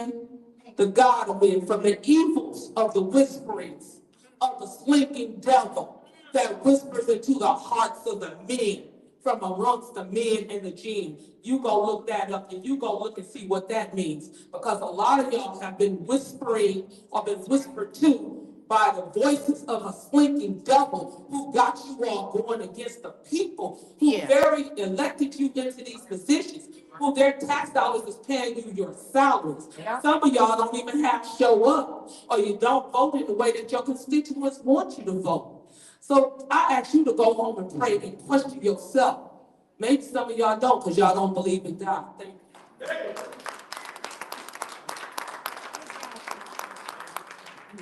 men, the God of men, from the evils of the whisperings of the slinking devil that whispers into the hearts of the men from amongst the men and the jinn. You go look that up and you go look and see what that means. Because a lot of y'all have been whispering or been whispered to by the voices of a slinking devil who got you all going against the people who very elected you into these positions, who their tax dollars is paying you your salaries. Some of y'all don't even have to show up, or you don't vote in the way that your constituents want you to vote. So I ask you to go home and pray and question yourself. Maybe some of y'all don't, because y'all don't believe in God. Thank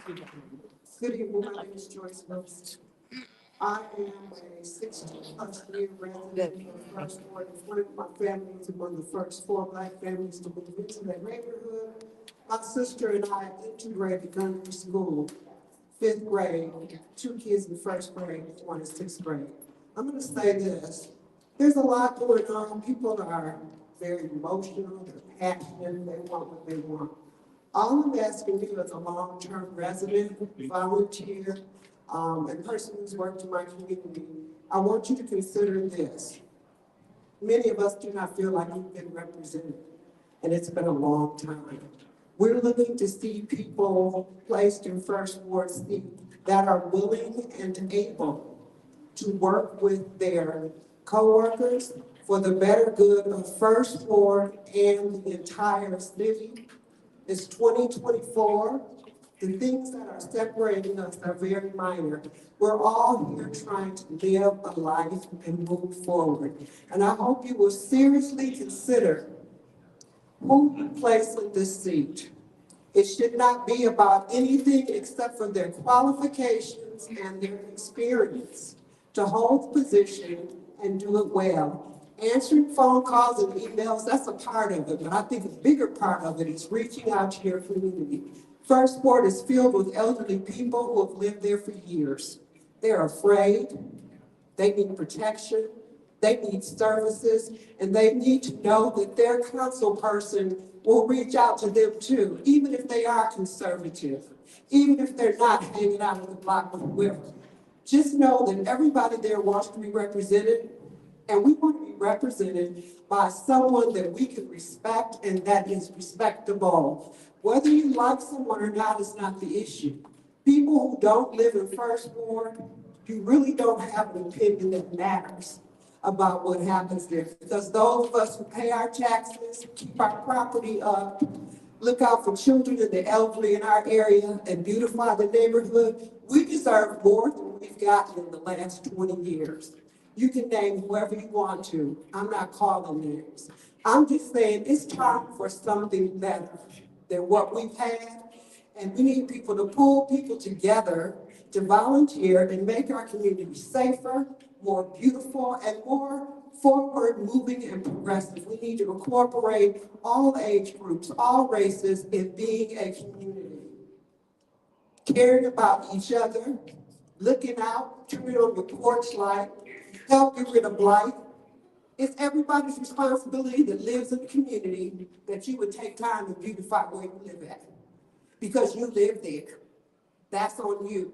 you. Good evening, my name is Joyce Wilson. I am a 60-plus-year resident of the first ward in Flint. My family is one of the first 4 Black families to move into that neighborhood. My sister and I integrated country school, 5th grade, 2 kids in 1st grade, 1 in 6th grade. I'm going to say this. There's a lot going on. People are very emotional, they're passionate, they want what they want. All I'm asking you as a long-term resident, volunteer, and person who's worked in my community, I want you to consider this. Many of us do not feel like we've been represented, and it's been a long time. We're looking to see people placed in first ward seat that are willing and able to work with their coworkers for the better good of first ward and the entire city. It's 2024. The things that are separating us are very minor. We're all here trying to live a life and move forward. And I hope you will seriously consider who you place in this seat. It should not be about anything except for their qualifications and their experience to hold the position and do it well. Answering phone calls and emails, that's a part of it, but I think a bigger part of it is reaching out to your community. First Ward is filled with elderly people who have lived there for years. They're afraid, they need protection, they need services, and they need to know that their council person will reach out to them too, even if they are conservative, even if they're not hanging out on the block with whoever. Just know that everybody there wants to be represented, and we want to be represented by someone that we can respect and that is respectable. Whether you like someone or not is not the issue. People who don't live in First Ward, you really don't have an opinion that matters about what happens there. Because those of us who pay our taxes, keep our property up, look out for children and the elderly in our area, and beautify the neighborhood, we deserve more than we've gotten in the last 20 years. You can name whoever you want to. I'm not calling names. I'm just saying it's time for something better than what we've had. And we need people to pull people together to volunteer and make our community safer, more beautiful, and more forward-moving and progressive. We need to incorporate all age groups, all races in being a community. Caring about each other, looking out, turning on the porch light, help get rid of blight. It's everybody's responsibility that lives in the community that you would take time to beautify where you live at. Because you live there. That's on you.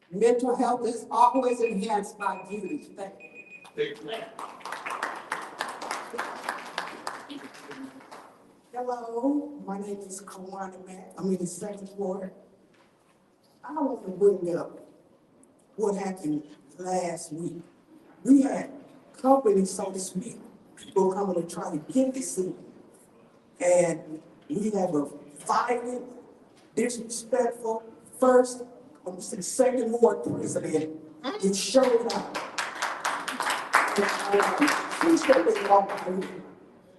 Mental health is always enhanced by beauty. Thank you. Hello, my name is Kawana Mack. I'm in the second ward. I want to bring up what happened last week. We had company, so to speak, people coming to try to get the seat. And we have a violent, disrespectful first, second ward president that showed up.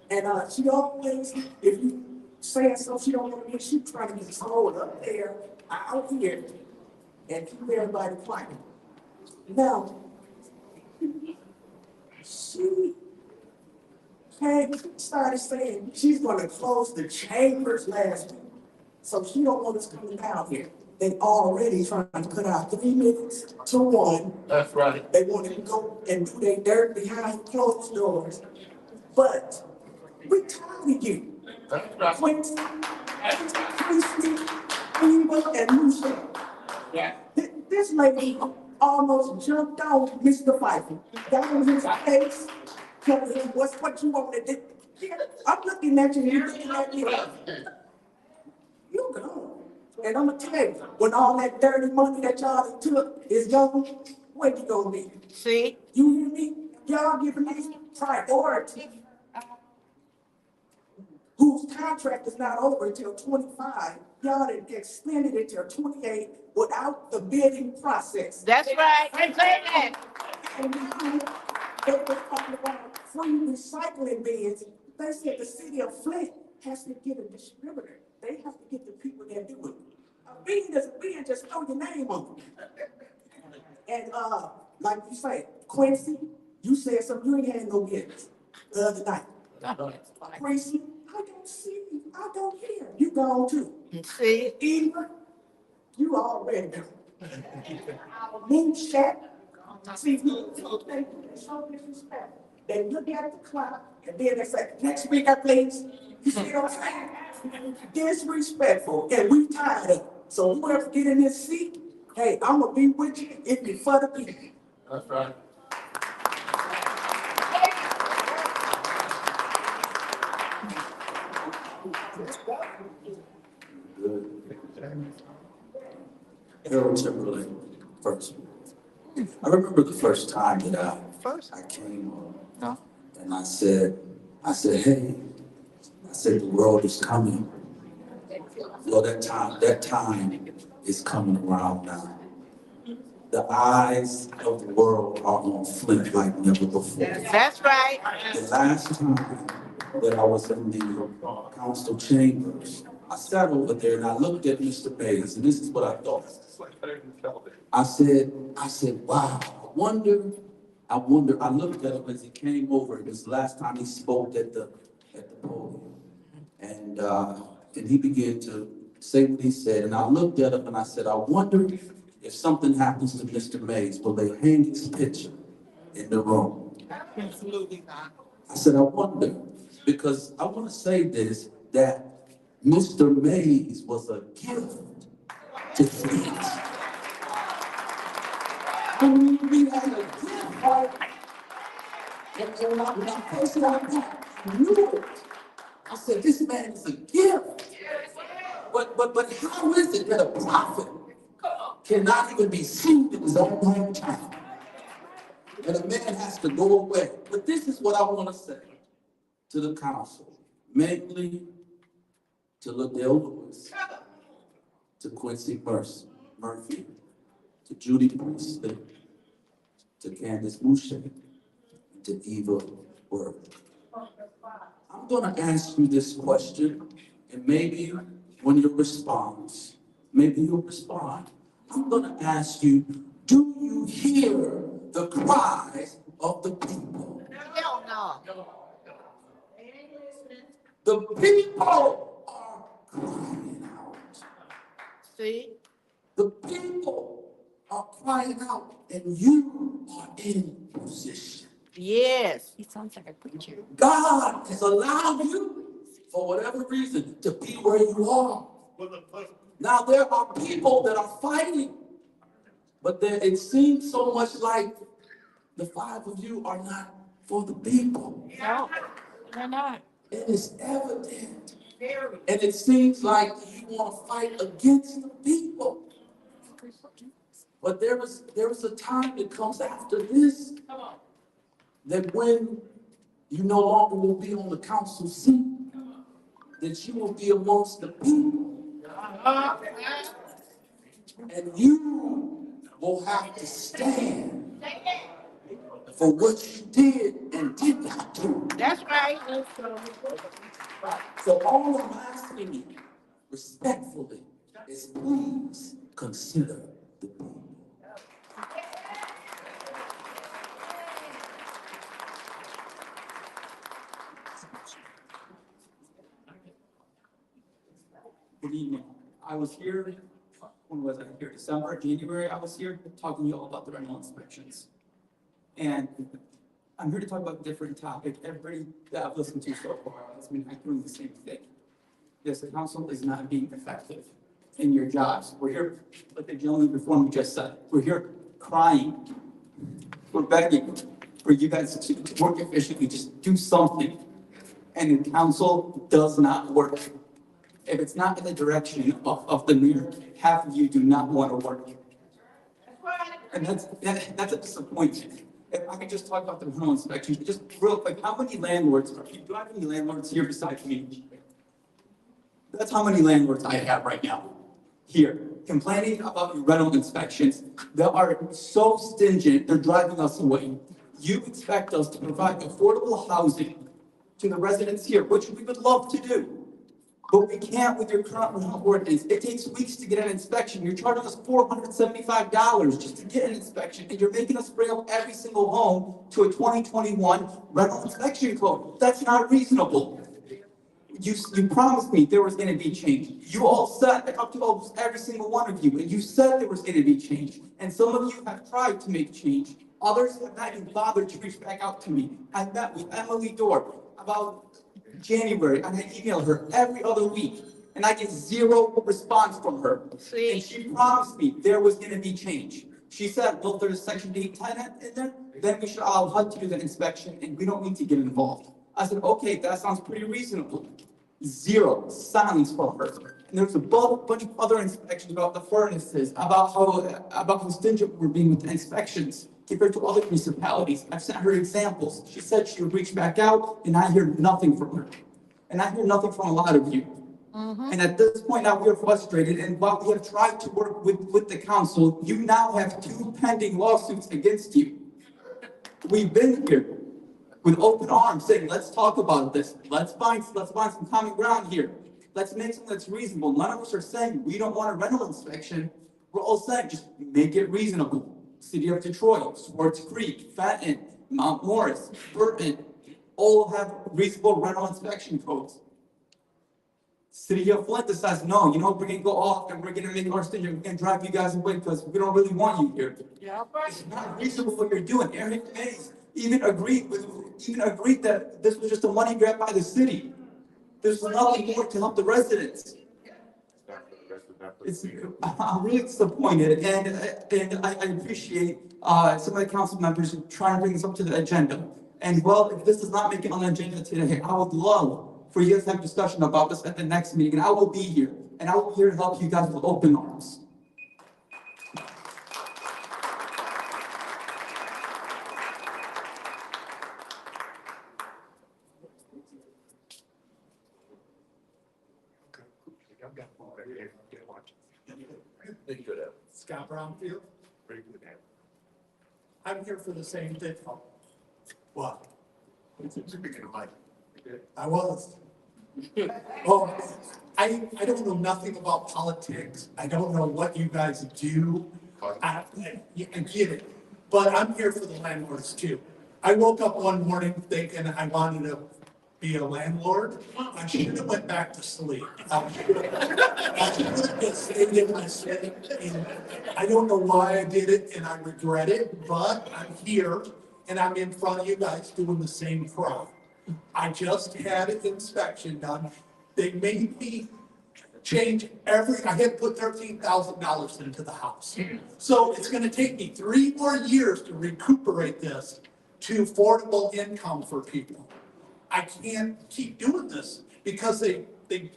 And she always, if you say something she don't want to do, she trying to get told up there, out here, and keep everybody quiet. Now, she started saying she's going to close the chambers last week, so she don't want us coming down here. They already trying to cut out 3 minutes to 1. That's right. They want to go and do their dirt behind closed doors. But we tired of you. That's right. Quit Christy, Eva, and Michelle. Yeah. This lady almost jumped on Mr. Pfeiffer, got on his face, told him, what you want to do? Yeah, I'm looking at you, you're looking at me like, you gone. And I'm gonna tell you, when all that dirty money that y'all done took is gone, where you gonna be? See? You hear me? Y'all giving these priority whose contract is not over until 25. Y'all done extended it till 28 without the bidding process. That's right. I'm saying that. And now, they're talking about free recycling bins. They said the city of Flint has to get a distributor. They have to get the people that do it. A bin is a bin, just throw your name on it. And, like you say, Quincy, you said something, you ain't had no business the other night. Quincy, I don't see you, I don't hear. You gone too. See? Eva, you already gone. Moon Shack, see, they so disrespectful. They look at the clock and then they say, next week, please. You see what I'm saying? Disrespectful, and we tired of it. So whoever get in this seat, hey, I'm gonna be with you if you for the people. That's right. Harold Timberlake, first. I remember the first time that I came on and I said, hey, I said, the world is coming. Well, that time is coming around now. The eyes of the world are on Flint like never before. That's right. The last time that I was in the council chambers, I sat over there and I looked at Mr. Bays, and this is what I thought. I said, wow, I looked at him as he came over. It was the last time he spoke at the podium. And he began to say what he said. And I looked at him and I said, I wonder if something happens to Mr. Mays, will they hang his picture in the room? Absolutely not. I said, I wonder, because I want to say this, that Mr. Mays was a gift to Flint. I mean, we had a gift, right? And when I first got that, I knew it. I said, this man is a gift. But how is it that a prophet cannot even be seen in his own hometown? And a man has to go away. But this is what I want to say to the council, mainly to Liddell Lewis, to Quincy Murphy, to Judy Priestley, to Candace Boucher, to Eva Word. I'm going to ask you this question, and maybe when you respond, maybe you'll respond. I'm going to ask you, do you hear the cries of the people? Hell no. The people are crying out. See? The people are crying out, and you are in position. Yes. He sounds like a preacher. God has allowed you, for whatever reason, to be where you are. Now, there are people that are fighting, but it seems so much like the five of you are not for the people. No, they're not. It is evident. And it seems like you want to fight against the people. But there is a time that comes after this that when you no longer will be on the council seat, that you will be amongst the people. And you will have to stand for what you did and did not do. That's right. So all I'm asking you, respectfully, is please consider the people. Good evening. I was here, when was I here? December, January, I was here talking to you all about the rental inspections. And I'm here to talk about a different topic. Everybody that I've listened to so far has been doing the same thing. Yes, the council is not being effective in your jobs. We're here, like the gentleman before me just said, we're here crying. We're begging for you guys to work efficiently, just do something. And the council does not work. If it's not in the direction of the mayor, half of you do not want to work. And that's a disappointment. If I could just talk about the rental inspection, just real quick, how many landlords, do I have any landlords here besides me? That's how many landlords I have right now, here, complaining about your rental inspections that are so stingent, they're driving us away. You expect us to provide affordable housing to the residents here, which we would love to do. But we can't with your current rental ordinance. It takes weeks to get an inspection. You're charging us $475 just to get an inspection, and you're making us bring up every single home to a 2021 rental inspection code. That's not reasonable. You promised me there was gonna be change. You all said, I talked to almost every single one of you, and you said there was gonna be change. And some of you have tried to make change. Others have not even bothered to reach back out to me. I met with Emily Dorr about January, and I email her every other week, and I get zero response from her. See? And she promised me there was gonna be change. She said, well, if there's a section 8 tenant in there, then we should allow HUD to do the inspection, and we don't need to get involved. I said, okay, that sounds pretty reasonable. Zero, silence from her. And there's a bunch of other inspections about the furnaces, about how stingent we're being with the inspections compared to other municipalities. I've sent her examples. She said she would reach back out, and I hear nothing from her. And I hear nothing from a lot of you. And at this point now, we are frustrated, and while we have tried to work with the council, you now have 2 pending lawsuits against you. We've been here with open arms saying, let's talk about this. Let's find some common ground here. Let's make something that's reasonable. None of us are saying we don't want a rental inspection. We're all saying just make it reasonable. City of Detroit, Swartz Creek, Fenton, Mount Morris, Burton, all have reasonable rental inspection codes. City of Flint decides, no, you know, we're gonna go off and we're gonna make our station, we're gonna drive you guys away because we don't really want you here. It's not reasonable what you're doing. Eric Mays even agreed that this was just a money grab by the city. There's nothing more to help the residents. I'm really disappointed, and I appreciate some of the council members trying to bring this up to the agenda. And well, if this does not make it on the agenda today, I would love for you guys to have a discussion about this at the next meeting, and I will be here, and I will be here to help you guys with open arms. Scott Brownfield. I'm here for the same thing. What? I was. Oh, I don't know nothing about politics. I don't know what you guys do. I get it, but I'm here for the landlords too. I woke up one morning thinking I wanted to be a landlord. I should have went back to sleep. I should have just stayed in my sleep. And I don't know why I did it, and I regret it, but I'm here and I'm in front of you guys doing the same crime. I just had an inspection done. They made me change I had to put $13,000 into the house. So it's gonna take me 3 more years to recuperate this to affordable income for people. I can't keep doing this because they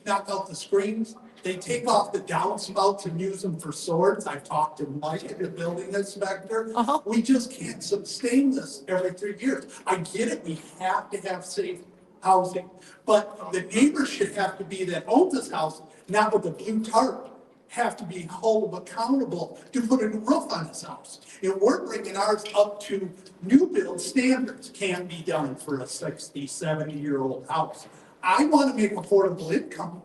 knock out the screens. They take off the downspouts and use them for swords. I've talked to Mike, the building inspector. We just can't sustain this every 3 years. I get it, we have to have safe housing, but the neighbors should have to be that own this house, not with the blue tarp, have to be held accountable to put a new roof on this house. And we're bringing ours up to new build standards. Can't be done for a 60, 70-year-old house. I want to make affordable income,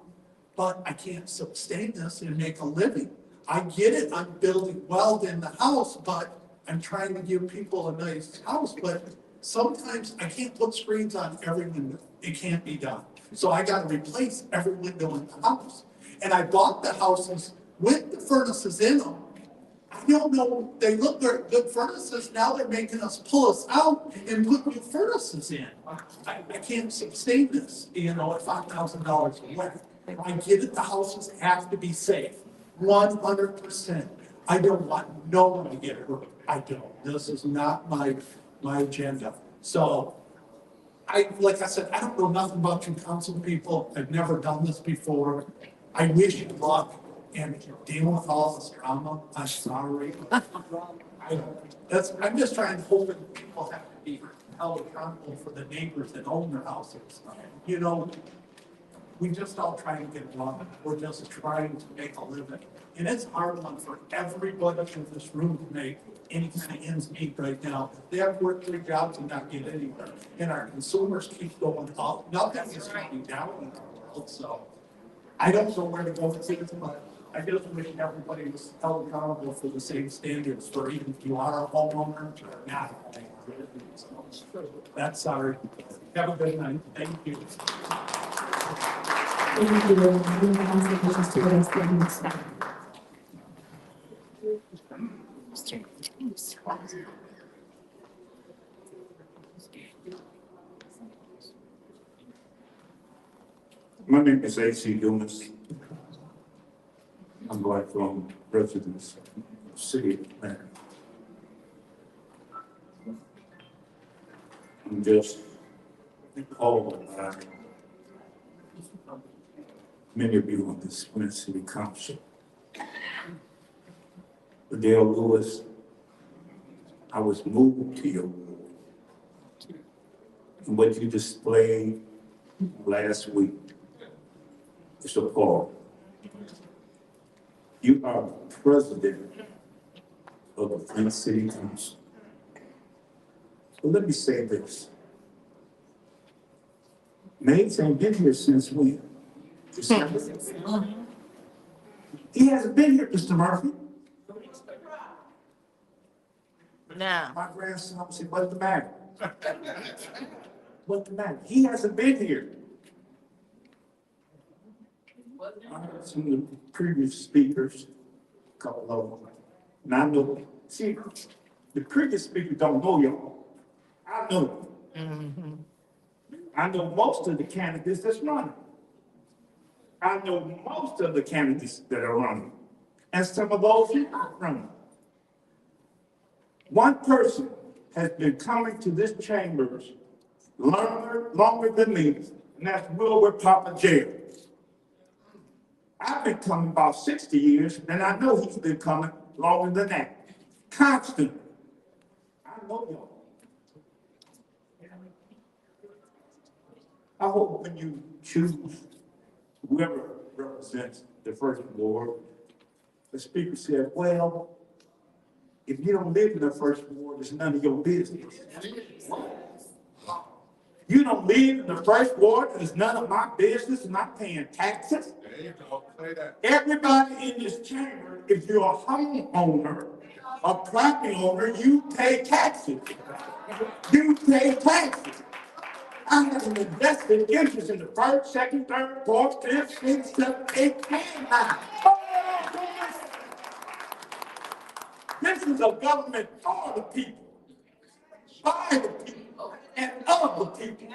but I can't sustain this and make a living. I get it, I'm building weld in the house, but I'm trying to give people a nice house, but sometimes I can't put screens on every window. It can't be done. So I got to replace every window in the house. And I bought the houses with the furnaces in them. I don't know, they look like good furnaces, now they're making us pull us out and put new furnaces in. I can't sustain this, you know, at $5,000 a month. I get it, the houses have to be safe, 100%. I don't want no one to get hurt. I don't. This is not my agenda. So like I said, I don't know nothing about you council people. I've never done this before. I wish you luck in dealing with all this drama. I'm sorry. I'm just trying to hope that people have to be held accountable for the neighbors that own their houses. You know, we just all trying to get along. We're just trying to make a living. And it's a hard one for everybody in this room to make any kind of ends meet right now. They have to work 3 jobs and not get anywhere. And our consumers keep going up. Nothing is coming down in the world. So I don't know where to go with this, but I just wish everybody was held accountable for the same standards for even if you are a homeowner or not. That's sorry. Have a good night. Thank you. Thank you. Anyone else that wishes to address the next time? My name is A.C. Dumas. I'm lifelong resident of the city of Atlanta. I'm just appalled by many of you on this Flint City Council. Dale Lewis, I was moved to your ward. And what you displayed last week is appalling. You are president of the Flint City Council. So let me say this. Mays ain't been here since when? December. He hasn't been here, Mr. Murphy. No. My grandson said, what's the matter? What's the matter? He hasn't been here. I heard some of the previous speakers, a couple of them, and I know, see, the previous speakers don't know y'all. I know. I know most of the candidates that's running. I know most of the candidates that are running, and some of those who aren't running. One person has been coming to this chambers longer than me, and that's Wilbur Papa Jail. I've been coming about 60 years, and I know he's been coming longer than that. Constantly. I know y'all. I hope when you choose whoever represents the first ward, the speaker said, well, if you don't live in the first ward, it's none of your business. You don't live in the first ward, it's none of my business, and I'm paying taxes. There you go, play that. Everybody in this chamber, if you're a homeowner, a property owner, you pay taxes. You pay taxes. I have an invested interest in the first, second, third, fourth, fifth, sixth, seventh, eighth, and ninth. This is a government for the people, by the people, and of the people.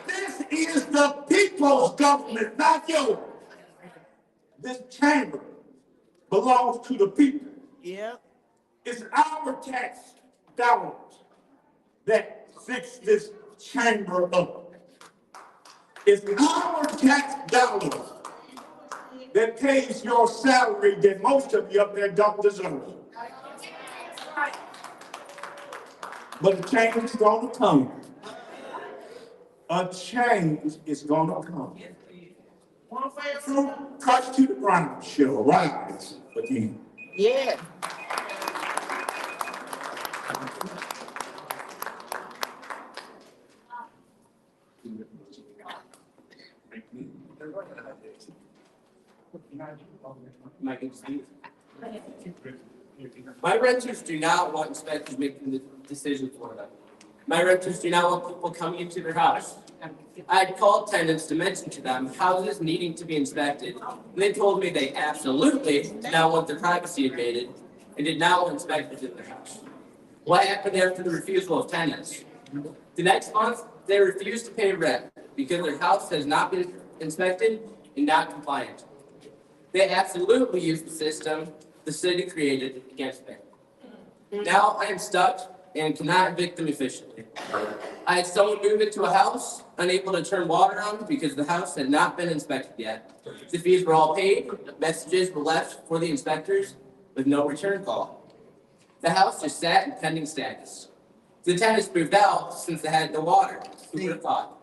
This is the people's government, not yours. This chamber belongs to the people. Yep. It's our tax dollars that fix this chamber up. It's our tax dollars that pays your salary that most of you up there don't deserve. But a change is gonna come. A change is gonna come. True, cut to the ground shall rise again. Yeah. My renters do not want inspectors making the decisions for them. My renters do not want people coming into their house. I had called tenants to mention to them houses needing to be inspected, and they told me they absolutely did not want their privacy invaded and did not want inspectors in their house. What happened after the refusal of tenants? The next month, they refused to pay rent because their house has not been inspected and not compliant. They absolutely use the system the city created against me. Now I am stuck and cannot evict them efficiently. I had someone move into a house, unable to turn water on because the house had not been inspected yet. The fees were all paid, messages were left for the inspectors with no return call. The house just sat in pending status. The tenants moved out since they had no water. Who would have thought?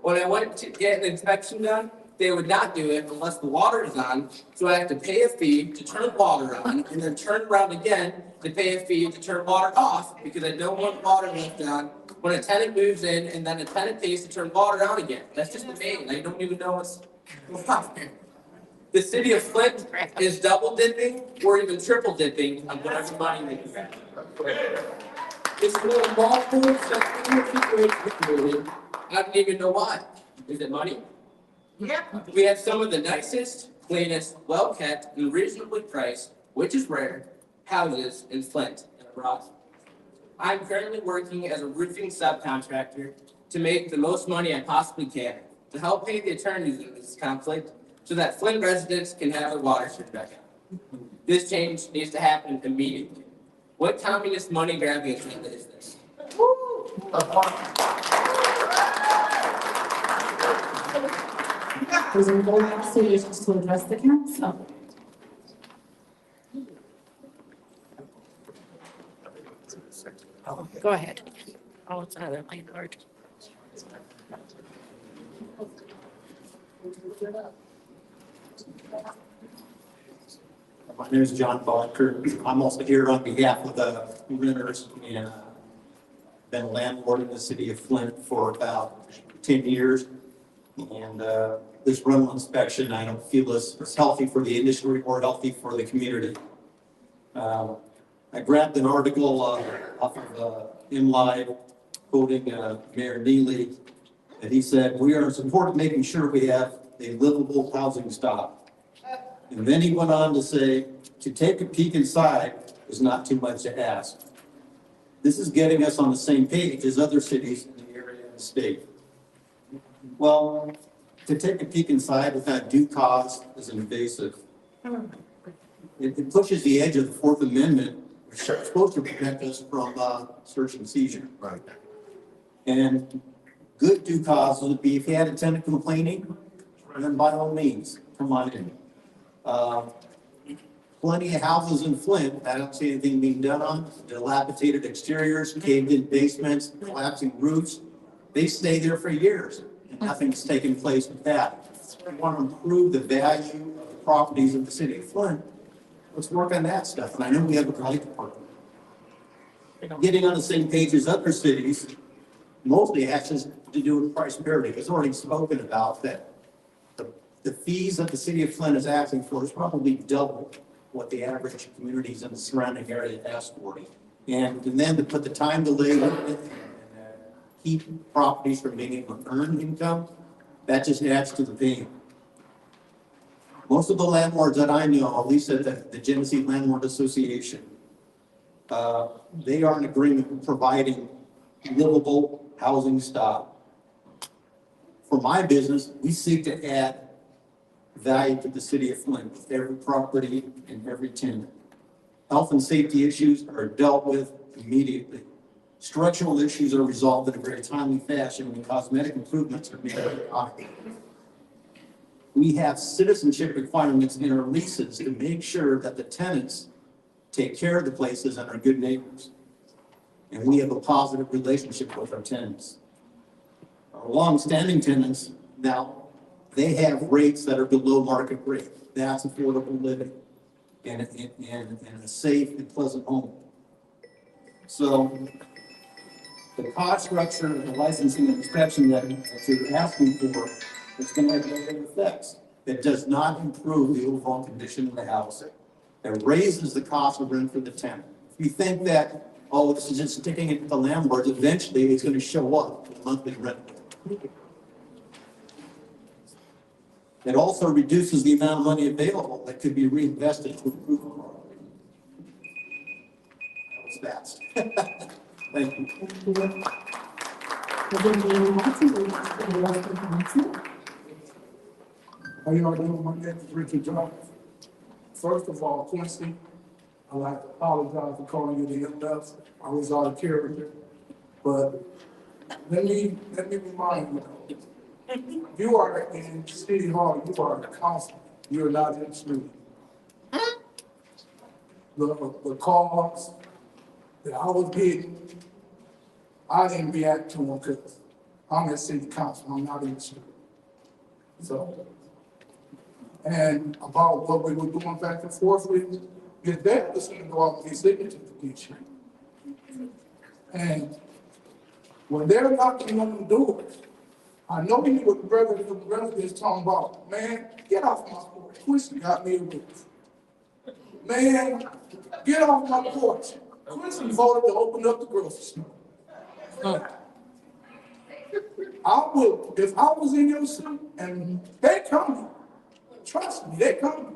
When I went to get an inspection done, they would not do it unless the water is on, so I have to pay a fee to turn water on, and then turn around again to pay a fee to turn water off, because I don't want water left on when a tenant moves in, and then a tenant pays to turn water on again. That's just the main, I don't even know what's going on here. The city of Flint is double dipping or even triple dipping on whatever money they get. It's one of multiple situations. I don't even know why. Is it money? Yep. We have some of the nicest, cleanest, well-kept, and reasonably priced, which is rare, houses in Flint and abroad. I'm currently working as a roofing subcontractor to make the most money I possibly can to help pay the attorneys in this conflict so that Flint residents can have their water turned back on. This change needs to happen immediately. What communist money grabbing agenda is this? Is there any other wishes to address the council? Go ahead. Oh, it's another landlord. My name is John Barker. I'm also here on behalf of the renters and been a landlord in the city of Flint for about 10 years. And this rental inspection, I don't feel is healthy for the industry or healthy for the community. I grabbed an article off of MLive quoting Mayor Neely, and he said, "We are in support of making sure we have a livable housing stock." And then he went on to say, "To take a peek inside is not too much to ask." This is getting us on the same page as other cities in the area and the state. Well, to take a peek inside without due cause is invasive. It pushes the edge of the Fourth Amendment, which is supposed to protect us from search and seizure. Right. And good due cause would be if you had a tenant complaining, then by all means, come on in. Plenty of houses in Flint, I don't see anything being done on, dilapidated exteriors, caved-in basements, collapsing roofs. They stay there for years, and nothing's taken place with that. We want to improve the value of the properties of the city of Flint. Let's work on that stuff, and I know we have a great department. Getting on the same page as other cities mostly has to do with price parity. It's already spoken about that. The fees that the city of Flint is asking for is probably double what the average communities in the surrounding area ask for. And then to put the time delay with it and keep properties from being able to earn income, that just adds to the pain. Most of the landlords that I know, at least at the Genesee Landlord Association, they are in agreement with providing livable housing stock. For my business, we seek to add value to the city of Flint with every property and every tenant. Health and safety issues are dealt with immediately. Structural issues are resolved in a very timely fashion when cosmetic improvements are made. We have citizenship requirements in our leases to make sure that the tenants take care of the places and are good neighbors. And we have a positive relationship with our tenants. Our long-standing tenants, now, they have rates that are below market rate. That's affordable living and a safe and pleasant home. So the cost structure of the licensing and inspection that you're asking for is going to have negative effects. It does not improve the overall condition of the house. It raises the cost of rent for the tenant. If you think that, oh, this is just sticking it to the landlords, eventually it's going to show up in the monthly rent. It also reduces the amount of money available that could be reinvested to improve the property. That was fast. Thank you. Is there anyone else who would like to address the council? How y'all doing? My name is Retribution. First of all, Quincy, I'd like to apologize for calling you the MF. I was out of character. But let me remind you, you are in City Hall, you are a council, you're not in the street. The calls that I was getting, I didn't react to them because I'm at City Council, I'm not in the street. So, and about what we were doing back and forth with, your dad was going to go out with his signature petition. And when they're knocking on the doors, I know you were the residents talking about, man, get off my porch. Quincy got me a roof. Man, get off my porch. Quincy voted to open up the grocery store. I would, if I was in your suit, and they coming, trust me, they coming.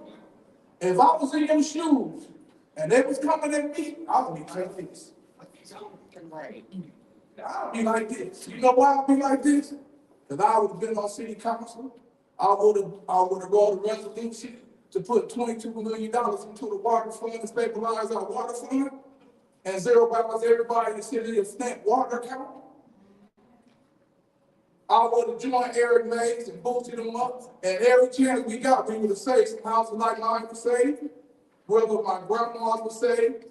If I was in your shoes, and they was coming at me, I would be like this. I'll be like this. You know why I'll be like this? Because I would have been on city council. I would have wrote a resolution to put $22 million into the water fund and stabilize our water fund and zero balance everybody in the city of Flint water account. I would have joined Eric Mays and boosted him up, and every chance we got, we would have saved some houses like mine were saved, whether my grandma's were saved.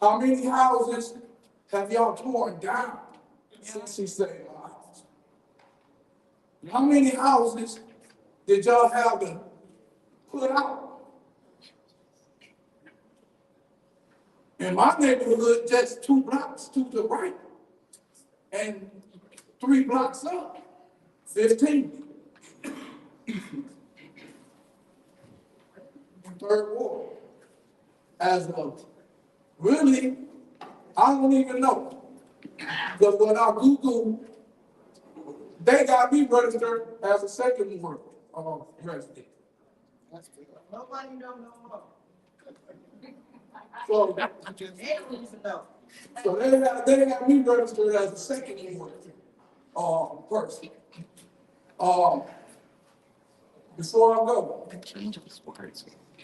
How many houses have y'all torn down since he saved my house? How many houses did y'all have to put out? In my neighborhood, just 2 blocks to the right and 3 blocks up, 15. Third ward. As of really, I don't even know. Because when I Google, they got me registered as a second ward resident. Nobody know no more. So, so they have me registered as a second ward person. Before I go,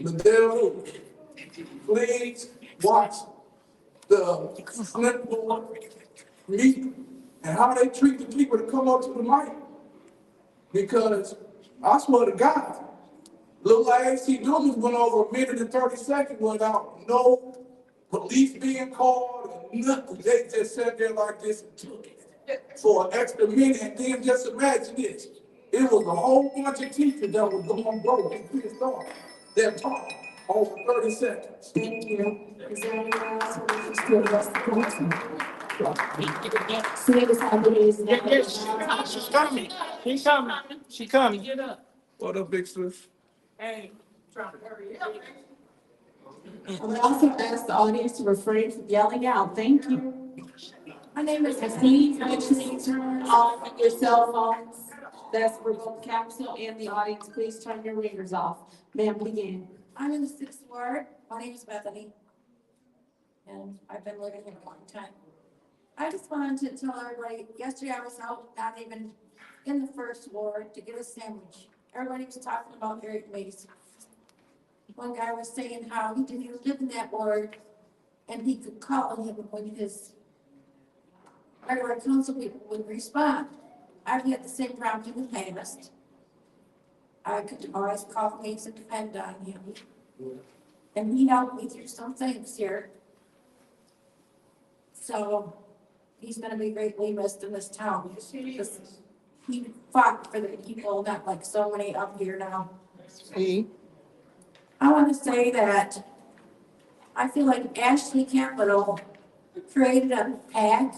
Liddell, please watch the Flint board meeting and how they treat the people that come up to the mic. Because I swear to God, little AC Dumas went over 1 minute and 30 seconds without no police being called and nothing. They just sat there like this and took it for an extra minute. And then just imagine this. It was a whole bunch of teachers that was going broke and pissed off. They're talking over 30 seconds. Thank you. Is there anyone else who wishes to address the council? Seeing as how it is now. She's coming. She's coming. She coming. Get up. What up, big sis? Hey, trying to hurry up. I would also ask the audience to refrain from yelling out. Thank you. My name is Please make sure you turn off your cell phones. That's for both council and the audience. Please turn your ringers off. Ma'am, begin. I'm in the 6th ward. My name is Bethany. And I've been living here a long time. I just wanted to tell everybody, yesterday I was out, not even in the 1st ward, to get a sandwich. Everybody was talking about Eric Mays. One guy was saying how he didn't even live in that ward and he could call him when his regular council people would respond. I've had the same problem in the past. I could always call Mays and depend on him. And he helped me through some things here. So he's gonna be greatly missed in this town. Because he fought for the people, not like so many up here now. I want to say that I feel like Ashley Capital created a PAC,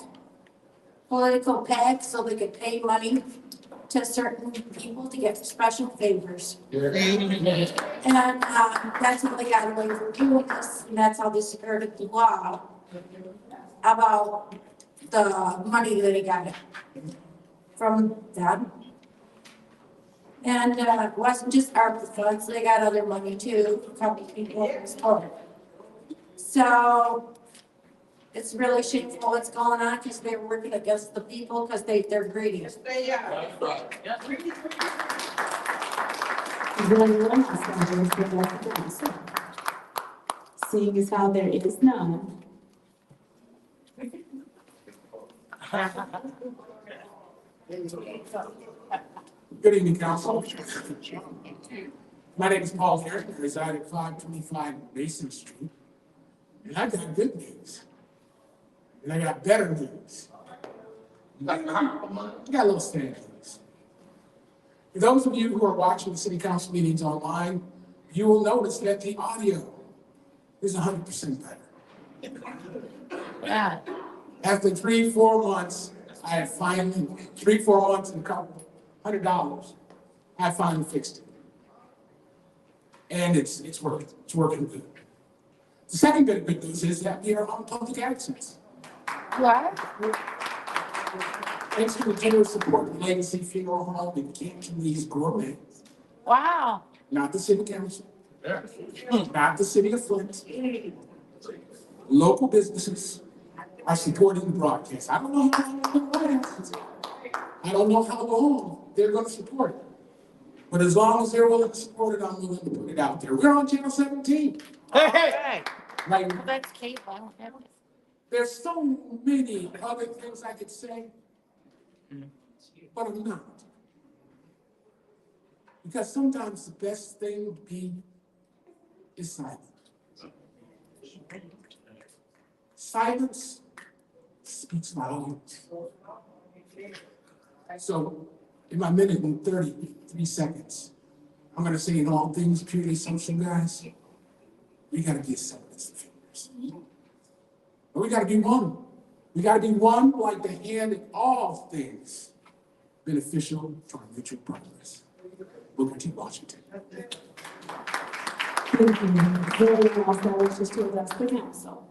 political PAC, so they could pay money to certain people to get special favors. And that's how they got away from doing this, and that's how they skirted the law about the money that he got from them. And it wasn't just ARPA funds, they got other money too, a couple people in the store. So it's really shameful what's going on because they're working against the people because they're greedy. They are. That's right. Is there anyone else that would like to address the council? Seeing as how there is none. Good evening, council. My name is Paul Herrick. I reside at 525 Mason Street. And I got good news. And I got better news. I got a little sad news. For those of you who are watching the city council meetings online, you will notice that the audio is 100% better. Yeah. After 3-4 months, I have finally, 3-4 months and a couple $100, I finally fixed it. And it's working good. The second bit of good news is that we are on public access. What? Thanks to the generous support of Legacy Funeral Home and Cantonese Gourmet, Wow. not the city council, not the city of Flint. Local businesses are supporting the broadcast. I don't know how long I don't know how long they're going to support it. But as long as they're willing to support it, I'm willing to put it out there. We're on channel 17. Hey. Right. Well, that's Kate. I don't have it. There's so many other things I could say, but I'm not. Because sometimes the best thing to be is silent. Silence speaks volumes. So, in my minute and 33 seconds, I'm going to say in all things purely social, guys, we got to be acceptance of fingers. But we got to be one. We got to be one like the hand in all things beneficial to our mutual progress. Booker T. Washington. Thank you. Is there anyone else that wishes to address the council?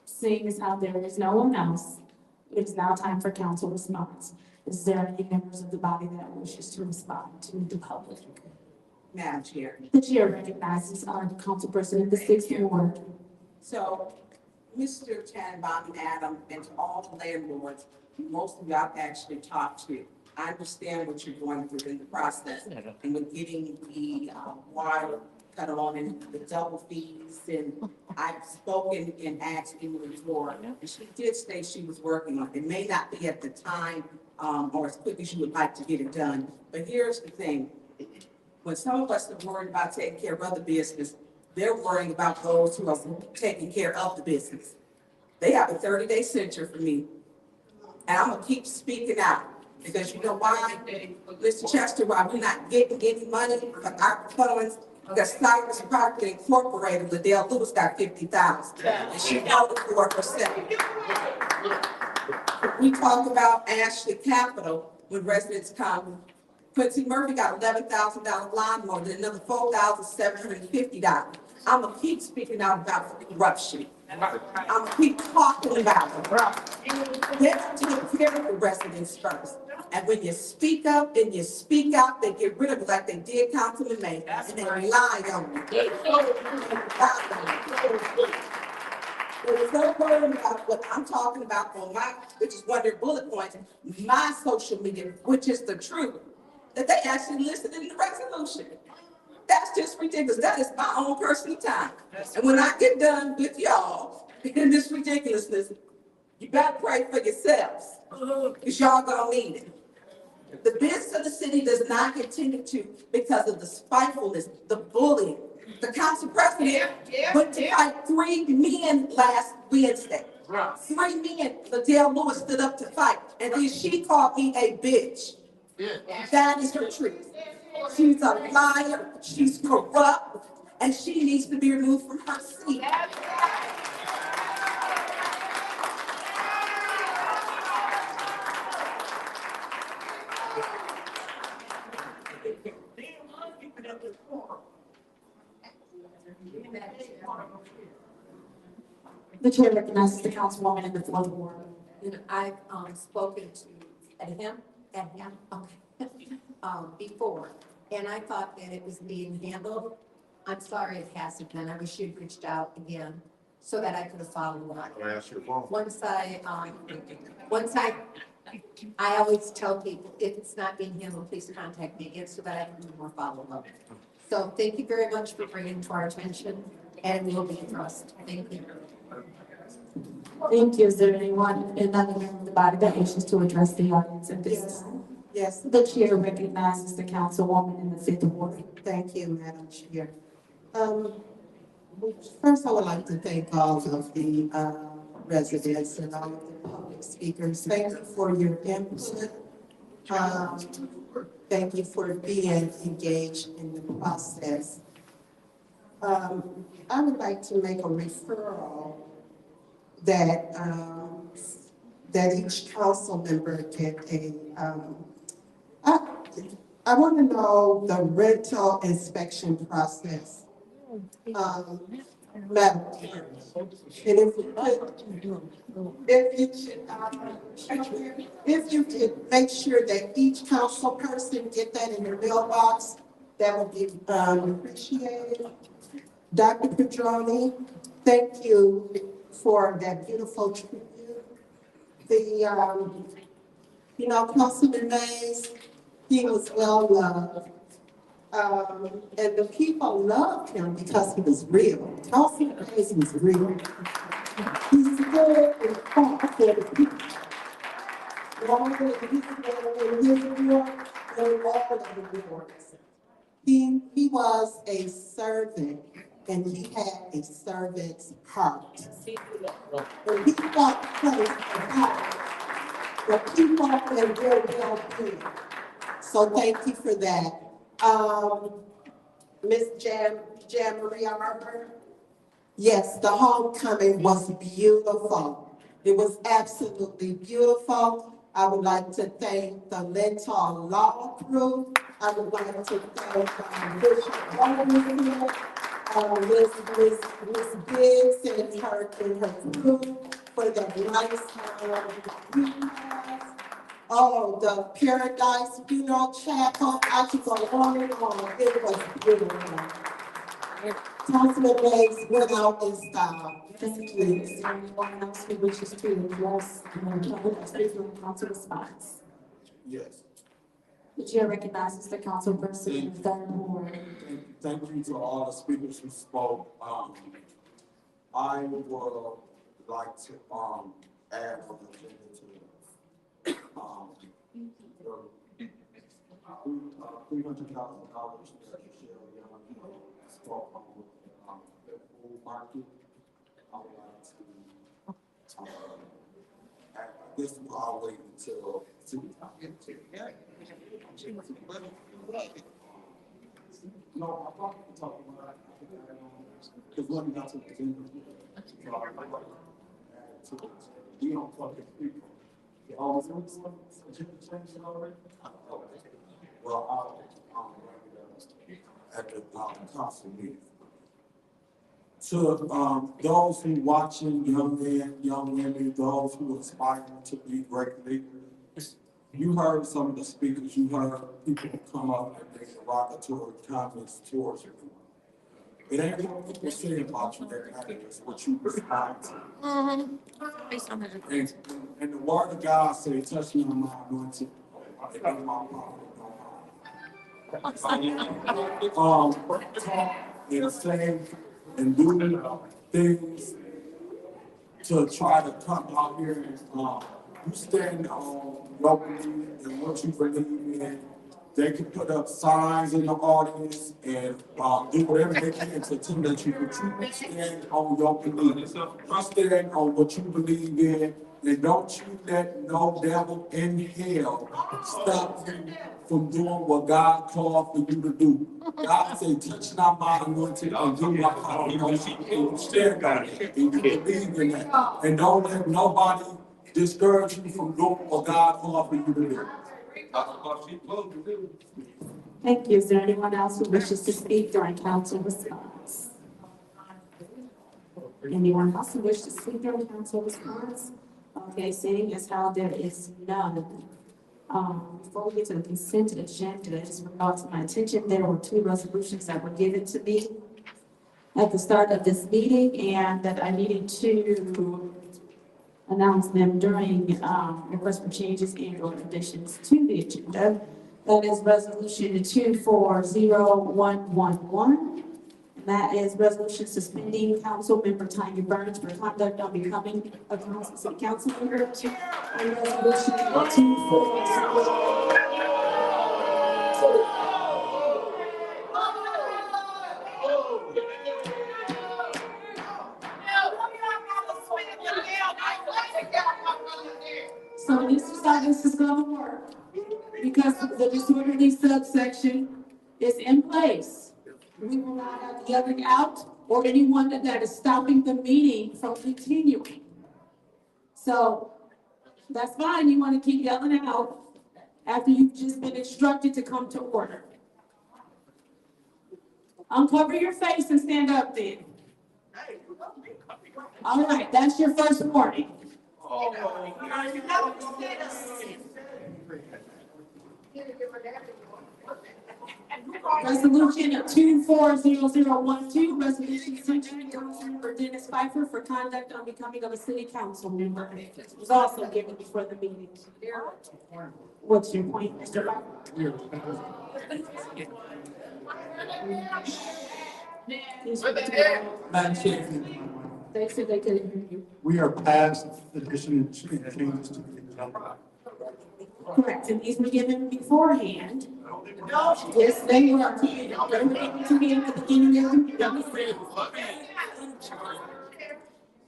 Seeing as how there is no one else, it is now time for council response. Is there any members of the body that wishes to respond to the public? Madam Chair. The chair recognizes the council president of the 6th Ward. So, Mr. Tannenbaum and Adam, and to all the landlords, most of y'all actually talked to. I understand what you're going through in the process, and with getting the water cut on and the double fees, and I've spoken and asked Emily before, and she did say she was working on it. It may not be at the time or as quick as you would like to get it done, but here's the thing. When some of us are worried about taking care of other business, they're worrying about those who are taking care of the business. They have a 30-day censure for me, and I'm gonna keep speaking out. Because you know why, Mr. Chester, why we're not getting any money for our funds, because Cyrus Parker Incorporated, Liddell Lewis got 50,000, and she held it for herself. We talk about Ashley Capital, when residents come, Quincy Murphy got $11,000 lawnmower, then another $4,750. I'm gonna keep speaking out about corruption. I'm gonna keep talking about it. Let's take care of the residents first. And when you speak up and you speak out, they get rid of it like they did Councilman May, and they rely on you. They're so worried about what I'm talking about on my, which is one of their bullet points, my social media, which is the truth, that they actually listed in the resolution. That's just ridiculous. That is my own personal time. And when I get done with y'all in this ridiculousness, you better pray for yourselves, because y'all gonna need it. The business of the city does not continue to because of the spitefulness, the bullying. The council president went to fight 3 men last Wednesday. 3 men, Liddell Lewis stood up to fight, and then she called me a bitch. That is her truth. She's a liar, she's corrupt, and she needs to be removed from her seat. The chair recognizes the councilwoman in the 4th Ward. And I've spoken to him, before, and I thought that it was being handled. I'm sorry it hasn't been. I wish you'd reached out again so that I could have followed up. Can I ask your phone? Once I I always tell people, if it's not being handled, please contact me again so that I can do more follow-up. So thank you very much for bringing it to our attention, and we'll be addressed. Thank you. Thank you. Is there anyone, another member of the body that wishes to address the audience at this time? Yes, The chair recognizes the councilwoman in the fifth ward. thank you, Madam Chair. First, I would like to thank all of the residents and all of the public speakers. Thank you for your input. Thank you for being engaged in the process. I would like to make a referral that, that each council member get I want to know the rental inspection process. Madam Chair, and if you could make sure that each council person get that in their mailbox, that would be appreciated. Dr. Pedroni, thank you for that beautiful tribute. Councilman Mays, he was well loved. And the people loved him because he was real. Councilman Mays was real. He stood and fought for the people. Longer than he stood in his war, and all of the wars. He was a servant, and he had a servant's heart. And he fought first about the people and their well-being. So thank you for that. Ms. Jan Marie Arbor. Yes, the homecoming was beautiful. It was absolutely beautiful. I would like to thank the Lenton Law Crew. I would like to thank Bishop Robinson, Ms. Biggs and her crew for the nice oh, the Paradise Funeral Chapel. I could go on and on. It was beautiful. Councilman Mays went out in style. Thank you. Is there anyone else who wishes to address the council response? Yes. The chair recognizes the councilperson in the third ward. Thank you to all the speakers who spoke. I would like to add on the agenda to $300,000 that Michelle Young spoke on the full market. I would like to I guess I'll wait until no, I'm not talking about because one got to the agenda. We don't talk to people. You always want to change it already? Well, at the council meeting. To those who watching, young men, young women, those who aspire to be great leaders, you heard some of the speakers, you heard people come up and make derogatory comments towards you. It ain't what people say about you that matters, it's what you respond to. And the word of God says, touch me on my anointed, in my power. Talk and say and do things to try to come out here and you stand on your belief and what you believe in. They can put up signs in the audience and do whatever they can to intimidate you, but you stand on your belief. You stand on what you believe in, and don't you let no devil in hell stop you from doing what God called for you to do. God said, touch not my anointed and do my power. You stand on it, and you believe in that. And don't let nobody discourage you from doing what God called for you to do. Thank you. Is there anyone else who wishes to speak during council response? Anyone else who wishes to speak during council response? Okay, seeing as how there is none. Before we get to the consent agenda, it's brought to my attention, there were 2 resolutions that were given to me at the start of this meeting and that I needed to announce them during, request for changes and or additions to the agenda. That is resolution 240111. And that is resolution suspending council member Tanya Burns for conduct on becoming a city council member. And resolution 2401. So this is how this is gonna work, because the disorderly subsection is in place. We will not have yelling out or anyone that is stopping the meeting from continuing. So that's fine, you wanna keep yelling out after you've just been instructed to come to order. Uncover your face and stand up then. All right, that's your first warning. Resolution 240012, resolution sanctioning Councilmember Dennis Pfeiffer for conduct on becoming of a city council member. It was also given before the meeting. What's your point, Mr. Pfeiffer? Madam Chair. They said they couldn't hear you. We are past addition and changes to the agenda. Correct, and these were given beforehand. Yes, they were. They were given to me at the beginning of the meeting.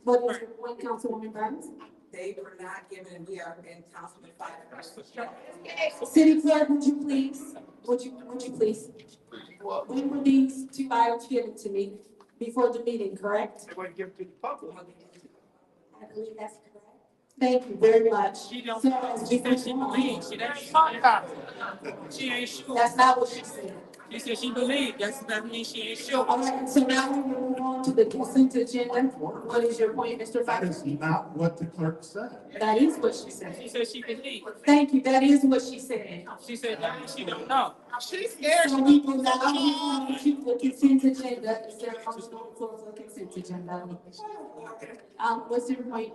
What is your point, Councilwoman Burns? They were not given here in Councilman Pfeiffer. City Clerk, would you please, would you please? When were these two items given to me? Before the meeting, correct? They want to give to the public. I believe that's correct. Thank you very much. She don't, So, as she we said she believes, she doesn't talk. She ain't sure. That's not what she said. She said she believes, that means she ain't sure. All right, so now we will move on to the consent agenda. What is your point, Mr. That Pfeiffer? is not what the clerk said. That is what she said. She said she believes. Thank you, that is what she said. She said that means she don't know. She's scared. So we will now move on to the consent agenda. Is there a motion on the floor for the consent agenda? What's your point?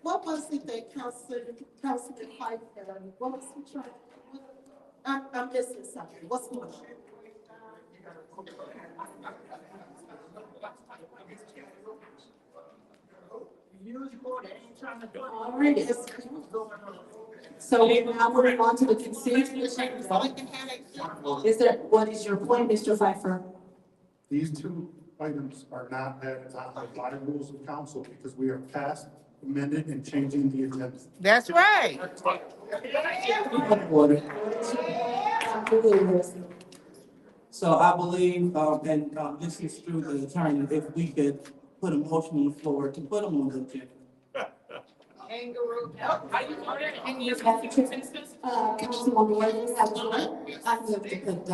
What was it that Councilman Pfeiffer, what was he trying? I'm missing something. What's going on? All right. So we're now moving on to the consent agenda. Is there, what is your point, Mr. Pfeiffer? These two items are not added on by rules of council because we are past amended and changing the agenda. That's right. Order. So I believe, and this is through the attorney, if we could put a motion on the floor to put them on the agenda. Councilwoman Williams, have a vote. I have to put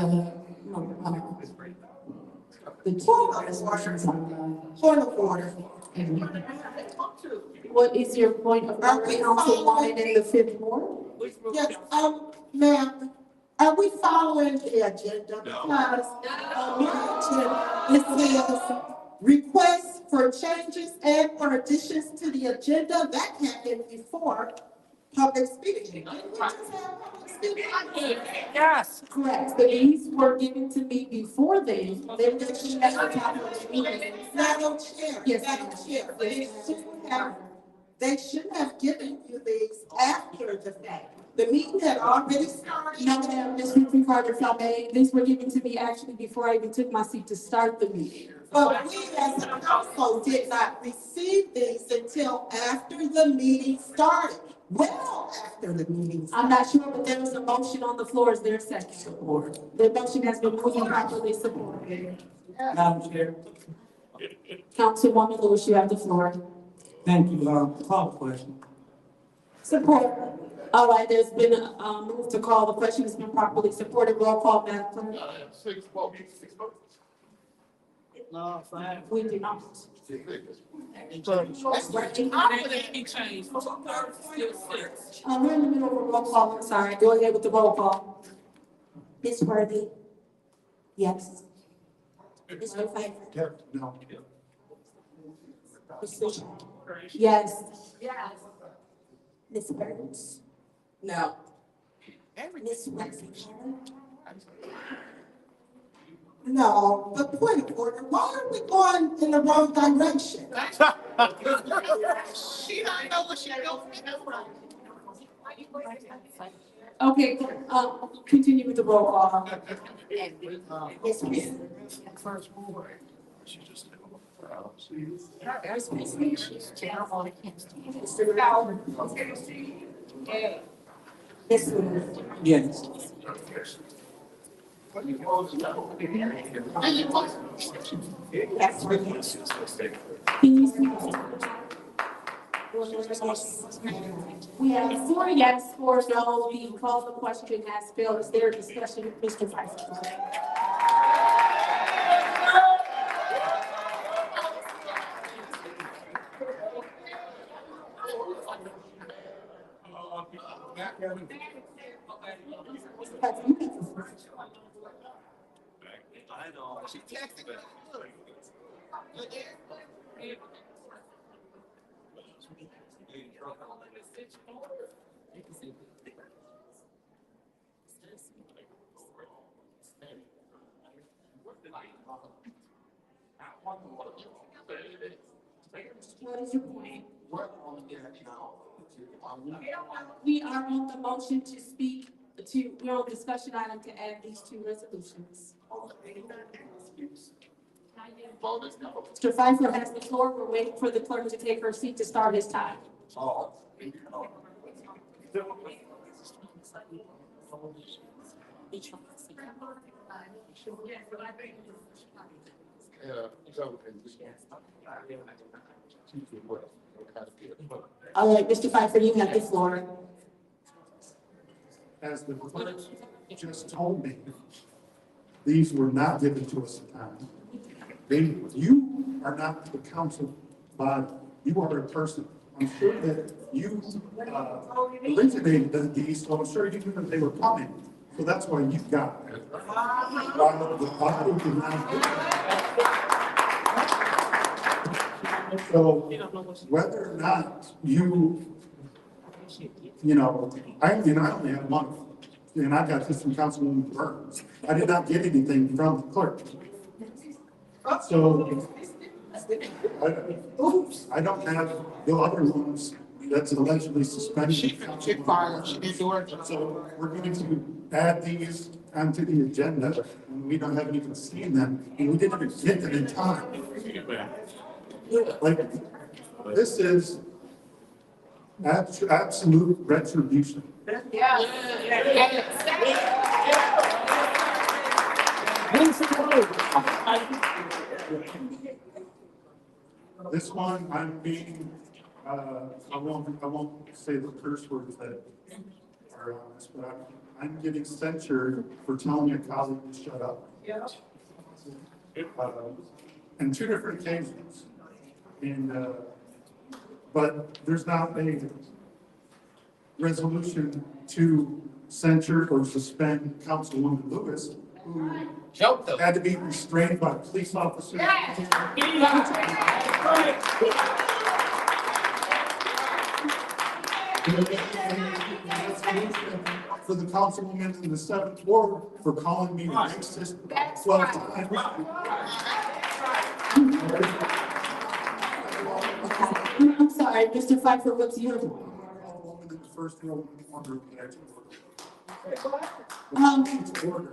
The two resolutions on point of order. what is your point of order, Councilwoman in the fifth ward? Yes, ma'am, are we following the agenda? Because, it says requests for changes and or additions to the agenda that happened before public speaking. Didn't we just have public speaking? Yes. Correct, but these were given to me before then. They were given at the top of the meeting. Madam Chair, Yes, Madam ma'am. Chair, they should have given you these after the fact. The meeting had already started. No, ma'am, Ms. Ruthie Carter, if I may, these were given to me actually before I even took my seat to start the meeting. But we as a council did not receive these until after the meeting started. Well, after the meeting. I'm not sure, but there was a motion on the floor. Is there a second? Support. The motion has been moved and properly supported. Madam Chair. Councilwoman Lewis, you have the floor. Thank you. Call the question. Support. All right, there's been a move to call the question. It's been properly supported. Roll call, Madam Clerk. No, fine. We do not. We're in the middle of a roll call. I'm sorry. Go ahead with the roll call. Ms. Worthy? Yes. Mr. Pfeiffer? No. Yes. Ms. Burns, No. Ms. Lexi. No, but point of order, why are we going in the wrong direction? She don't know what she doing. Okay, continue with the roll call. Yes, Ms. Mr. Bowers. Ms. Lewis. Yes. Yes, Can you speak? We have 4 yes, 4 no. We call the question as failed. Is there a discussion, Mr. Vice President? What is your point? We are on the motion to speak we're on discussion item to add these 2 resolutions. Mr. Pfeiffer has the floor. We're waiting for the clerk to take her seat to start his time. All right, Mr. Pfeiffer, you have the floor. As the clerk just told me, these were not given to us in time. You are not the council body, you are a person. I'm sure that you originated these, so I'm sure you knew that they were coming. So that's why you got it. While the body did not get it. So whether or not I only have 1, and I got this from Councilwoman Burns. I did not get anything from the clerk. So I don't have the other ones that's allegedly suspended. She fired, she didn't do her job. So we're going to add these onto the agenda, and we don't have even seen them, and we didn't even get them in time. Like, this is absolute retribution. This one, I'm being, I won't say the curse words that are on this, but I'm getting censured for telling a colleague to shut up. On 2 different occasions. And, but there's not a resolution to censure or suspend Councilwoman Lewis, who had to be restrained by police officers. For the councilwoman in the 7th Ward for calling me racist 12 times. I'm sorry, Mr. Pfeiffer, what's your point?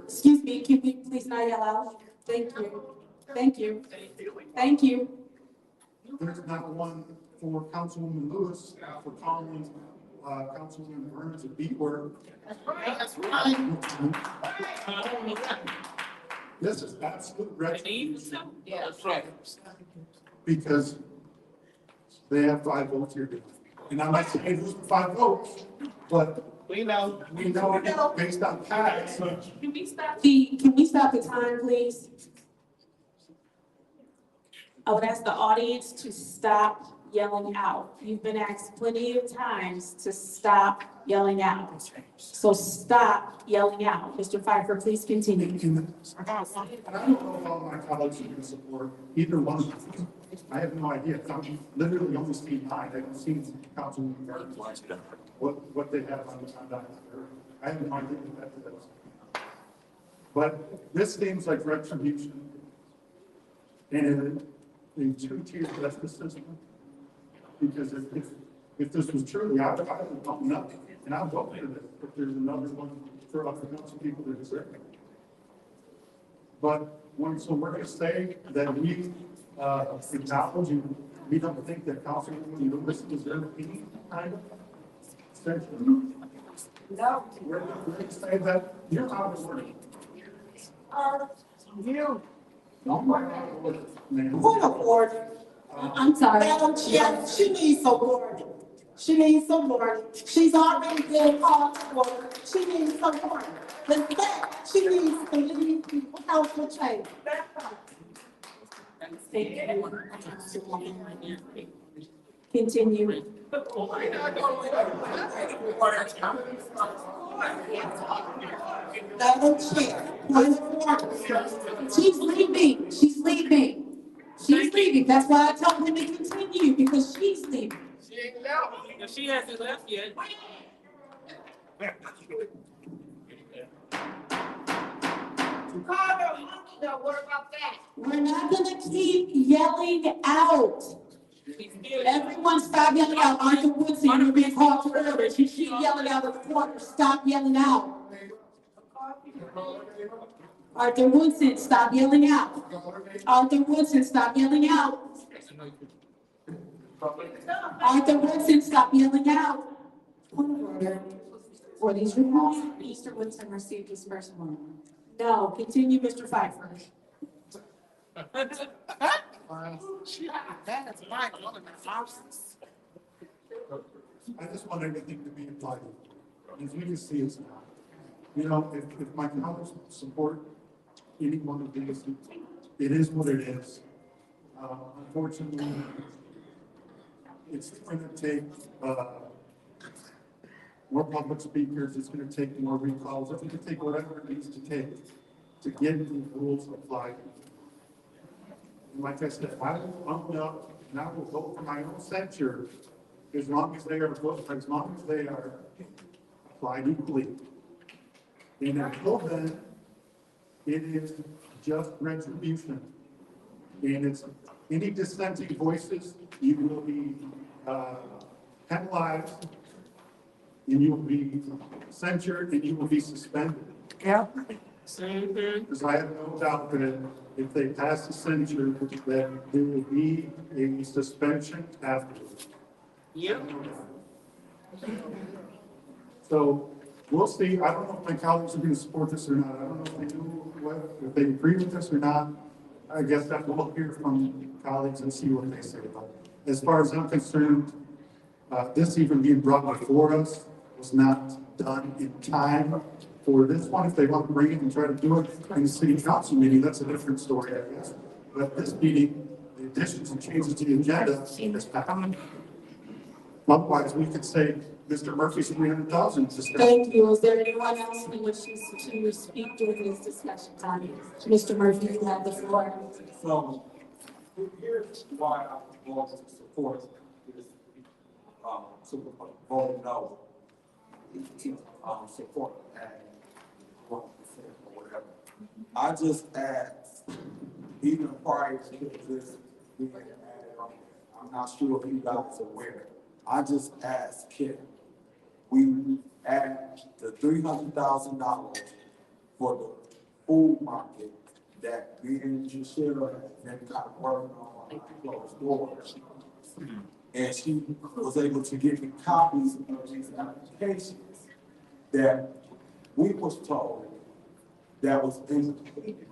Excuse me, can we please not yell out? Thank you. Thank you. Thank you. There's not one for Councilwoman Lewis for calling Councilwoman Burns a B word. That's right. This is absolute retribution. Yeah, that's right. Because they have 5 votes here tonight. And I'm not saying who's 5 votes, but we know based on facts. Can we stop the time, please? I would ask the audience to stop yelling out. You've been asked plenty of times to stop yelling out. So stop yelling out. Mr. Pfeiffer, please continue. And I don't know if all my colleagues are going to support either one of them. I have no idea. I'm literally only seen mine. I haven't seen Councilman Garden, what they have on that. I have no idea what that is. But this seems like retribution and a two-tier justice system. Because if this was true, I would vote no, and I'll vote for this if there's another one for other council people to deserve. But so we're going to say that we acknowledge and we don't think that Councilman Lewis deserves any kind of extension. No. We're going to say that you're out of order. You. Don't worry out of order, man. Point of order. I'm sorry. Madam Chair, she needs some warning. She needs some warning. She's already been called for. She needs some warning. In fact, she needs to leave the council chamber. Continue. Madam Chair, point of order. She's leaving. She's leaving. She's leaving. That's why I told her to continue, because she's leaving. She ain't left. She hasn't left yet. What about that? We're not gonna keep yelling out. Everyone stop yelling out. Arthur Woodson, you're being called to order. You keep yelling out at the corner. Stop yelling out. Arthur Woodson, stop yelling out. Arthur Woodson, stop yelling out. Arthur Woodson, stop yelling out. Point of order. For these reports, Mr. Woodson received his first one. No, continue, Mr. Pfeiffer. That's my houses. I just want everything to be applied. As we can see, it's not. You know, if my colleagues support any one of these, it is what it is. Unfortunately, it's going to take more public speakers. It's going to take more recalls. It's going to take whatever it needs to take to get these rules applied. And like I said, I will own up and I will vote for my own censure as long as they are applied equally. And until then, it is just retribution. And it's any dissenting voices, you will be penalized, and you will be censured, and you will be suspended. Yeah. Because I have no doubt that if they pass the censure, that there will be a suspension afterwards. Yep. So we'll see. I don't know if my colleagues are going to support this or not. I don't know if they if they agree with this or not. I guess that we'll hear from colleagues and see what they say about it. As far as I'm concerned, this even being brought before us was not done in time for this one. If they want to bring it and try to do it in the city council meeting, that's a different story, I guess. But this meeting, the additions and changes to the agenda is passed. Otherwise, we could say Mr. Murphy's 300,000. Thank you. Is there anyone else who wishes to speak during this discussion time? Mr. Murphy, you have the floor. So, here's why I'm going to support this, vote no, support and or whatever. I just asked, even prior to this being added on, I'm not sure if you guys are aware. I just asked Kim, we add the $300,000 for the food market that me and Giselle have been kind of working on closed doors. And she was able to give me copies of these applications that we was told that was incomplete.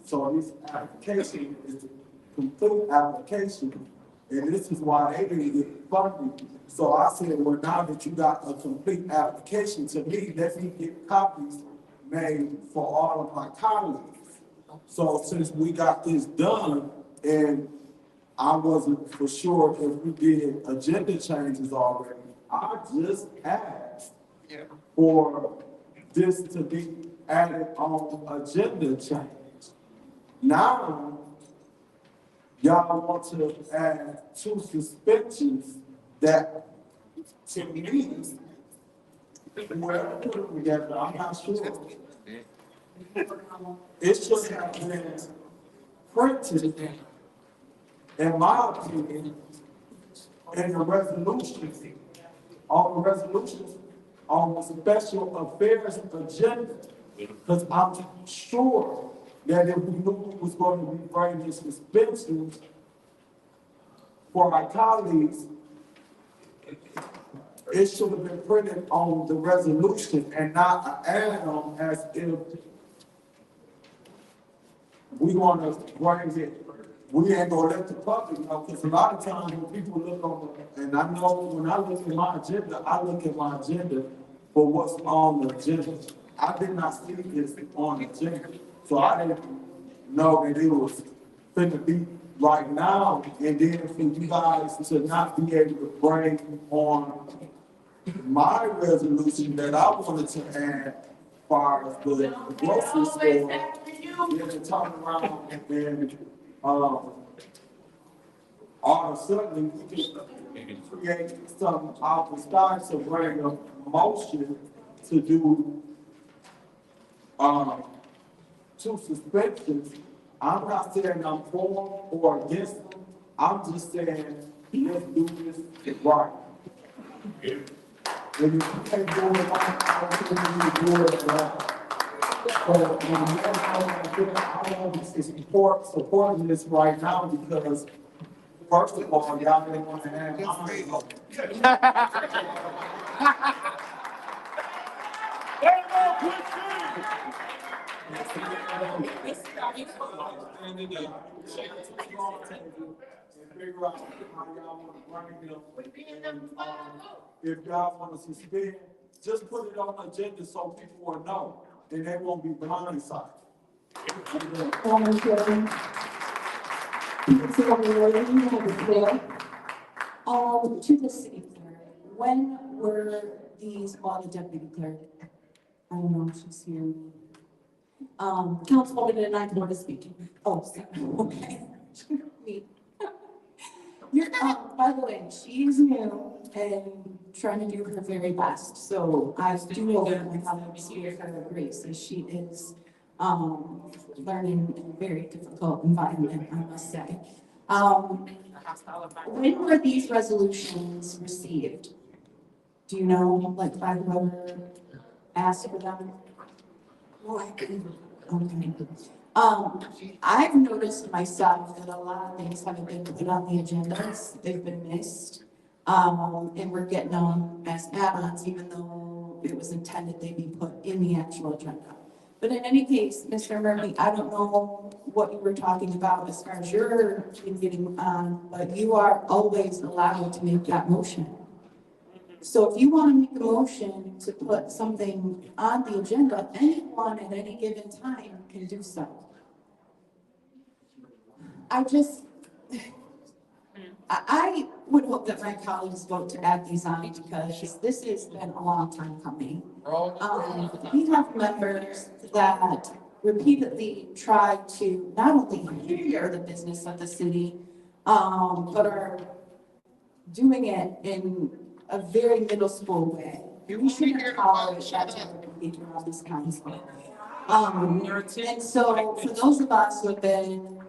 So this application is a complete application, and this is why they didn't get funding. So I said, well, now that you got a complete application, to me, let me get copies made for all of my colleagues. So since we got this done, and I wasn't for sure if we did agenda changes already, I just asked for this to be added on agenda change. Now, y'all want to add 2 suspensions that, to me, whoever put them together, I'm not sure. It should have been printed, in my opinion, in the resolutions, on the resolutions, on the special affairs agenda. Because I'm sure that if we knew we was going to be bringing suspensions for our colleagues, it should have been printed on the resolution and not an add-on as if we want to bring it. We ain't gonna let the public know, because a lot of times when people look on, and I know when I look at my agenda, I look at my agenda for what's on the agenda. I did not see this on the agenda, so I didn't know that it was finna be right now, and then for you guys to not be able to bring on my resolution that I wanted to add, far as the grocery store, then to turn around and then, all of a sudden, we can create some out the sky to bring a motion to do, 2 suspensions. I'm not saying I'm for or against them. I'm just saying, let's do this right. When you can't do it right, I don't think you need to do it right. So, I want to support this right now because, first of all, y'all didn't want to have figure out how y'all want to bring them. If y'all want to suspend, just put it on the agenda so people will know, and they won't be blindsided. To the city clerk, when were these, the deputy clerk? I don't know if she's here. Councilwoman and I want to speak. Oh, sorry, okay. You're, by the way, she's new and trying to do her very best, so I do hope my colleagues here her grace, as she is, learning in a very difficult environment, I must say. When were these resolutions received? Do you know, like, by whoever asked for them? Okay. I've noticed myself that a lot of things haven't been put on the agendas, they've been missed. And we're getting them as add-ons, even though it was intended they be put in the actual agenda. But in any case, Mr. Murphy, I don't know what you were talking about as far as your getting on, but you are always allowed to make that motion. So if you want to make a motion to put something on the agenda, anyone at any given time can do so. I would hope that my colleagues vote to add these on because this has been a long time coming. We have members that repeatedly try to not only hinder the business of the city, but are doing it in a very middle school way. We shouldn't tolerate that type of behavior on this council. And so for those of us who have been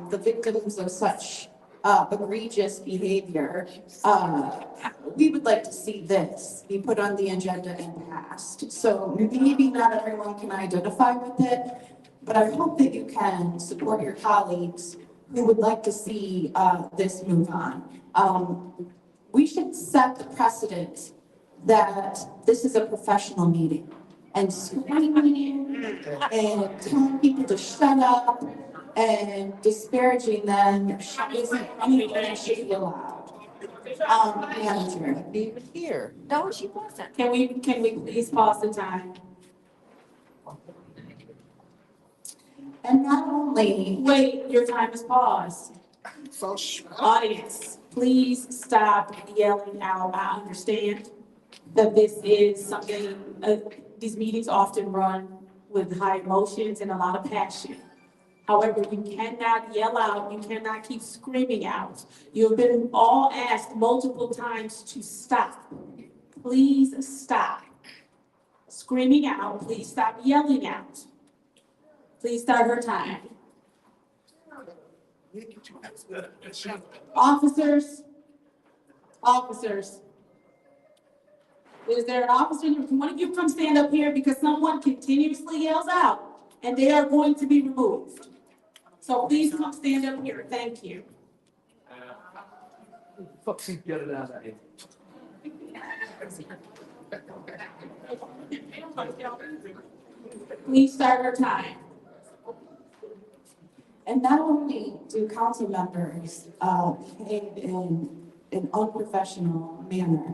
the victims of such egregious behavior, we would like to see this be put on the agenda and passed. So maybe not everyone can identify with it, but I hope that you can support your colleagues who would like to see this move on. We should set the precedent that this is a professional meeting, and screaming and telling people to shut up and disparaging them isn't anything that should be allowed. Manager. Even here. No, she wasn't. Can we please pause the time? And not only, wait, your time is paused. Audience, please stop yelling out. I understand that this is something, these meetings often run with high emotions and a lot of passion. However, you cannot yell out, you cannot keep screaming out. You have been all asked multiple times to stop. Please stop screaming out. Please stop yelling out. Please start her time. Officers, officers. Is there an officer? Can one of you come stand up here because someone continuously yells out and they are going to be removed. So please come stand up here. Thank you. Get it out of here. Please start her time. And not only do council members behave in an unprofessional manner,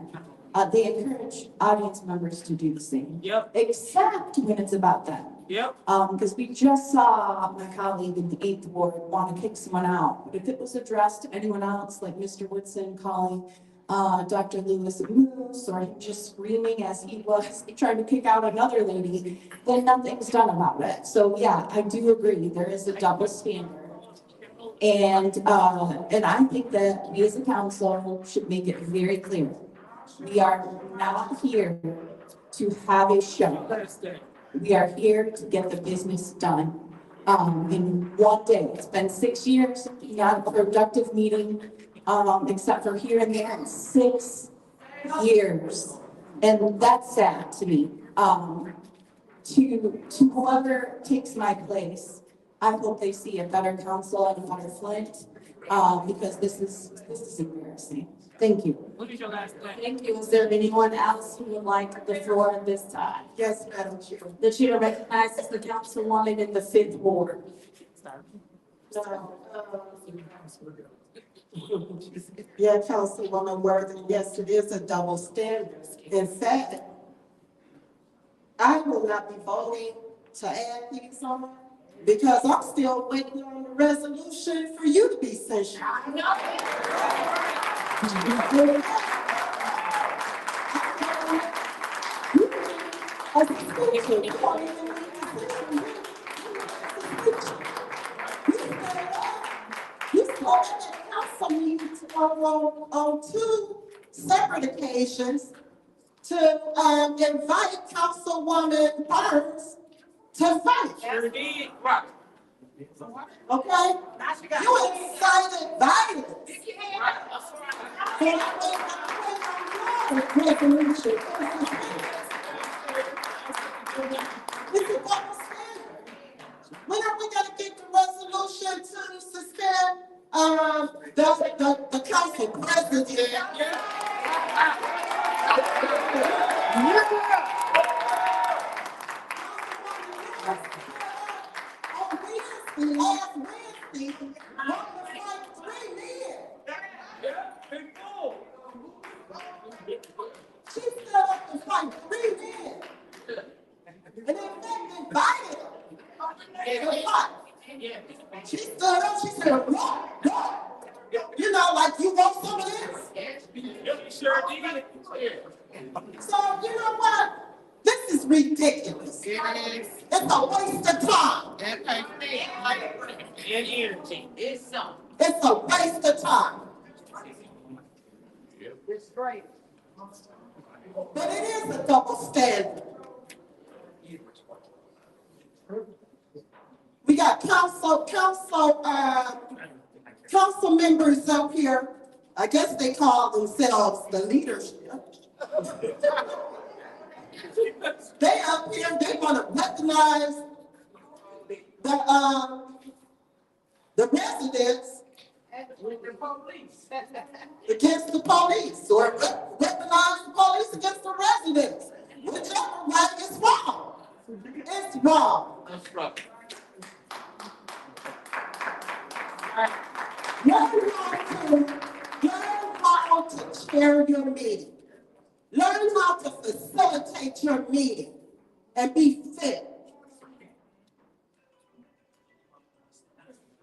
they encourage audience members to do the same. Yep. Except when it's about them. Yep. Because we just saw my colleague in the 8th Ward want to kick someone out. But if it was addressed to anyone else, like Mr. Woodson calling Dr. Lewis a moose, or him just screaming as he was trying to kick out another lady, then nothing's done about it. So yeah, I do agree, there is a double standard. And I think that we as a council should make it very clear. We are not here to have a show. We are here to get the business done in one day. It's been 6 years, not a productive meeting, except for here and there, 6 years. And that's sad to me. To whoever takes my place, I hope they see a better council and a better Flint, because this is embarrassing. Thank you. What is your last name? Thank you. Is there anyone else who would like the floor at this time? Yes, Madam Chair. The chair recognizes the councilwoman in the 5th Ward. Yeah, Councilwoman Worthing, yes, it is a double standard. In fact, I will not be voting to add these on because I'm still waiting on the resolution for you to be censured. You spoke at council meeting tomorrow on 2 separate occasions to invite Councilwoman Burns to fight. Sure did. Right. Okay? You incited violence. Resolution. It's a double standard. When are we gonna get the resolution to suspend the council president? Last Wednesday, one was like 3 men. She stood up to fight 3 men. And in fact, invited them to fight. She stood up, she said, "Rock, rock." You know, like, you want some of this? Sure did. So, you know what? This is ridiculous. It's a waste of time. And energy. It's a waste of time. It's great. But it is a double standard. We got council members up here. I guess they call themselves the leadership. They up here, they want to recognize the residents against the police, or recognize the police against the residents. Whichever way is wrong. It's wrong. That's right. Learn how to chair your meeting. Learn how to facilitate your meeting and be fit.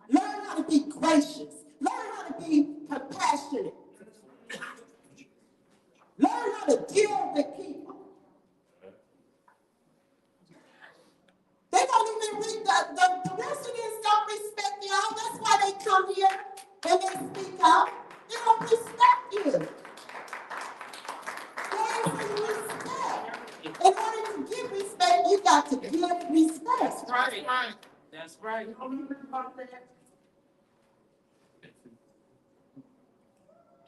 Learn how to be gracious. Learn how to be compassionate. Learn how to deal with people. They don't even read the residents don't and they speak up, they don't respect you. There's respect. In order to give respect, you got to give respect. That's right. That's right.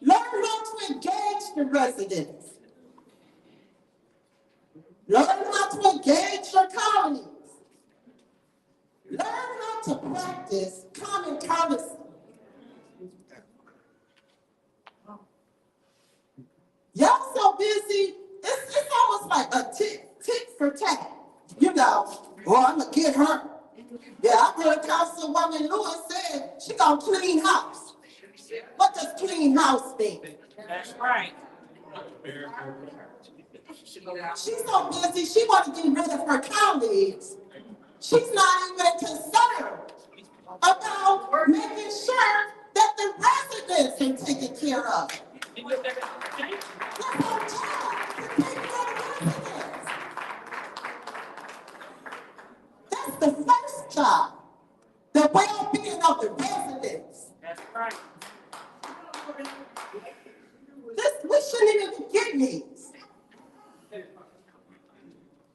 Learn how to engage the residents. Learn how to engage your colleagues. Learn how to practice common courtesy. Y'all so busy, it's almost like a tick for tat. You know, well, I'm gonna get her. Yeah, I heard Councilwoman Lewis said she gonna clean house. What does clean house mean? That's right. She's so busy, she want to get rid of her colleagues. She's not even concerned about making sure that the residents are taken care of. That's our job, to take care of the residents. That's the first job, the well-being of the residents. That's right. We shouldn't even get these.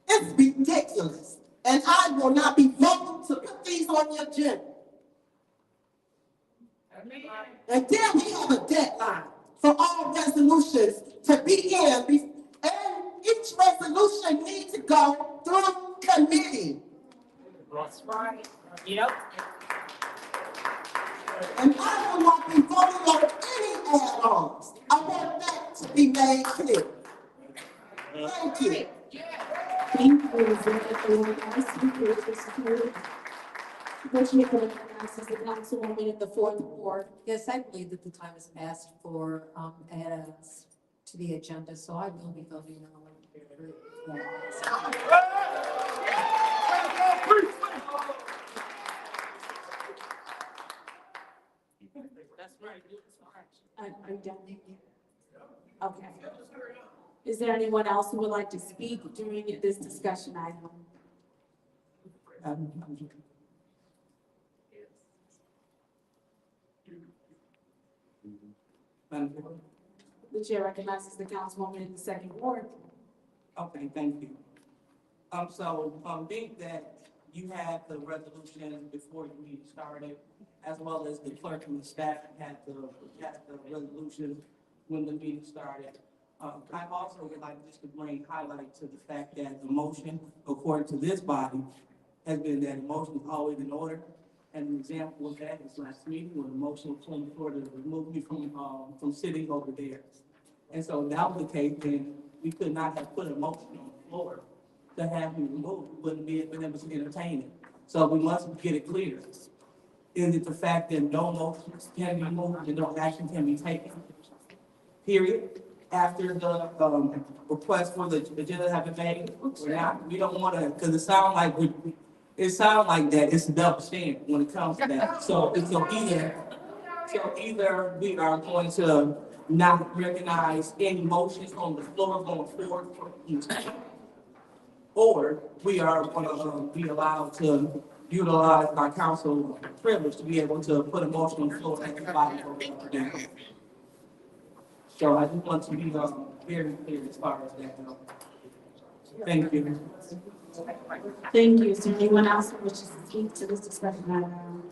It's ridiculous. And I will not be voting to put these on the agenda. And then we have a deadline for all resolutions to be in. And each resolution needs to go through committee. That's right. Yep. And I will not be voting on any add-ons. I want that to be made clear. Thank you. Thank you. Is there anyone else who would disagree? Virginia recognizes the councilwoman in the fourth ward. Yes, I believe that the time has passed for add-ons to the agenda, so I will be voting no. That's right. I'm done. Okay. Is there anyone else who would like to speak during this discussion item? The chair recognizes the councilwoman in the second ward. Okay, thank you. Being that you have the resolution before the meeting started, as well as the clerk and the staff had the resolution when the meeting started, I also would like just to bring highlight to the fact that the motion, according to this body, has been that the motion is always in order. And an example of that is last meeting when the motion came forward to remove me from sitting over there. And so if that was the case, then we could not have put a motion on the floor to have me removed. We wouldn't be able to entertain it. So we must get it clear. Is it the fact that no motions can be moved and no action can be taken? Period. After the request for the agenda have been made, we don't want to, because it sounds like that it's a double standard when it comes to that. So either we are going to not recognize any motions on the floor going forward, or we are going to be allowed to utilize our council privilege to be able to put a motion on the floor and everybody vote up or down. So I just want to be very clear as far as that goes. Thank you. Thank you. Is there anyone else who wishes to speak to this discussion item?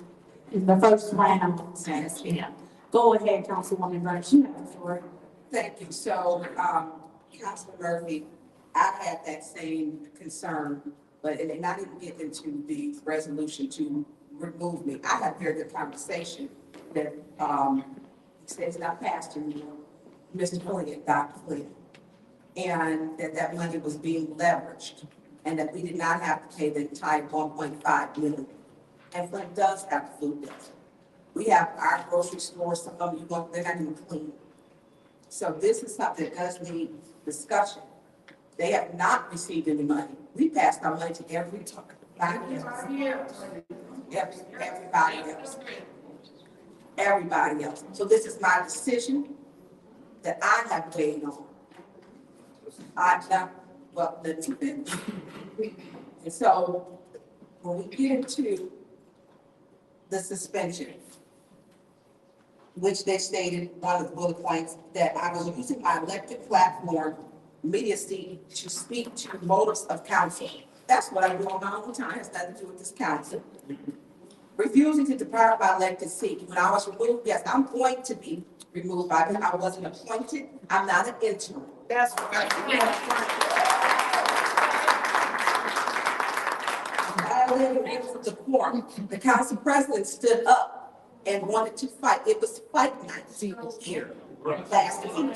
In the first round, says, yeah. Go ahead, Councilwoman Burns, you have the floor. Thank you. So, Councilman Murphy, I had that same concern, but it did not even get into the resolution to remove me. I had a very good conversation that, says not passed anymore, Mr. Flynn, Dr. Flynn, and that money was being leveraged, and that we did not have to pay the entire 1.5 million. And Flynn does have food bills. We have our grocery store, some of you they're not even clean. So this is something that does need discussion. They have not received any money. We passed our money to everybody else. Everybody else. So this is my decision that I have weighed on. And so when we get into the suspension, which they stated, one of the bullet points, that I was using my elected platform, media seat, to speak to motives of council. That's what I do all the time, has nothing to do with this council. Refusing to depart my elected seat. When I was removed, yes, I'm going to be removed by them. I wasn't appointed. I'm not an interim. That's right. Violating rules of decorum. The council president stood up and wanted to fight. It was fight night here last week.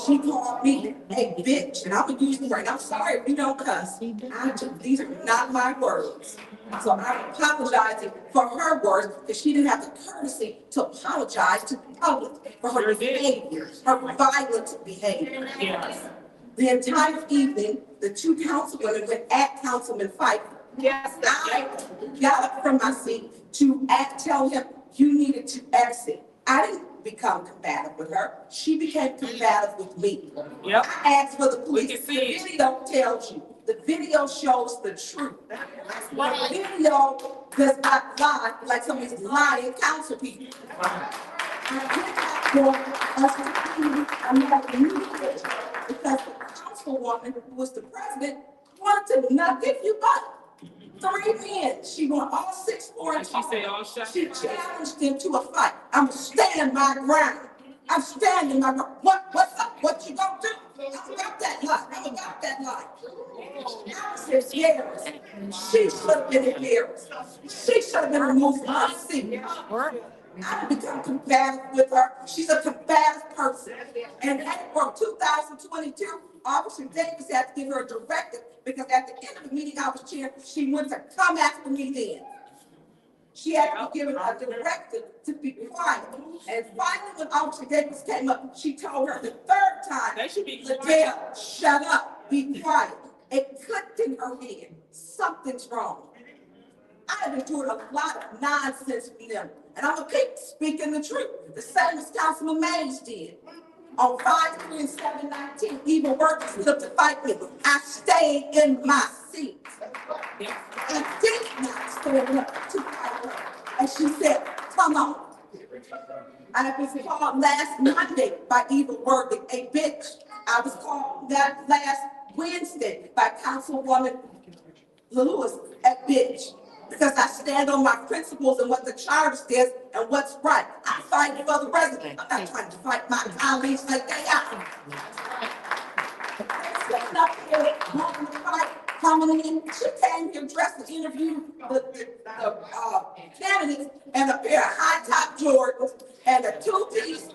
She called me a bitch, and I'm gonna use the word. I'm sorry if you don't cuss. These are not my words. So I'm apologizing for her words, because she didn't have the courtesy to apologize to the public for her behavior, her violent behavior. The entire evening, the two councilwomen went at Councilman Pfeiffer. Yes, I got up from my seat to tell him you needed to exit. I didn't become combative with her. She became combative with me. Yep. I asked for the police. The video tells you. The video shows the truth. The video does not lie like some of these lying council people. I did not want us to be because the councilwoman who was the president wanted to not give you up. 3 men. She won all 6 for it. She challenged them to a fight. I'm standing my ground. I'm standing my ground. What's up? What you gonna do? I'm about that life. I'm about that life. I said, yes. She should have been embarrassed. She should have been removed from her seat. I become combative with her. She's a combative person. And in April 2022, Officer Davis had to give her a directive because at the end of the meeting I was chairing, she went to come after me then. She had to be given a directive to be quiet. And finally, when Officer Davis came up, she told her the 3rd time, Liddell, shut up, be quiet. It clicked in her head. Something's wrong. I've endured a lot of nonsense from them. And I'm going to keep speaking the truth. The same as Councilman Mays did. On 5/3 and 7/19, even workers stood up to fight me. I stayed in my seat. I did not stand up to fight her. And she said, come on. I was called last Monday by Eva Worthy a bitch. I was called that last Wednesday by Councilwoman Lewis a bitch. Because I stand on my principles and what the charter says and what's right. I fight for the resident. I'm not trying to fight my colleagues like they are. Sitting up here, wanting to fight, coming in. She came here dressed to interview the candidates and a pair of high-top Jordans and a 2-piece,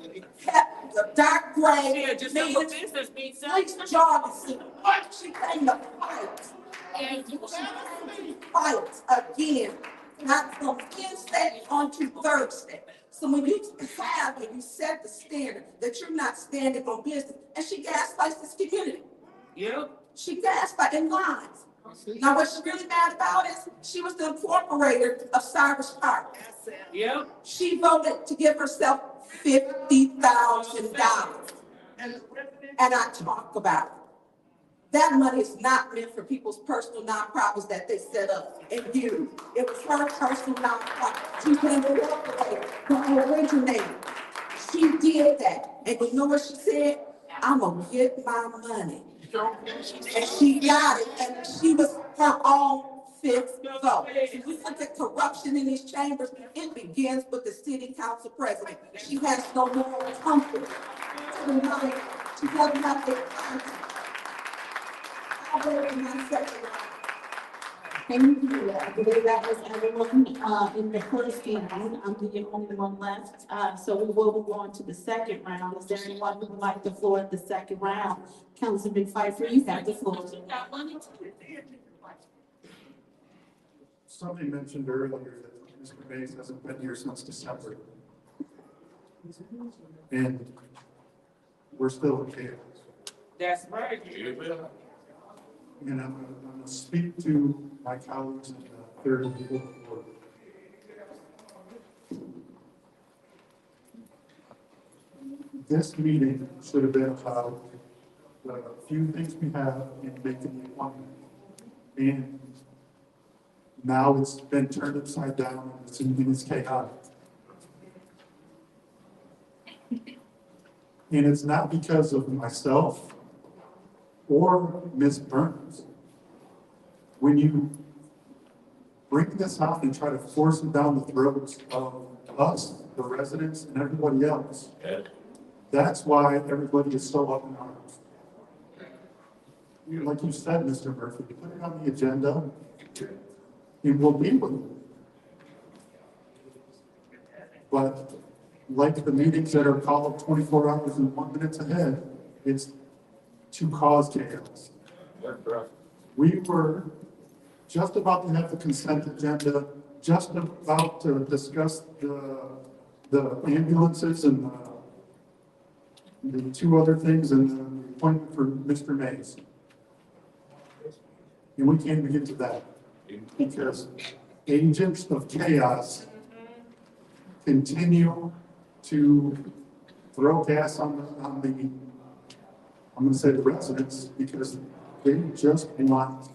the dark gray, bleached jogging suit. She came to fight. And she came to fight again, not from Wednesday on to Thursday. So when you have and you set the standard that you're not standing on business, and she gaslights this community. Yep. She gaslights and lies. Now what she's really mad about is she was the incorporator of Cyrus Park. Yep. She voted to give herself $50,000. And I talk about it. That money is not meant for people's personal nonprofits that they set up and do. It was her personal nonprofit. She's been incorporated, the originator. She did that. And you know what she said? I'm gonna get my money. And she got it. And she was her own 5th vote. If you look at corruption in these chambers, it begins with the city council president. She has no moral comfort. She doesn't have the conscience. Thank you for that. I believe that was everyone in the first round. I'm the only one left. So we will move on to the second round. Is there anyone who would like the floor at the second round? Councilman Pfeiffer, you have the floor. Somebody mentioned earlier that Mr. Mays hasn't been here since December. And we're still in chaos. That's right. And I'm going to speak to my colleagues in the 3rd and 4th ward. This meeting should have been about the few things we have in making the appointment. And now it's been turned upside down and it's chaotic. And it's not because of myself or Ms. Burns. When you bring this out and try to force it down the throats of us, the residents, and everybody else, that's why everybody is so up in arms. Like you said, Mr. Murphy, put it on the agenda, and we'll deal with it. But like the meetings that are called 24 hours and 1 minute ahead, it's to cause chaos. We were just about to have the consent agenda, just about to discuss the ambulances and the two other things and the appointment for Mr. Mays. And we can't even get to that because agents of chaos continue to throw gas on the, I'm going to say the residents, because they just want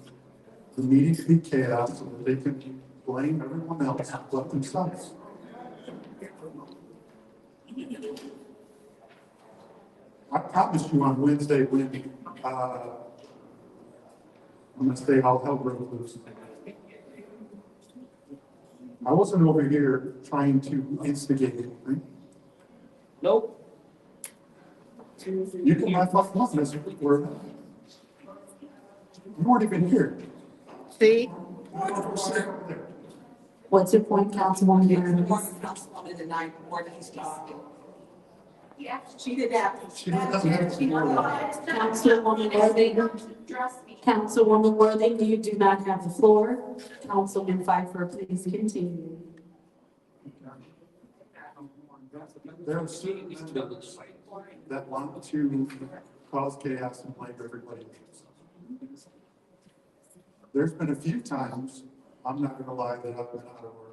the meeting to be chaos so that they can blame everyone else but themselves. I promised you on Wednesday when I'm going to say all hell broke loose. I wasn't over here trying to instigate anything. Nope. You can laugh off nothing as if we're, you weren't even here. See? What's your point, Councilwoman Burns? One councilwoman tonight, more than he's talking. Yeah, she did that. She doesn't have to worry. Councilwoman Worthing, Councilwoman Worthing, you do not have the floor. Councilman Pfeiffer, please continue. There are certain members that want to cause chaos and blame everybody else. There's been a few times, I'm not gonna lie, that I've been out of order.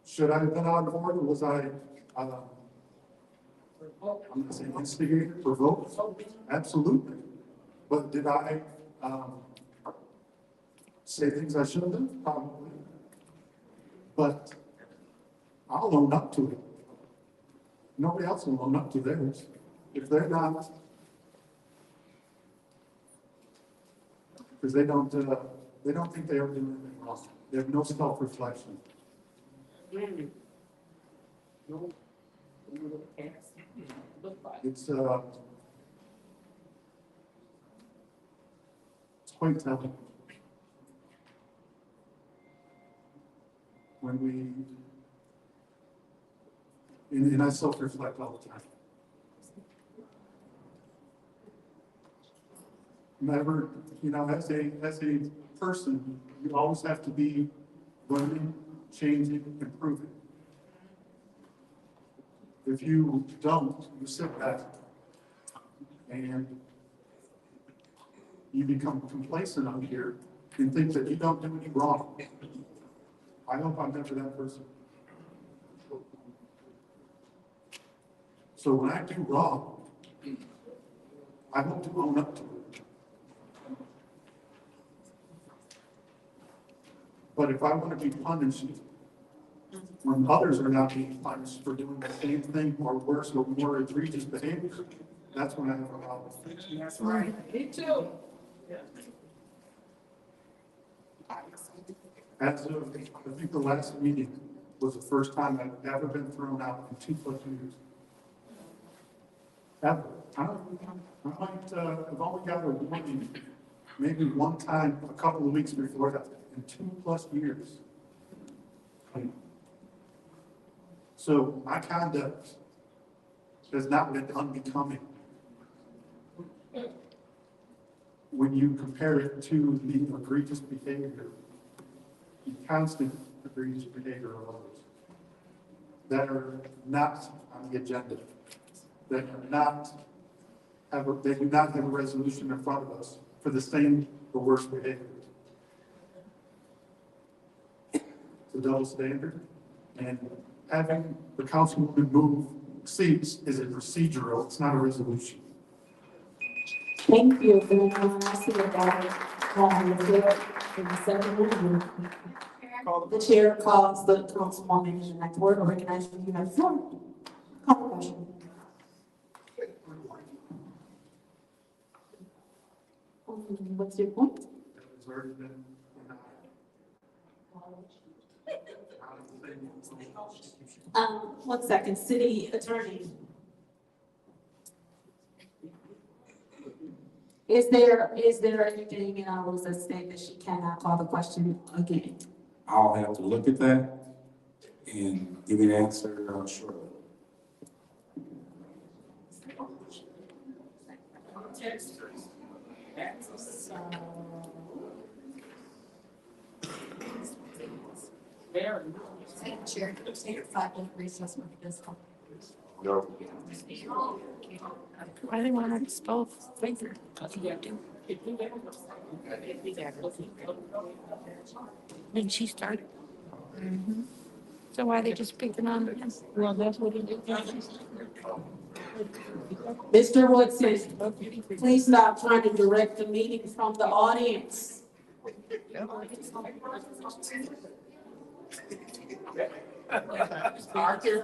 Should I have been out of order? Was I, I'm gonna say instigator, provoked? Absolutely. But did I, say things I shouldn't have? Probably. But I'll own up to it. Nobody else will own up to theirs. If they're not, because they don't think they ever do anything wrong. They have no self-reflection. It's quite telling. When we, and I self-reflect all the time. Never, you know, as a person, you always have to be learning, changing, improving. If you don't, you sit back and you become complacent out here and think that you don't do any wrong. I hope I'm never that person. So when I do wrong, I hope to own up to it. But if I want to be punished when others are not being punished for doing the same thing or worse or more egregious behavior, that's when I have a problem. That's right. Me too. As of, I think the last meeting was the first time I've ever been thrown out in 2+ years. Ever. I might have only got a warning maybe one time a couple of weeks before that in 2+ years. So my conduct has not been unbecoming when you compare it to the egregious behavior, the constant egregious behavior of others that are not on the agenda, that are not they do not have a resolution in front of us for the same or worse behavior. It's a double standard, and having the councilwoman move seats is a procedural, it's not a resolution. Thank you. And I see that on the floor in the second reading. The chair calls the councilwoman in the next word or recognize you have the floor. Call the question. What's your point? 1 second, city attorney. Is there anything in our rules that state that she cannot call the question again? I'll have to look at that and give you an answer shortly. Madam Chair, take a 5-minute recess with this. Why they want to expel Fraser? When she started. So why they just picking on him? Well, that's what he did. Mr. Woodson, please stop trying to direct the meeting from the audience. Arthur.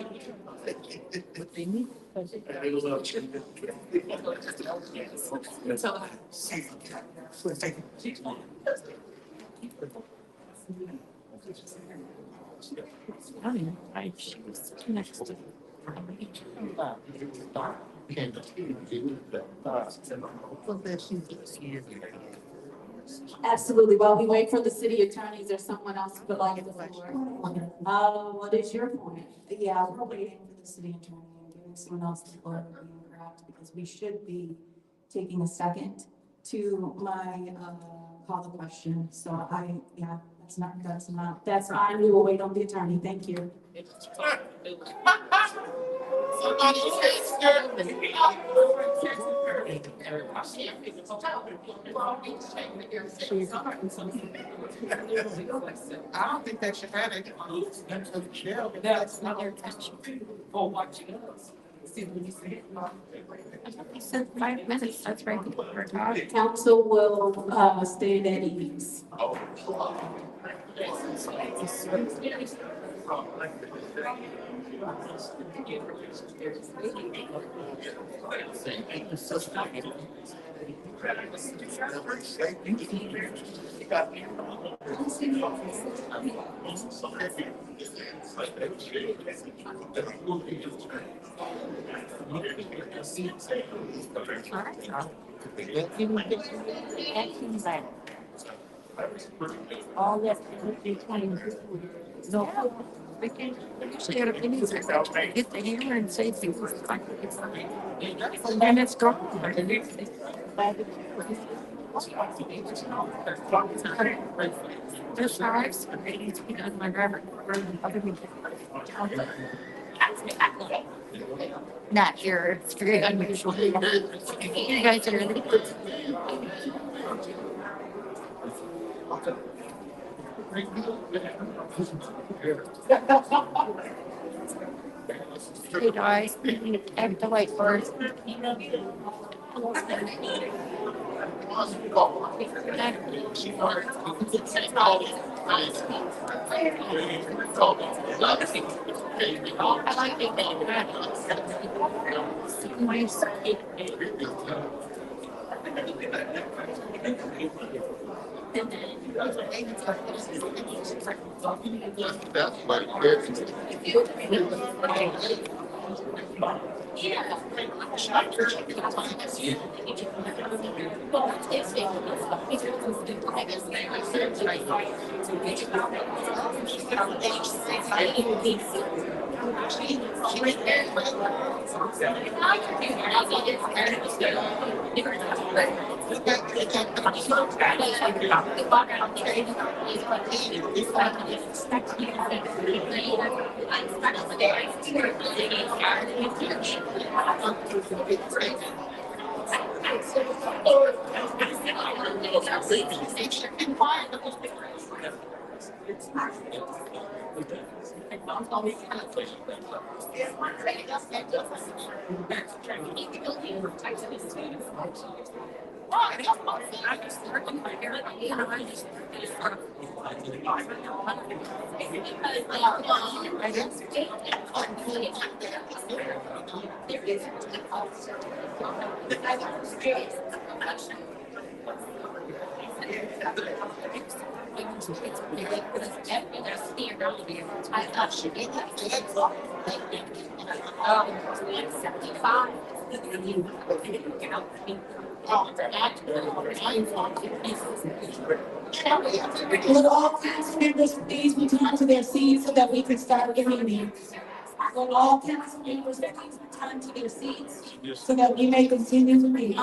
She was next to Absolutely. While we wait for the city attorney, is there someone else who would like the floor? What is your point? Yeah, we're waiting for the city attorney and giving someone else the floor would be incorrect because we should be taking a second to call the question. So That's fine. We will wait on the attorney. Thank you. I don't think that should matter. That's not their attention. Oh, watching us. He said 5 minutes, that's right. Council will stand at ease. All that, no, we can, usually at a meeting, get the hammer and say things. And then it's gone. That's how I've seen meetings be done, my driver. Not here, it's very unusual. You guys are really good. Hey guys, act the white bird. I like Would all council members please return to their seats so that we can start the meeting? Will all council members please return to their seats so that we may continue the meeting?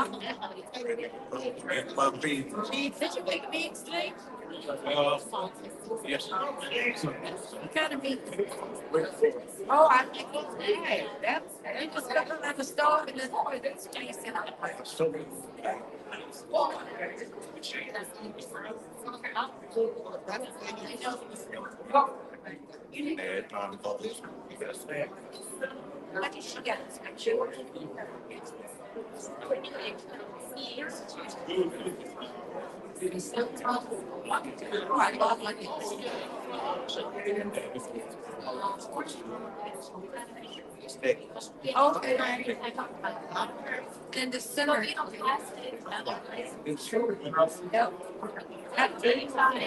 Did you make me explain? Yes. Kind of me. Oh, I think it's, hey, that's, you just got to have a stove and then, boy, that's tasting. What did she get? Oh, I love my okay. In the center. Yep. At 35.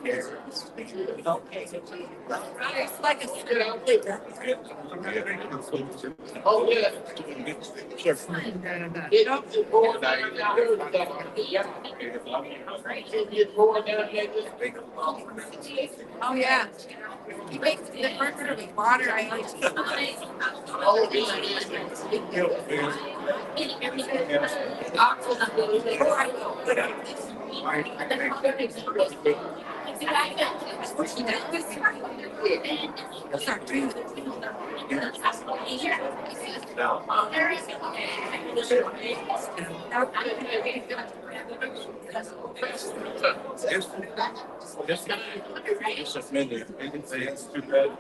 It's like a Oh, yeah. Get up to board. Get board down there. oh, yeah. He makes the burger with water. I like to. Oh, It's offended. It's too bad.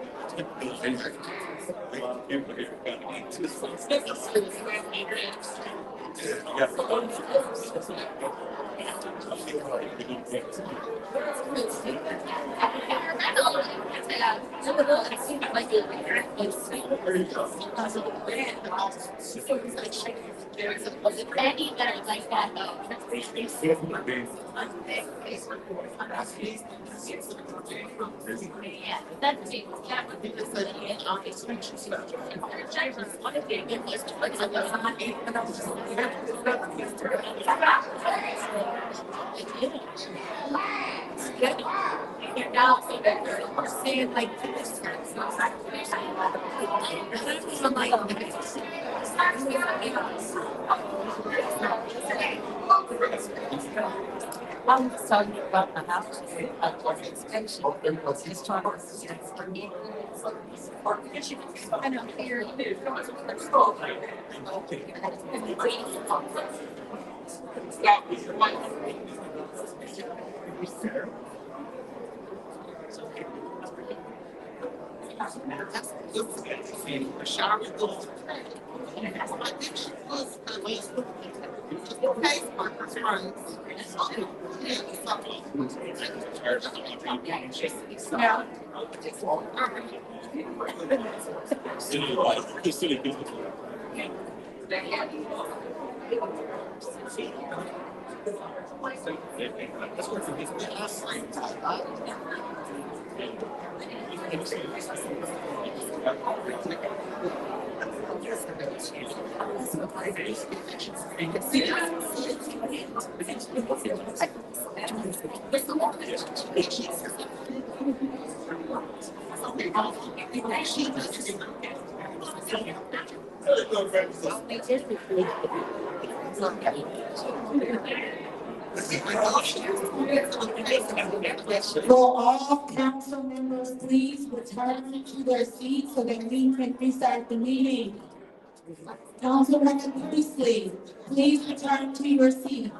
Saying like this. I'm like, I'm sorry about the house. It's trying I know here. Will all council members please return to their seats so that we can restart the meeting? Councilwoman Priestley, please return to your seat.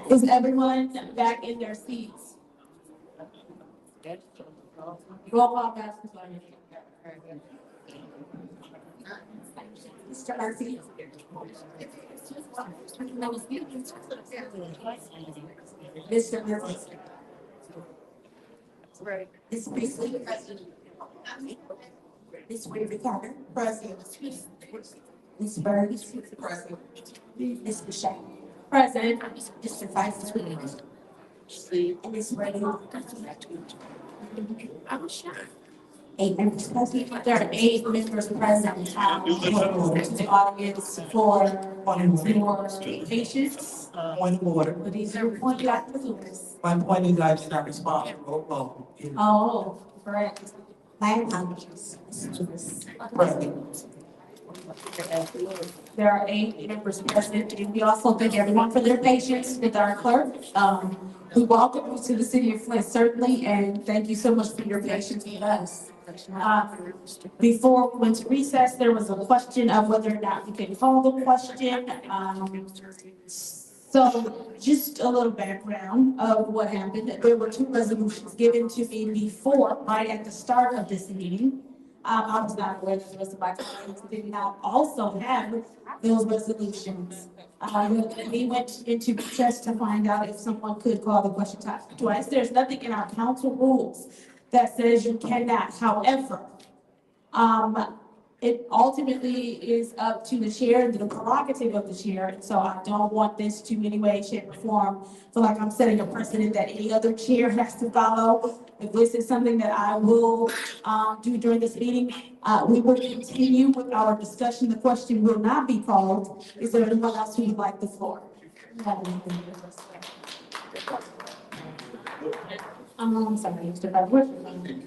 Is everyone back in their seats? Roll call, Madam Clerk. Mr. Murphy. Mr. Murphy. Ms. Priestley. Ms. Whitaker Carter. Present. Ms. Burns. Present. Ms. Michelle. Present. Mr. Feist. And Ms. Reagan. Eight members present. There are 8 members present. To the audience for patients. Point of order. But these are point Dr. Lewis. My point is I did not respond. Roll call. Oh, correct. My apologies. Mr. Lewis. Present. There are 8 members present, and we also thank everyone for their patience with our clerk. We welcome you to the city of Flint, certainly, and thank you so much for your patience with us. Before we went to recess, there was a question of whether or not we can call the question. So just a little background of what happened. There were 2 resolutions given to me before, right at the start of this meeting. I was not aware that the rest of my colleagues did not also have those resolutions. We went into recess to find out if someone could call the question twice. There's nothing in our council rules that says you cannot. However, it ultimately is up to the chair, the prerogative of the chair. And so I don't want this to in any way, shape, or form feel like I'm setting a precedent that any other chair has to follow. If this is something that I will do during this meeting, we will continue with our discussion. The question will not be called. Is there anyone else who would like the floor? I'm sorry, Mr. President.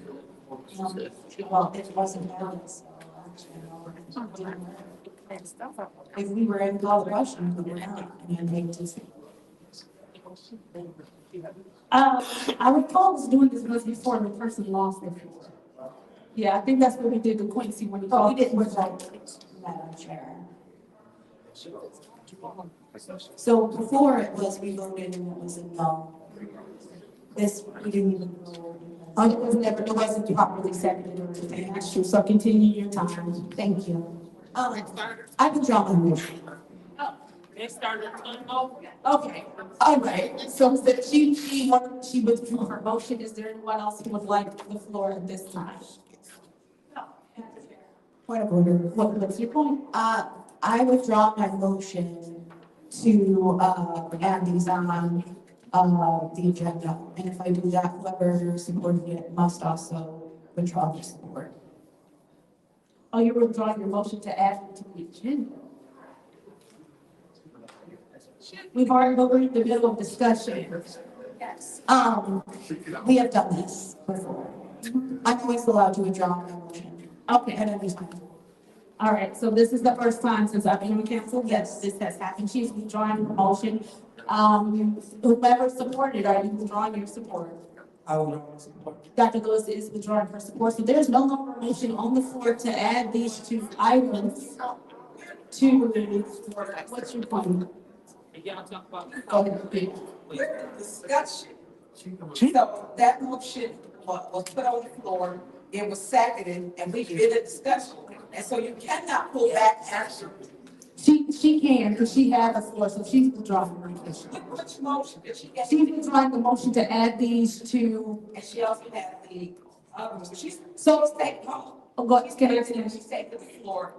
Well, it wasn't balanced. If we were in call the question, we were not, and they just. I recall doing this once before and the person lost their floor. Yeah, I think that's what we did to Quincy when he called. We didn't vote, Madam Chair. So before it was we voted and it was a no. This, we didn't even vote. It was never, it wasn't properly seconded or anything. That's true. So continue your time. Thank you. I can draw my motion. They started to Okay, all right. So she withdrew her motion. Is there anyone else who would like the floor at this time? Point of order. What's your point? I withdraw my motion to, add these on, the agenda. And if I do that, whoever supported it must also withdraw their support. Oh, you're withdrawing your motion to add it to the agenda? We've already voted in the middle of discussion. Yes. We have done this before. I'm always allowed to withdraw my motion. Okay. At any time. All right, so this is the first time since I've been on council, yes, this has happened. She's withdrawing her motion. Whoever supported, are you withdrawing your support? I will not support. Dr. Lewis is withdrawing her support, so there's no longer a motion on the floor to add these 2 items to, what's your point? Go ahead, please. Discussion. So that motion was put on the floor, it was seconded, and we did a discussion. And so you cannot pull back action. She can, because she had the floor, so she's withdrawing her motion. Which motion did she get? She's withdrawing the motion to add these 2. And she also had the others. She's taking, she's taken the floor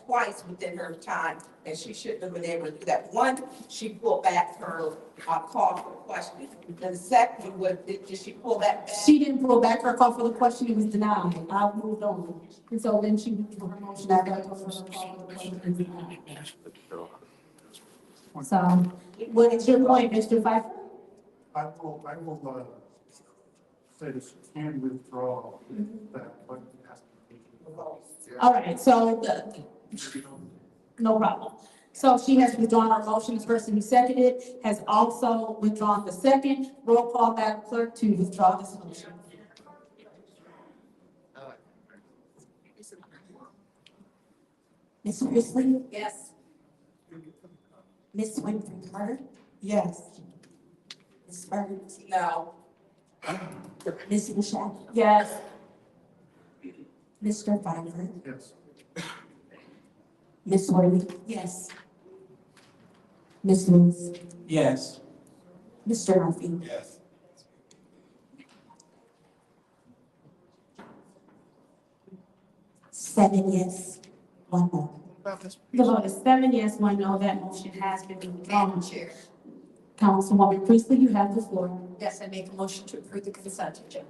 twice within her time, and she shouldn't have been able to do that. One, she pulled back her call for the question. And the second, did she pull that back? She didn't pull back her call for the question, it was denied. I moved on. And so then she withdrew her motion. I got her call for the question. It was denied. So what is your point, Mr. Pfeiffer? I will, say this can withdraw that, but it has to be. All right, so no problem. So she has withdrawn her motion, the person who seconded has also withdrawn the second. Roll call, Madam Clerk, to withdraw this motion. Ms. Priestley? Yes. Ms. Winfrey Carter? Yes. Ms. Burns? No. Ms. Michelle? Yes. Mr. Pfeiffer? Yes. Ms. Worley? Yes. Ms. Lewis? Yes. Mr. Murphy? Yes. Seven yes, one no. The vote is 7 yes, 1 no. That motion has been withdrawn. Madam Chair. Councilwoman Priestley, you have the floor. Yes, I make a motion to approve the consent agenda.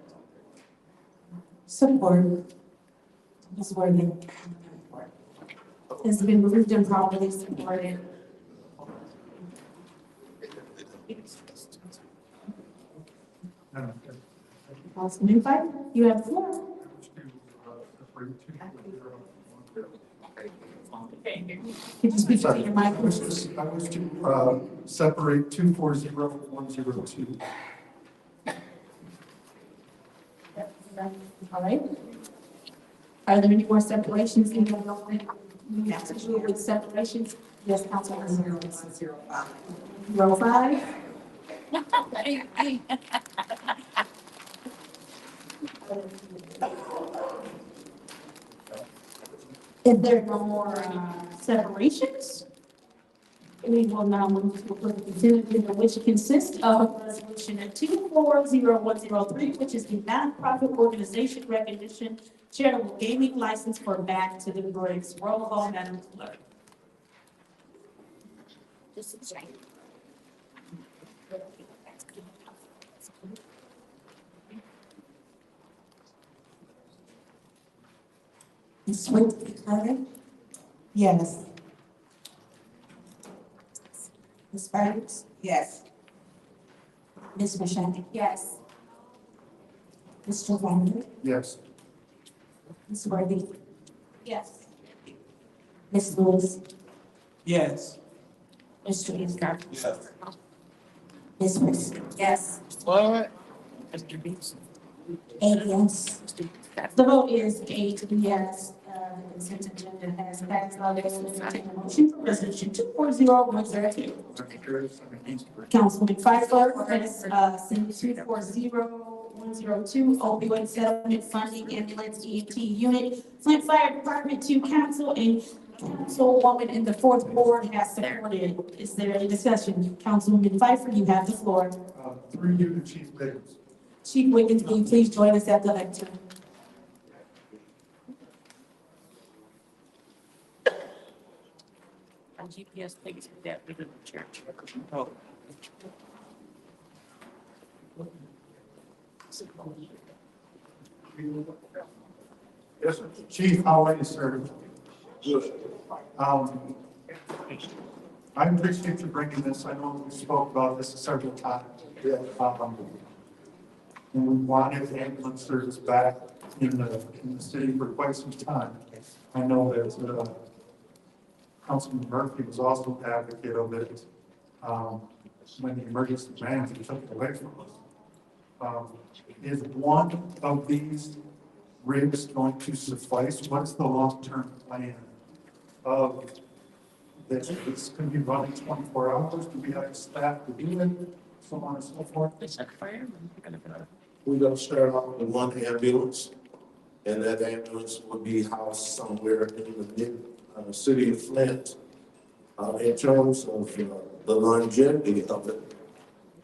Support. Ms. Worthing? It's been moved and properly supported. Councilman Pfeiffer, you have the floor. Could you speak to your mic? I wish to separate 240102. All right. Are there any more separations in your moment? You have to do with separations? Yes, Councilman. 0105. 05? If there are no more separations, we will now move to a consent agenda which consists of resolution 240103, which is the nonprofit organization recognition charitable gaming license for Back to the Bricks. Roll call, Madam Clerk. This is right. Ms. Winfrey Carter? Yes. Ms. Burns? Yes. Ms. Michelle? Yes. Mr. Wonder? Yes. Ms. Worthy? Yes. Ms. Lewis? Yes. Mr. Isker? Yes. Ms. Priestley? Yes. What? Mr. Beats. 8 yes. The vote is 8 yes. The consent agenda has passed. I'll entertain a motion for resolution 240102. Councilman Pfeiffer has sent 240102 opioid settlement funding ambulance EMT unit. Flint Fire Department to council and Councilwoman in the fourth ward has supported. Is there any discussion? Councilwoman Pfeiffer, you have the floor. Through you to Chief Wiggins. Chief Wiggins, will you please join us at the lectern? On GPS takes me that to the church. Oh. Yes, sir. Chief, how are you, sir? Good. I appreciate you bringing this. I know we spoke about this several times. Yeah. And we wanted ambulance service back in the city for quite some time. I know that, Councilman Murphy was also an advocate of it, when the emergency management took it away from us. Is one of these rigs going to suffice? What's the long-term plan of this? It's going to be running 24 hours. Do we have staff to do it? So on and so forth. We're gonna start off with one ambulance, and that ambulance will be housed somewhere in the mid, city of Flint. In terms of, the longevity of it,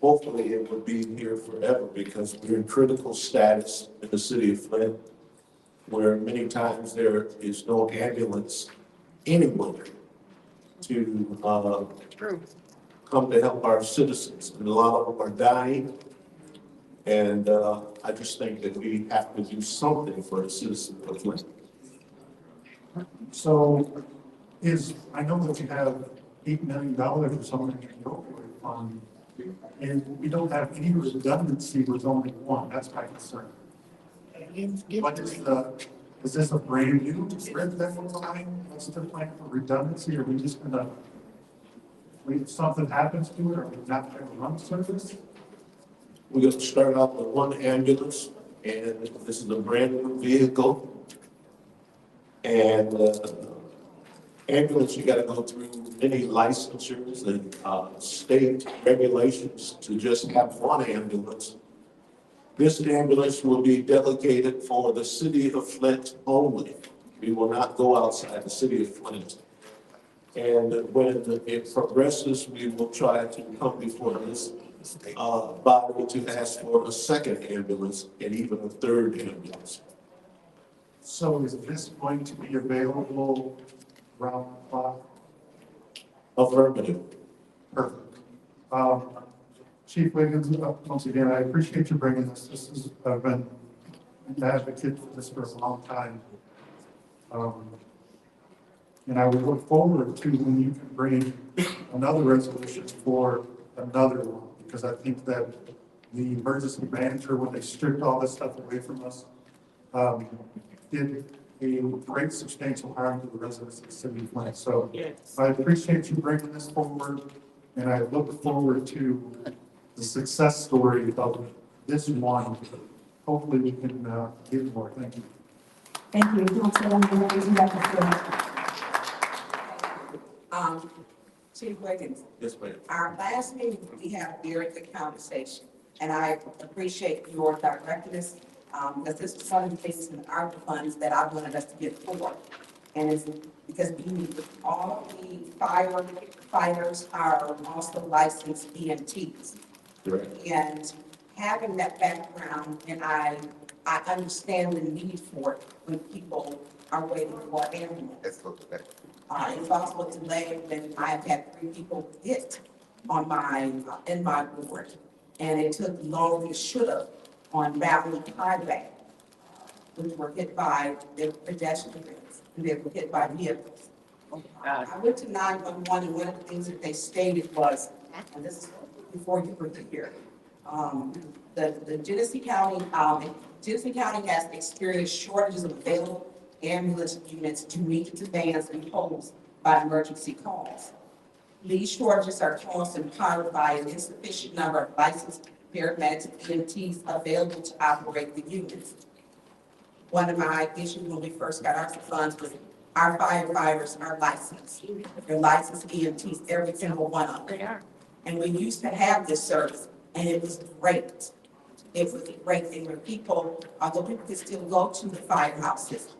hopefully it will be here forever because we're in critical status in the city of Flint, where many times there is no ambulance anywhere to, come to help our citizens, and a lot of them are dying. And I just think that we have to do something for the citizens of Flint. So I know that you have $8 million or something in the opioid fund. And we don't have any redundancy with only one. That's my concern. What is this a brand new spread that we're buying? What's the plan for redundancy? Are we just gonna, if something happens to it, are we not gonna run service? We're gonna start out with one ambulance, and this is a brand new vehicle. And, ambulance, you gotta go through many licensures and, state regulations to just have one ambulance. This ambulance will be delegated for the city of Flint only. We will not go outside the city of Flint. And when it progresses, we will try to come before this body to ask for a second ambulance and even a third ambulance. So is this going to be available around the clock? Affirmative. Perfect. Chief Wiggins, once again, I appreciate you bringing this. I've been an advocate for this for a long time. And I would look forward to when you can bring another resolution for another one, because I think that the emergency manager, when they stripped all this stuff away from us, did a great substantial harm to the residents of the city of Flint. So I appreciate you bringing this forward, and I look forward to the success story of this one. Hopefully we can get more. Thank you. Thank you. Councilwoman, you got the floor. Chief Wiggins, Yes, ma'am. our last meeting, we had a very good conversation, and I appreciate your directness, because this was one of the things in our funds that I wanted us to get forward. And it's because all of the firefighters are also licensed EMTs. Correct. And having that background, and I understand the need for it when people are waiting for an ambulance. It's also a delay when I've had 3 people hit on in my ward, and it took longer than it should have on Valley Highway, which were hit by their pedestrians, and they were hit by vehicles. I went to 911, and one of the things that they stated was, and this is before you were here, the Genesee County has experienced shortages of available ambulance units to meet the demands imposed by emergency calls. These shortages are caused in part by an insufficient number of licensed paramedics and EMTs available to operate the units. One of my issues when we first got our funds was our firefighters are licensed. They're licensed EMTs, every single one of them. They are. And we used to have this service, and it was great. It was a great thing where people, although people could still go to the firehouses,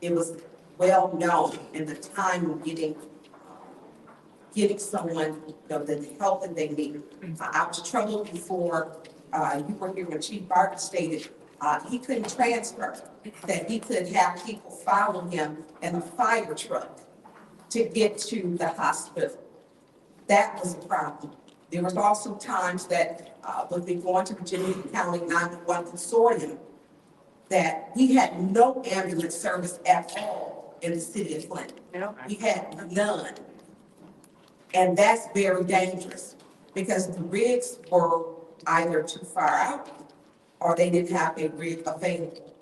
it was well known in the time of getting someone the help that they need. I was troubled before you were here when Chief Barton stated he couldn't transfer, that he could have people follow him in a fire truck to get to the hospital. That was a problem. There was also times that when we going to the Genesee County 911 consortium, that we had no ambulance service at all in the city of Flint. We had none. And that's very dangerous because the rigs were either too far out or they didn't have a rig available.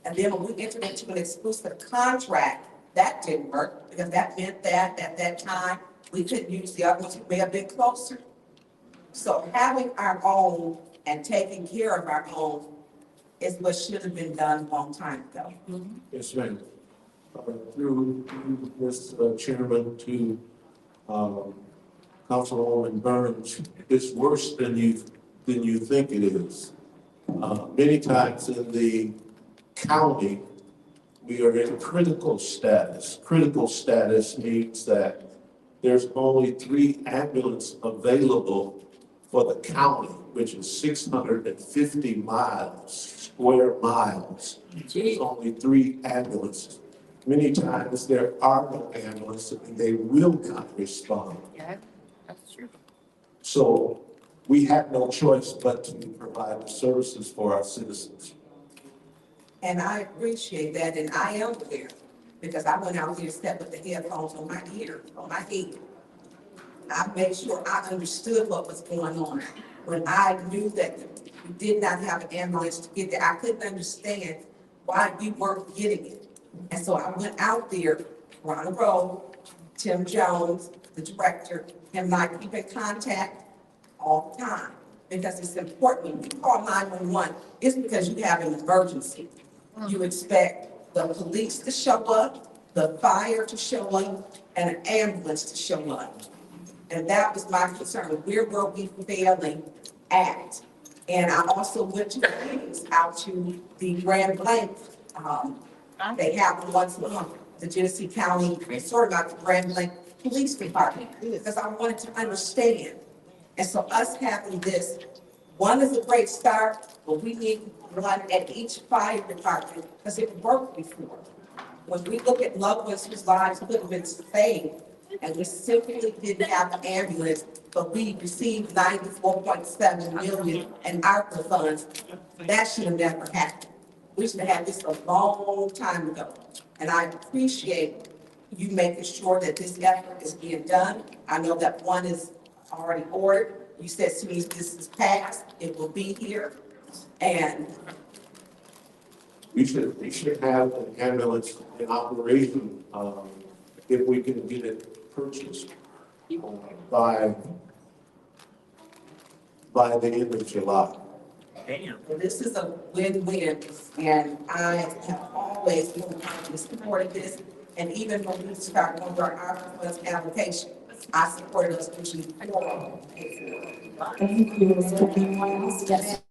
And then when we entered into an exclusive contract, that didn't work because that meant that at that time, we couldn't use the other ones who may have been closer. So having our own and taking care of our own is what should have been done a long time ago. Yes, ma'am. Through this chairman to Councilwoman Burns, it's worse than you think it is. Many times in the county, we are in critical status. Critical status means that there's only 3 ambulances available for the county, which is 650 square miles. There's only 3 ambulances. Many times there are no ambulances and they will not respond. Yeah, that's true. So we have no choice but to provide the services for our citizens. And I appreciate that, and I am aware, because I went out there and stepped with the headphones on my ear, on my head, I made sure I understood what was going on. When I knew that we did not have an ambulance to get there, I couldn't understand why we weren't getting it. And so I went out there, Ronald Rowe, Tim Jones, the director, and I keep in contact all the time. Because it's important, when you call 911, it's because you have an emergency. You expect the police to show up, the fire to show up, and an ambulance to show up. And that was my concern, where were we failing at? And I also went to the meetings out to the Grand Blanc, they have them once a month, the Genesee County, sort of like the Grand Blanc Police Department, because I wanted to understand. And so us having this, one is a great start, but we need one at each fire department, because it worked before. When we look at loved ones whose lives could have been saved, and we simply didn't have an ambulance, but we received 94.7 million in ARPA funds, that should have never happened. We should have had this a long time ago. And I appreciate you making sure that this effort is being done. I know that one is already ordered. You said as soon as this is passed, it will be here. And we should have an ambulance in operation, if we can get it purchased by the end of July. this is a win-win, and I have always been supporting this. And even when we started on our ARPA funds application, I supported us pushing forward. Thank you. Is there anyone else? Yes.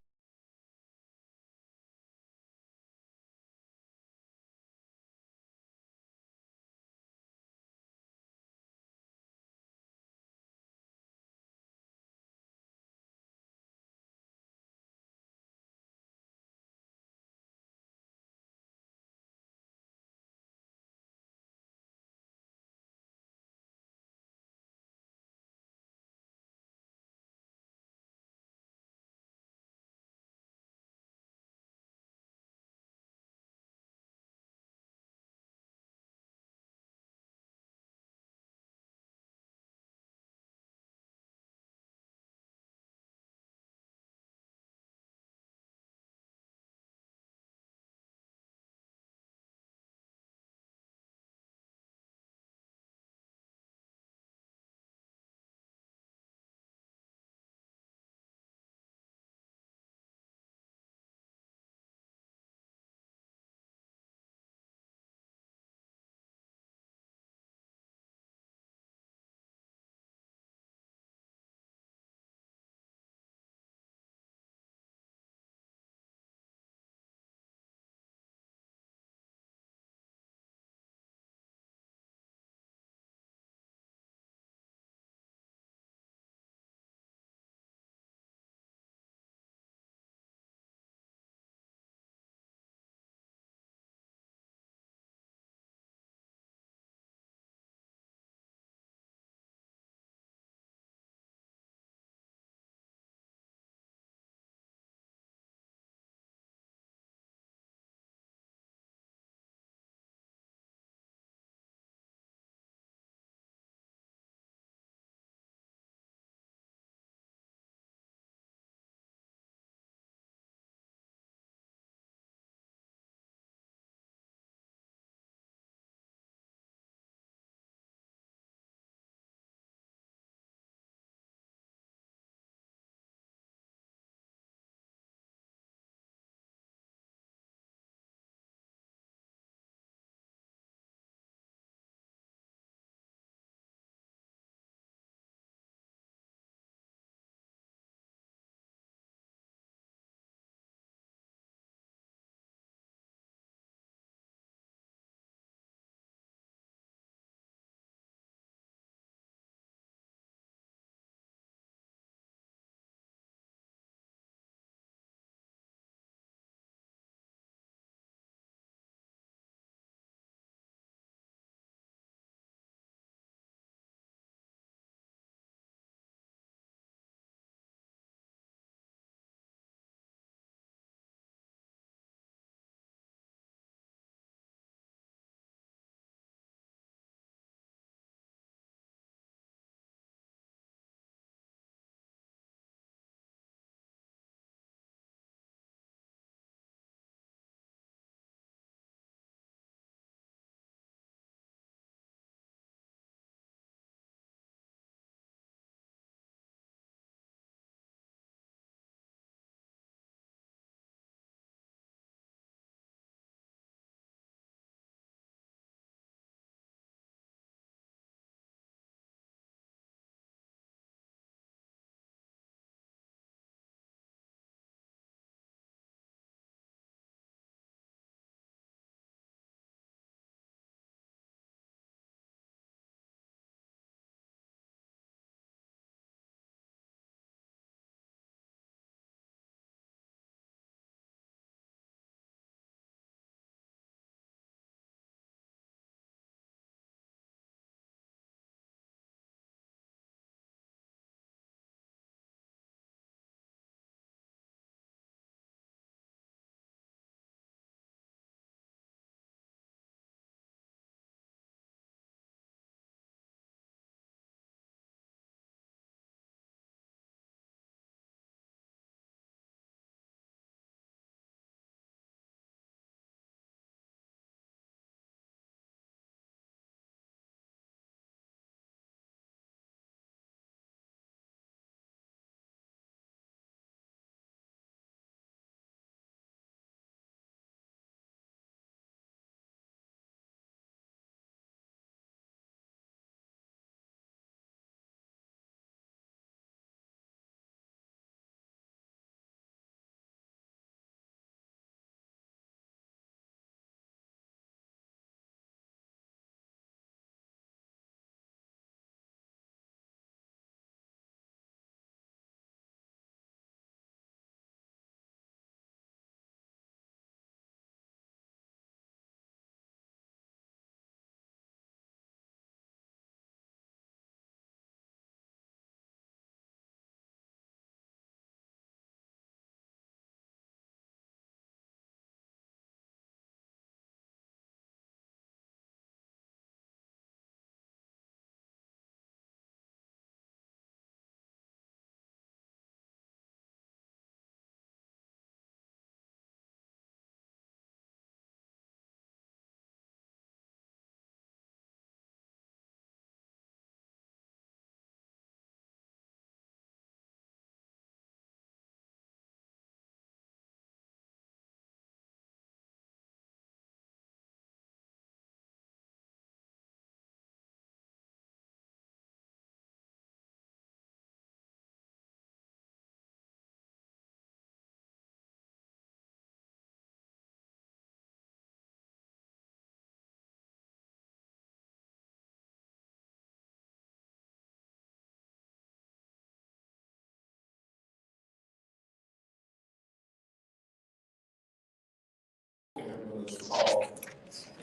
ambulance call,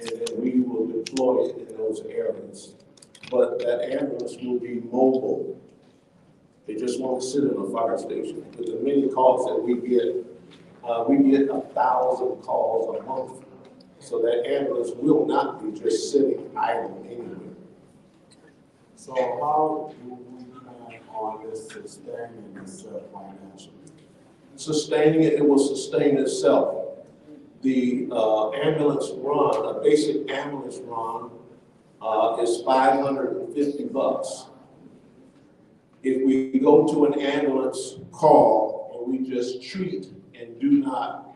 and then we will deploy it in those areas. But that ambulance will be mobile. They just won't sit in a fire station. With the many calls that we get 1,000 calls a month. So that ambulance will not be just sitting idle anywhere. So how do we plan on this sustaining itself financially? Sustaining it, it will sustain itself. The ambulance run, a basic ambulance run, is $550. If we go to an ambulance call and we just treat and do not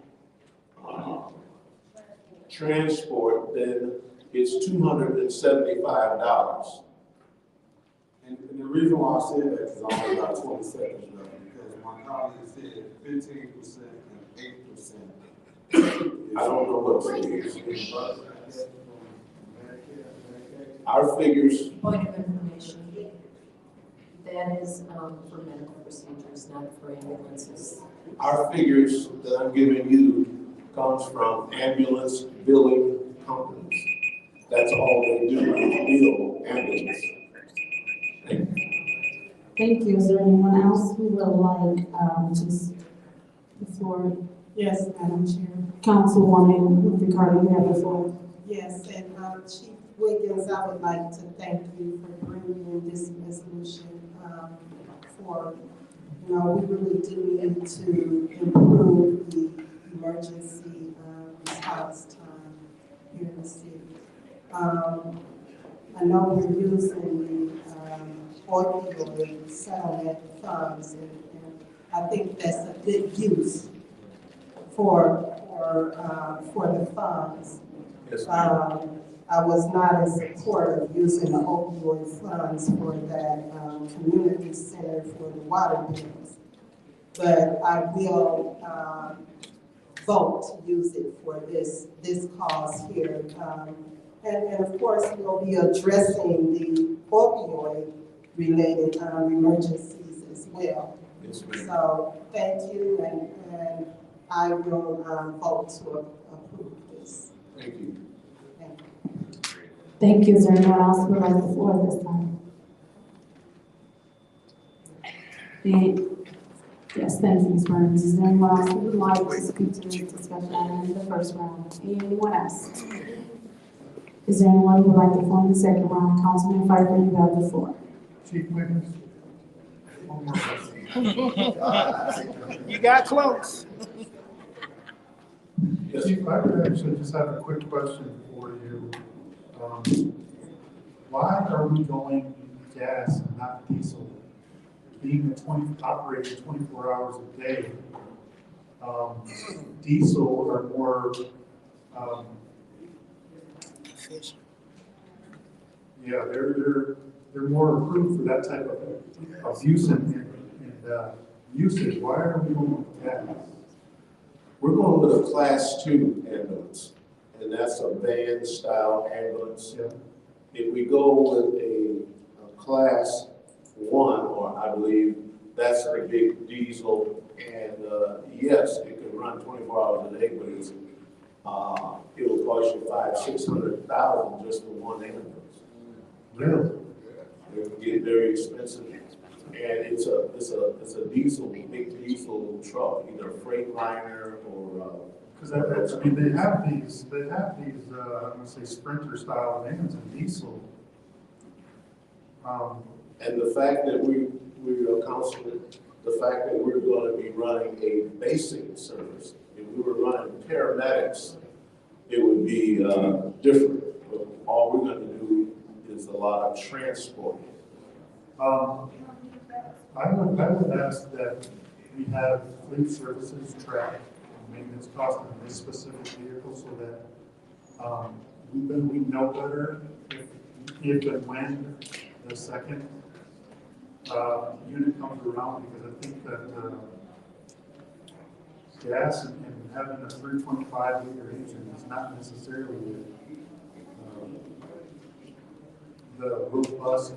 transport, then it's $275. And the reason why I said that is only about 20 seconds left, because my colleague said 15% and 8%. I don't know what it is. Our figures. Point of information. That is for medical procedures, not for ambulances. Our figures that I'm giving you comes from ambulance billing companies. That's all they do is bill ambulance. Thank you. Thank you. Is there anyone else who would like the floor? Yes, Madam Chair. Councilwoman Ricardo, you have the floor. Yes, and Chief Wiggins, I would like to thank you for bringing this resolution for, we really do need to improve the emergency response time here in the city. I know we're using the opioid settlement funds, and I think that's a good use for the funds. Yes, I was not in support of using the opioid funds for that community center for the water bills, but I will vote to use it for this cause here. And of course, we'll be addressing the opioid related emergencies as well. Yes, ma'am. So thank you, and I will vote to approve this. Thank you. Thank you. Thank you. Is there anyone else who would like the floor this time? Yes, thank you, Ms. Burns. Is there anyone else who would like to continue this discussion in the first round? Anyone else? Is there anyone who would like to form the second round? Councilman Pfeiffer, you have the floor. Chief Wiggins. You got close. Yes. Chief, I would actually just have a quick question for you. Why are we going gas and not diesel? Being operated 24 hours a day, diesel are more, yeah, they're more approved for that type of use and usage. Why are we going with gas? We're going with a class 2 ambulance, and that's a van style ambulance. Yeah. If we go with a class 1, or I believe that's a big diesel, and yes, it can run 24 hours a day, but it will cost you $500,000-$600,000 just for one ambulance. Really? It can get very expensive, and it's a diesel, big diesel truck, either a Freightliner or. Because I mean, they have these. I'm gonna say Sprinter style vans and diesel. And the fact that we are Councilman, the fact that we're going to be running a basic service. If we were running paramedics, it would be different. But all we're going to do is a lot of transport. I would ask that we have fleet services track maintenance costs on this specific vehicle so that we know better if and when the second unit comes around, because I think that gas and having a 3.5 liter engine is not necessarily the robust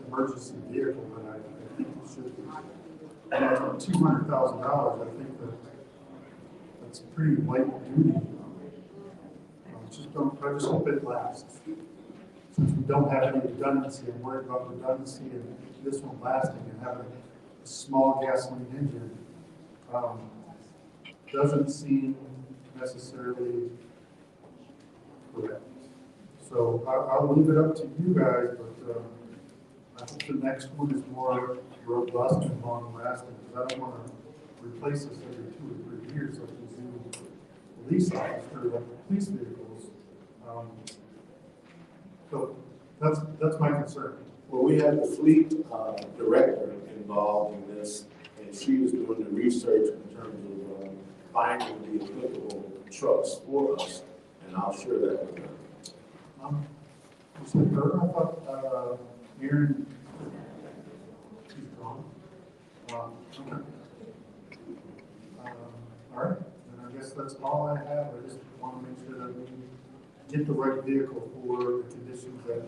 emergency vehicle that I think it should be. $200,000, I think that's pretty light duty I just hope it lasts. Since we don't have any redundancy, I'm worried about redundancy and this one lasting and having a small gasoline engine. Doesn't seem necessarily correct. So I'll leave it up to you guys, but I hope the next one is more robust and long lasting, because I don't want to replace this every 2 or 3 years like we do police officers, like police vehicles. So that's my concern. Well, we have the fleet director involved in this, and she was doing the research in terms of finding the applicable trucks for us, and I'll share that with her. You said her? I thought Aaron, she's gone. Okay. All right, and I guess that's all I have. I just want to make sure that we get the right vehicle for the conditions that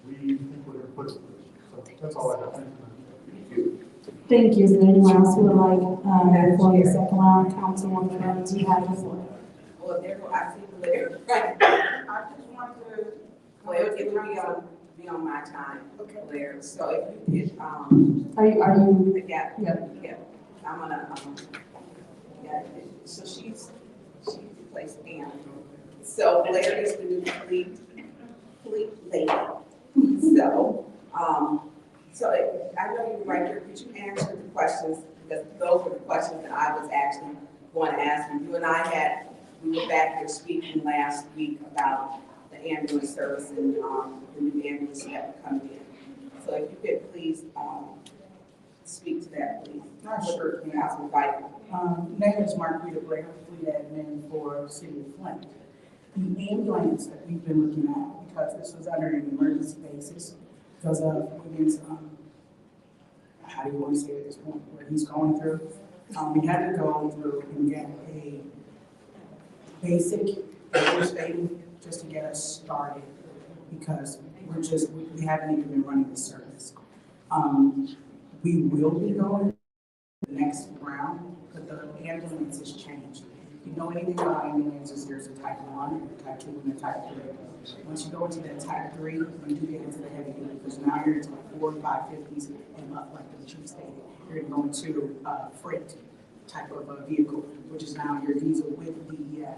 we think we're going to put it through. So that's all I have. Thank you. Thank you. Is there anyone else who would like, for the second round, Councilwoman Evans, you have the floor. Well, there, I see Blair. Right. I just want to, well, it will be on my time, Blair. So if you could, Are you? Yeah. I'm gonna, yeah, so she's replaced Anna. So Blair is the new fleet lady. So I know you were right here. Could you answer the questions? Because those were the questions that I was actually going to ask you. You and I we were back here speaking last week about the ambulance service and the new ambulance that were coming in. So if you could please speak to that, please. Sure. Name is Marquita Blair, fleet admin for City of Flint. The ambulance that we've been looking at, because this was under an emergency basis, because of Wiggins, how do you want to say it at this point, where he's going through, we had to go through and get a basic statement just to get us started, because we haven't even been running the service. We will be going the next round, but the ambulance has changed. If you know anything about ambulances, there's a type 1, a type 2, and a type 3. Once you go into that type 3, you do get into the heavy duty, because now you're into like 4 and 550s and up, like the chief stated. You're going to freight type of a vehicle, which is now your diesel with DEF.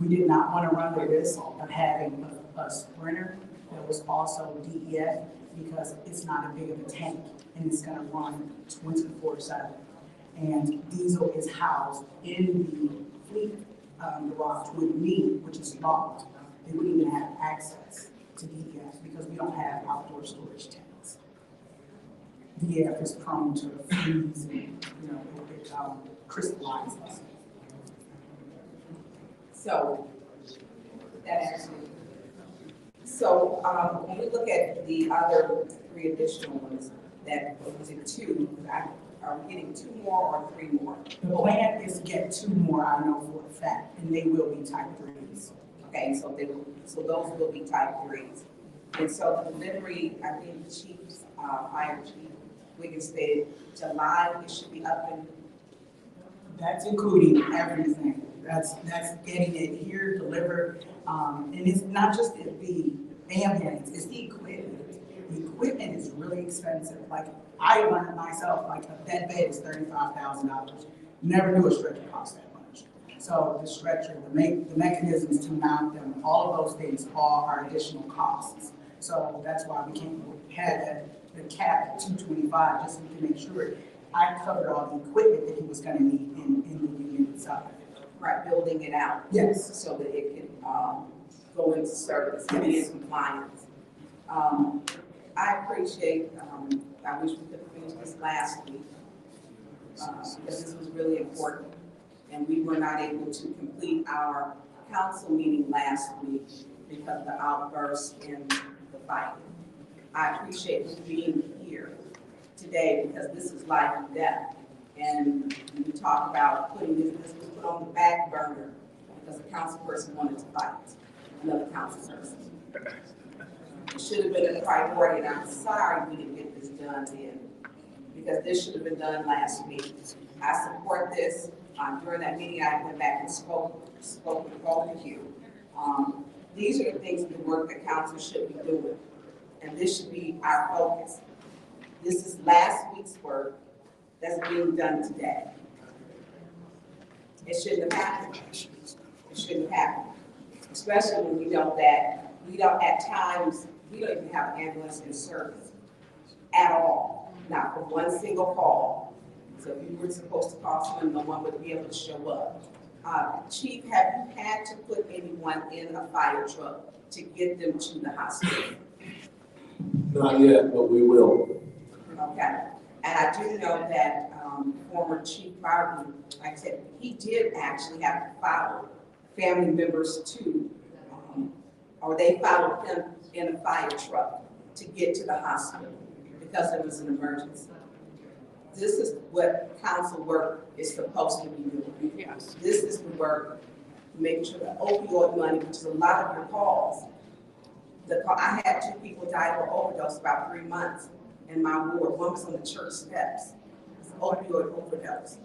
We did not want to run the risk of having a Sprinter that was also DEF, because it's not a big of a tank and it's going to run 24/7. And diesel is housed in the fleet garage with me, which is locked. They wouldn't even have access to DEF because we don't have outdoor storage tanks. DEF is prone to freeze and it crystallizes. So that actually. So when we look at the other 3 additional ones, that was it 2? Are we getting 2 more or 3 more? The plan is to get 2 more, I know for a fact, and they will be type 3s. Okay, so those will be type 3s. And so the delivery, I think the chief's fire chief Wiggins stated July it should be up and. That's including everything. That's getting it here, delivered, and it's not just the ambulance, it's the equipment. The equipment is really expensive. Like I learned myself, like that bed is $35,000. Never knew a stretcher cost that much. So the stretcher, the mechanisms to mount them, all of those things all are additional costs. So that's why we had the cap at 225 just so we can make sure I covered all the equipment that he was going to need in the unit itself. Right, building it out. Yes. So that it can go into service and be in compliance. I appreciate, I wish we could have finished this last week because this was really important. And we were not able to complete our council meeting last week because of the outburst in the fight. I appreciate you being here today because this is life and death. And we talk about putting this was put on the back burner because a council person wanted to fight another council person. It should have been a priority, and I'm sorry we didn't get this done then because this should have been done last week. I support this. During that meeting, I went back and spoke with both of you. These are the things, the work that council should be doing. And this should be our focus. This is last week's work that's being done today. It shouldn't have happened. It shouldn't have happened. Especially when we know that we don't, at times, we don't even have an ambulance in service at all. Not for one single call. So if you were supposed to call someone, no one would be able to show up. Chief, have you had to put anyone in a fire truck to get them to the hospital? Not yet, but we will. Okay. And I do know that former Chief Barton, like I said, he did actually have to follow family members to, or they followed him in a fire truck to get to the hospital because there was an emergency. This is what council work is supposed to be doing. Yes. This is the work, making sure that opioid money, which is a lot of your calls. I had 2 people die of overdose about 3 months in my ward. One was on the church steps. It's an opioid overdose.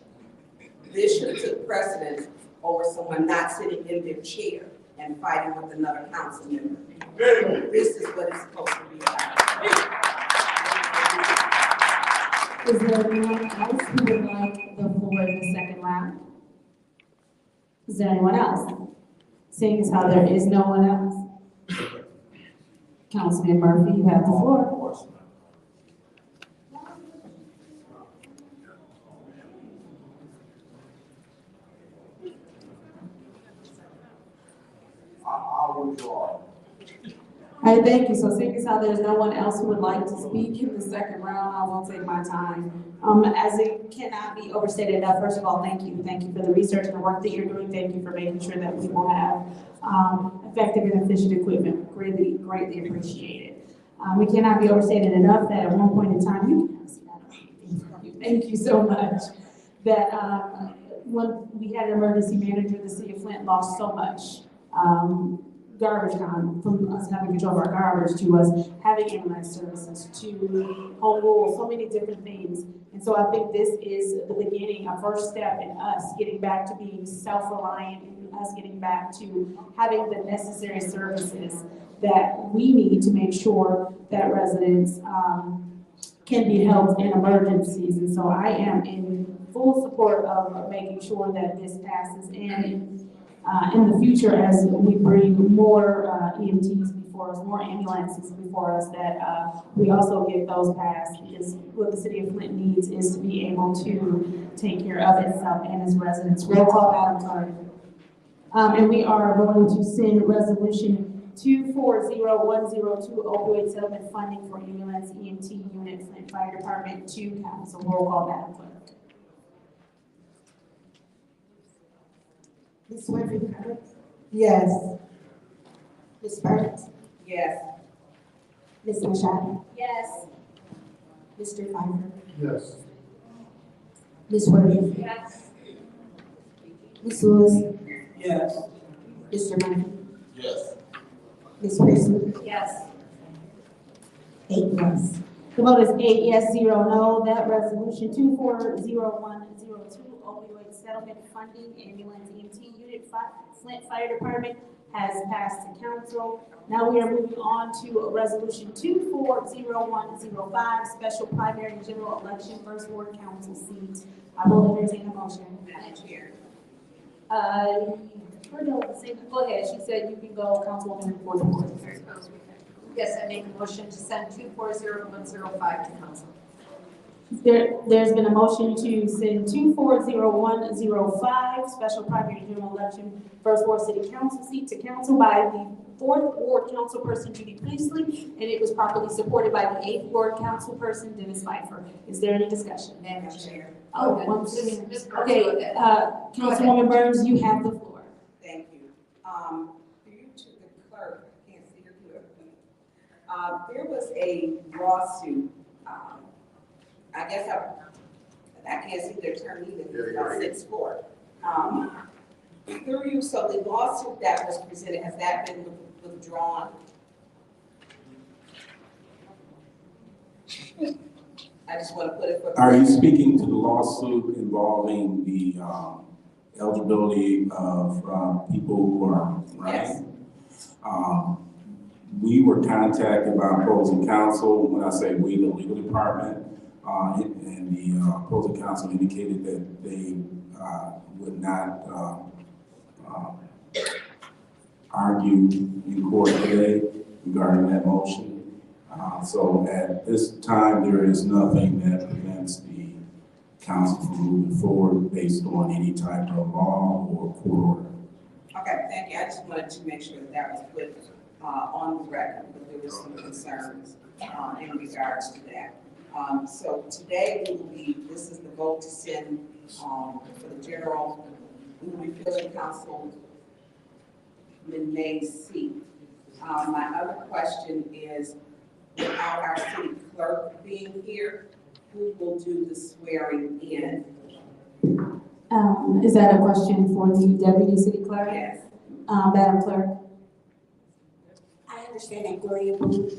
This should have took precedence over someone not sitting in their chair and fighting with another council member. This is what it's supposed to be about. Is there anyone else who would like the floor in the second round? Is there anyone else? Seeing as how there is no one else. Councilman Murphy, you have the floor. I'll withdraw. All right, thank you. So seeing as how there's no one else who would like to speak in the second round, I won't take my time. As it cannot be overstated enough, first of all, thank you. Thank you for the research and the work that you're doing. Thank you for making sure that we will have effective and efficient equipment. Greatly, greatly appreciated. It cannot be overstated enough that at one point in time, thank you so much, that when we had an emergency manager, the city of Flint lost so much. Garbage time, from us having control of our garbage to us having ambulance services to home rule, so many different things. And so I think this is the beginning, a first step in us getting back to being self-reliant, and us getting back to having the necessary services that we need to make sure that residents can be helped in emergencies. And so I am in full support of making sure that this passes, and in the future, as we bring more EMTs before us, more ambulances before us, that we also get those passed, because what the city of Flint needs is to be able to take care of itself and its residents. Roll call, Madam Clerk. And we are going to send resolution 240102, opioid settlement funding for ambulance EMT unit Flint Fire Department to council. Roll call, Madam Clerk. Ms. Winfrey? Yes. Ms. Burns? Yes. Ms. Machado? Yes. Mr. Pfeiffer? Yes. Ms. Williams? Yes. Ms. Lewis? Yes. Mr. Murphy? Yes. Ms. Priestley? Yes. 8 yes. The vote is 8 yes, 0 no. That resolution 240102, opioid settlement funding, ambulance EMT unit Flint Fire Department, has passed to council. Now we are moving on to resolution 240105, special primary and general election, first ward council seat. I will entertain a motion. Madam Chair. Go ahead. She said you can go, Councilwoman, for the board. Yes, I make a motion to send 240105 to council. There's been a motion to send 240105, special primary and general election, first ward city council seat to council by the 4th ward councilperson Judy Priestley, and it was properly supported by the 8th ward councilperson Dennis Pfeiffer. Is there any discussion? Madam Chair. Okay, Councilwoman Burns, you have the floor. Thank you. Due to the clerk, I can't see her clearly. There was a lawsuit. I guess I can't see the attorney either. It's about 6'4". Through you, so the lawsuit that was presented, has that been withdrawn? I just want to put it for. Are you speaking to the lawsuit involving the eligibility of people who are running? Yes. We were contacted by opposing counsel. When I say we, the legal department, and the opposing counsel indicated that they would not argue in court today regarding that motion. So at this time, there is nothing that prevents the council from moving forward based on any type of law or court order. Okay, thank you. I just wanted to make sure that that was put on the record, because there were some concerns in regards to that. So today this is the vote to send for the general, we will be filling Councilman May's seat. My other question is, without our city clerk being here, who will do the swearing in? Is that a question for the deputy city clerk? Yes. Madam Clerk? I understand that Gloria will be doing it.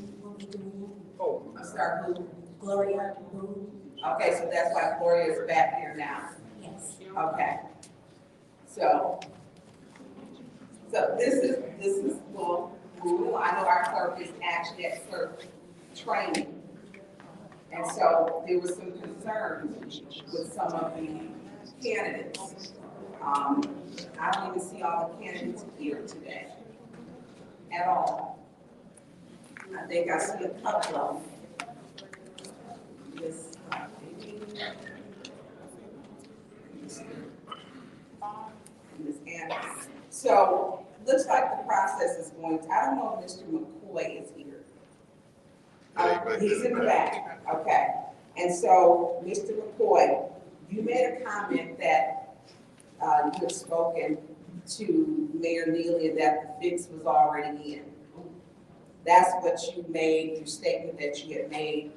Oh, I'm sorry, who? Gloria will. Okay, so that's why Gloria is back here now. Yes. Okay. So this is well, I know our clerk is actually at clerk training. And so there were some concerns with some of the candidates. I don't even see all the candidates here today at all. I think I see a couple of them. Ms. Anderson. So looks like the process is going to, I don't know if Mr. McCoy is here. He's in the back, okay. And so, Mr. McCoy, you made a comment that you had spoken to Mayor Neely that the fix was already in. That's what you made, your statement that you had made,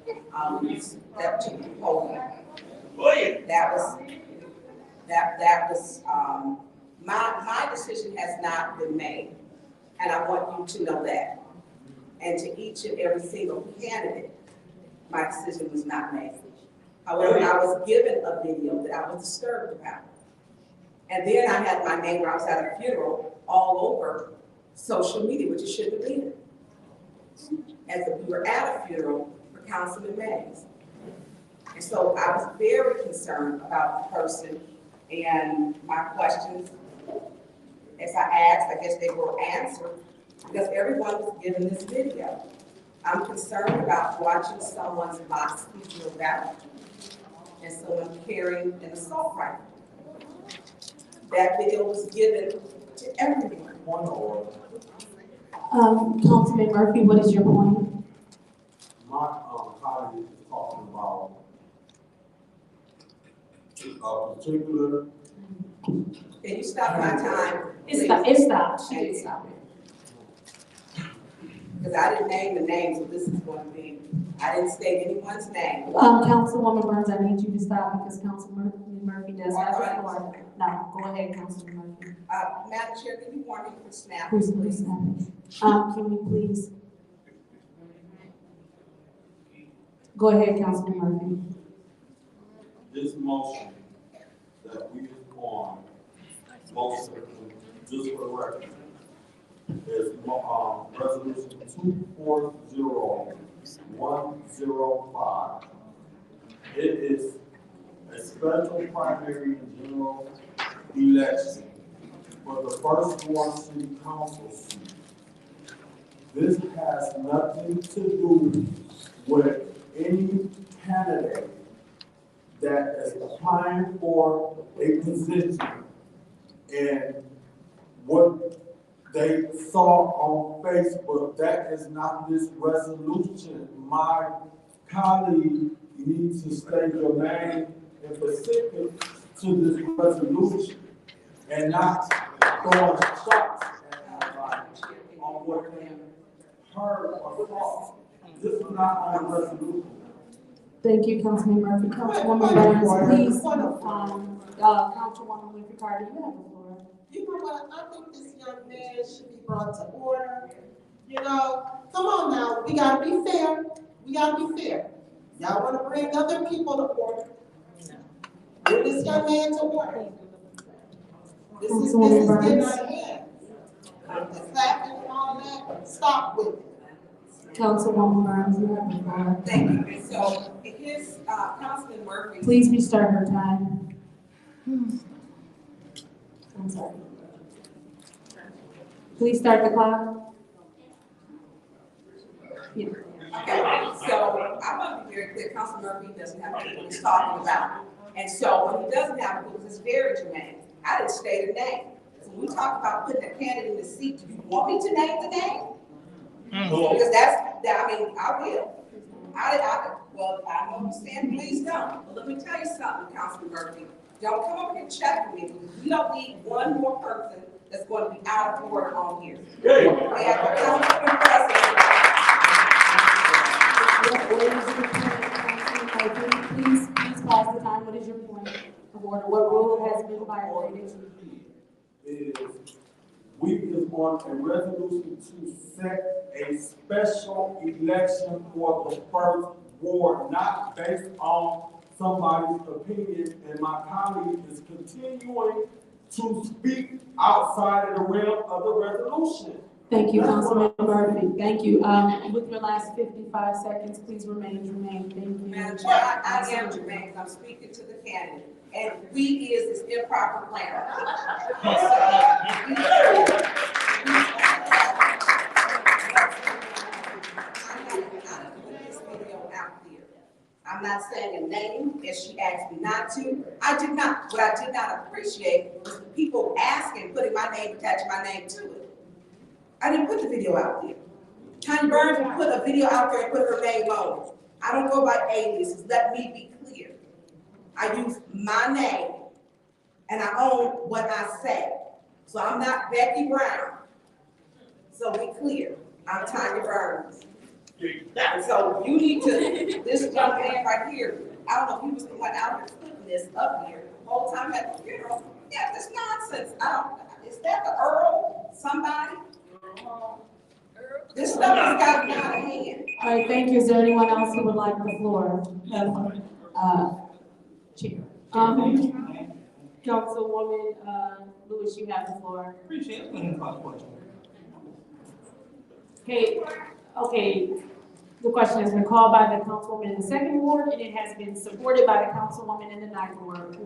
that to the podium. That was my decision has not been made, and I want you to know that. And to each and every single candidate, my decision was not made. However, I was given a video that I was disturbed about. And then I had my name, where I was at a funeral, all over social media, which it shouldn't have been. As if we were at a funeral for Councilman Mays. And so I was very concerned about the person, and my questions, as I asked, I guess they were answered, because everyone was given this video. I'm concerned about watching someone's box be drilled out and someone carrying an assault rifle. That video was given to everyone. Councilman Murphy, what is your point? My colleague is talking about a particular. Can you stop my time? It stopped. She did stop it. Because I didn't name the names, so this is going to be, I didn't state anyone's name. Councilwoman Burns, I need you to stop because Councilman Murphy does have the floor. No, go ahead, Councilman Murphy. Madam Chair, can you warn me for snapping? Who's snapping? Can we please? Go ahead, Councilman Murphy. This motion that we just on, motion, just for the record, is resolution 240105. It is a special primary and general election for the first ward city council seat. This has nothing to do with any candidate that is applying for a position and what they saw on Facebook. That is not this resolution. My colleague needs to state your name and specific to this resolution and not throwing shots on what they heard or saw. This is not on the resolution. Thank you, Councilman Murphy. Councilwoman Burns, please. Councilwoman Winfrey Carter, you have the floor. You know what, I think this young man should be brought to order. You know, come on now, we gotta be fair. We gotta be fair. Y'all wanna bring other people to order. Bring this young man to order. This is getting out of hand. It's laughing and all that, stop with it. Councilwoman Burns, you have the floor. Thank you. So his, Councilman Murphy. Please restart her time. I'm sorry. Please start the clock. Yeah. Okay, so I want to be very clear, Councilman Murphy doesn't have to know what he's talking about. And so when he doesn't have it, it's very germane. I didn't state a name. So when we talk about putting a candidate in the seat, do you want me to name the name? Because I mean, I will. Well, I know you stand, please don't. But let me tell you something, Councilman Murphy. Don't come up here and check with me. We don't need one more person that's going to be out of order on here. We have a councilman president. Please pause the time. What is your point of order? What rule has been violated? We is on a resolution to set a special election for the first ward, not based on somebody's opinion, and my colleague is continuing to speak outside of the realm of the resolution. Thank you, Councilman Murphy. Thank you. With your last 55 seconds, please remain germane. Thank you. Madam Chair, I am germane. I'm speaking to the candidate. And we is this improper plan. I'm not saying a name, as she asked me not to. I did not. What I did not appreciate was the people asking, putting my name, attaching my name to it. I didn't put the video out there. Tanya Burns put a video out there and put her name on it. I don't go by aliases. Let me be clear. I use my name, and I own what I say. So I'm not Becky Brown. So be clear. I'm Tanya Burns. And so you need to, this young man right here, I don't know if he was the one out here putting this up here the whole time at the funeral. Yeah, this nonsense. Is that the Earl? Somebody? This stuff has got to be out of hand. All right, thank you. Is there anyone else who would like the floor? Chair. Councilwoman Lewis, you have the floor. Appreciate it. Okay. The question has been called by the councilwoman in the 2nd ward, and it has been supported by the councilwoman in the 9th ward.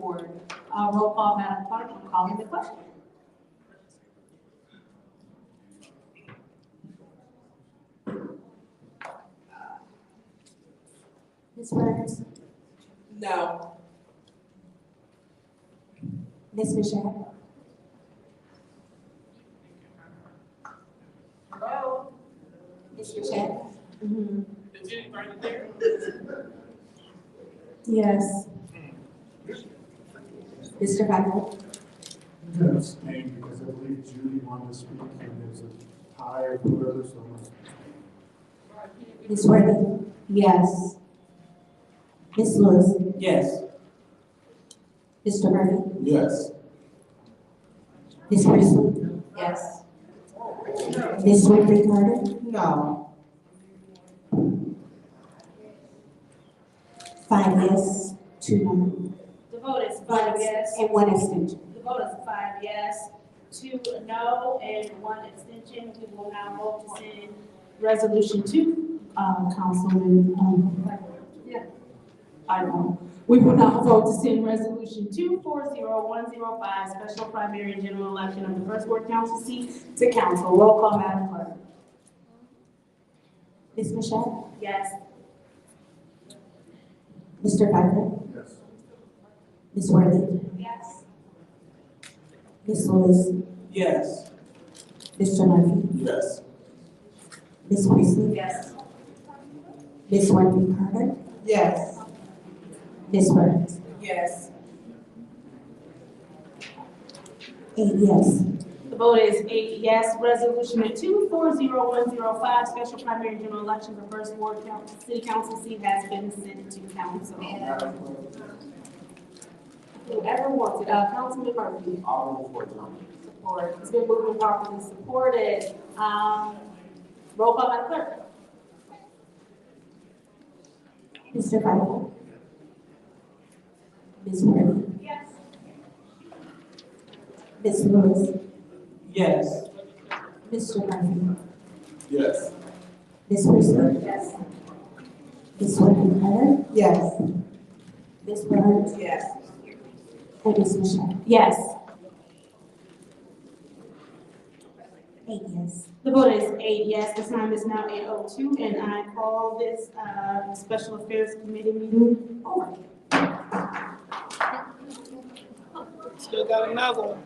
Roll call, Madam Clerk. I'm calling the question. Ms. Burns? No. Ms. Michelle? Hello? Ms. Michelle? Is anybody there? Yes. Mr. Hackett? I'm going to abstain because I believe Judy wanted to speak and there's a tie or whoever, so Ms. Worthy? Yes. Ms. Lewis? Yes. Mr. Murphy? Yes. Ms. Priestley? Yes. Ms. Winfrey Carter? No. 5 yes, 2 no. The vote is 5 yes. And 1 abstention. The vote is 5 yes, 2 no, and 1 abstention. We will now vote to send resolution 2. Councilman, I know. We will now vote to send resolution 240105, special primary and general election of the 1st Ward Council seat to council. Roll call, Madam Clerk. Ms. Michelle? Yes. Mr. Hackett? yes. Ms. Worthy? Yes. Ms. Lewis? Yes. Mr. Murphy? Yes. Ms. Priestley? Yes. Ms. Winfrey Carter? Yes. Ms. Burns? Yes. 8 yes. The vote is 8 yes. Resolution 240105, special primary and general election of the 1st Ward City Council seat has been sent to council. Whoever wants it, Councilman Murphy. I'll move for Support. It's been moved and properly supported. Roll call, Madam Clerk. Mr. Hackett? Ms. Worthy? Yes. Ms. Lewis? Yes. Ms. Whitmore? Yes. Ms. Burns? Yes. And Ms. Michelle? Yes. 8 yes. The vote is 8 yes. The time is now 8:02, and I call this Special Affairs Committee meeting over. Still got another one.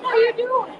How you doing?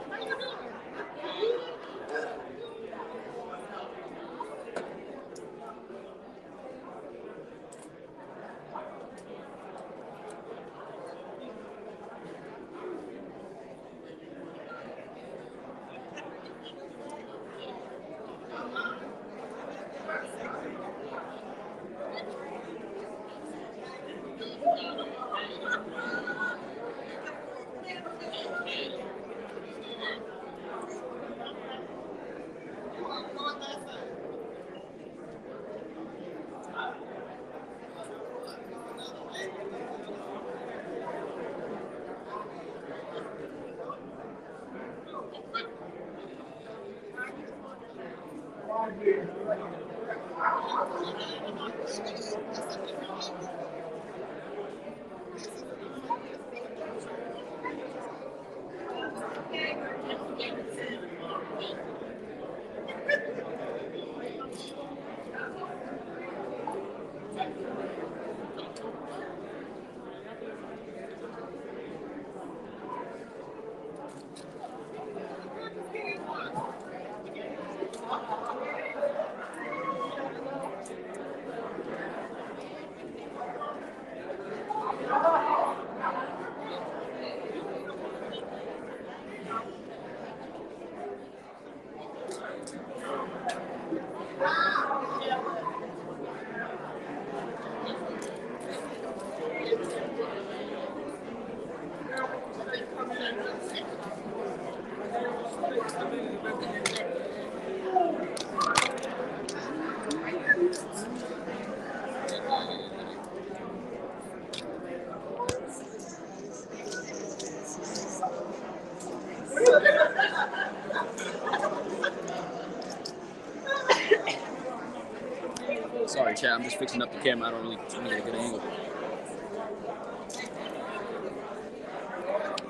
just fixing up the camera. I don't really get a good angle.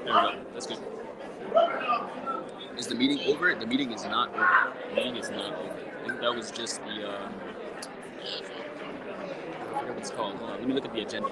There we go. That's good. Is the meeting over? The meeting is not over. The meeting is not over. I think that was just the, I forget what it's called. Hold on, let me look at the agenda.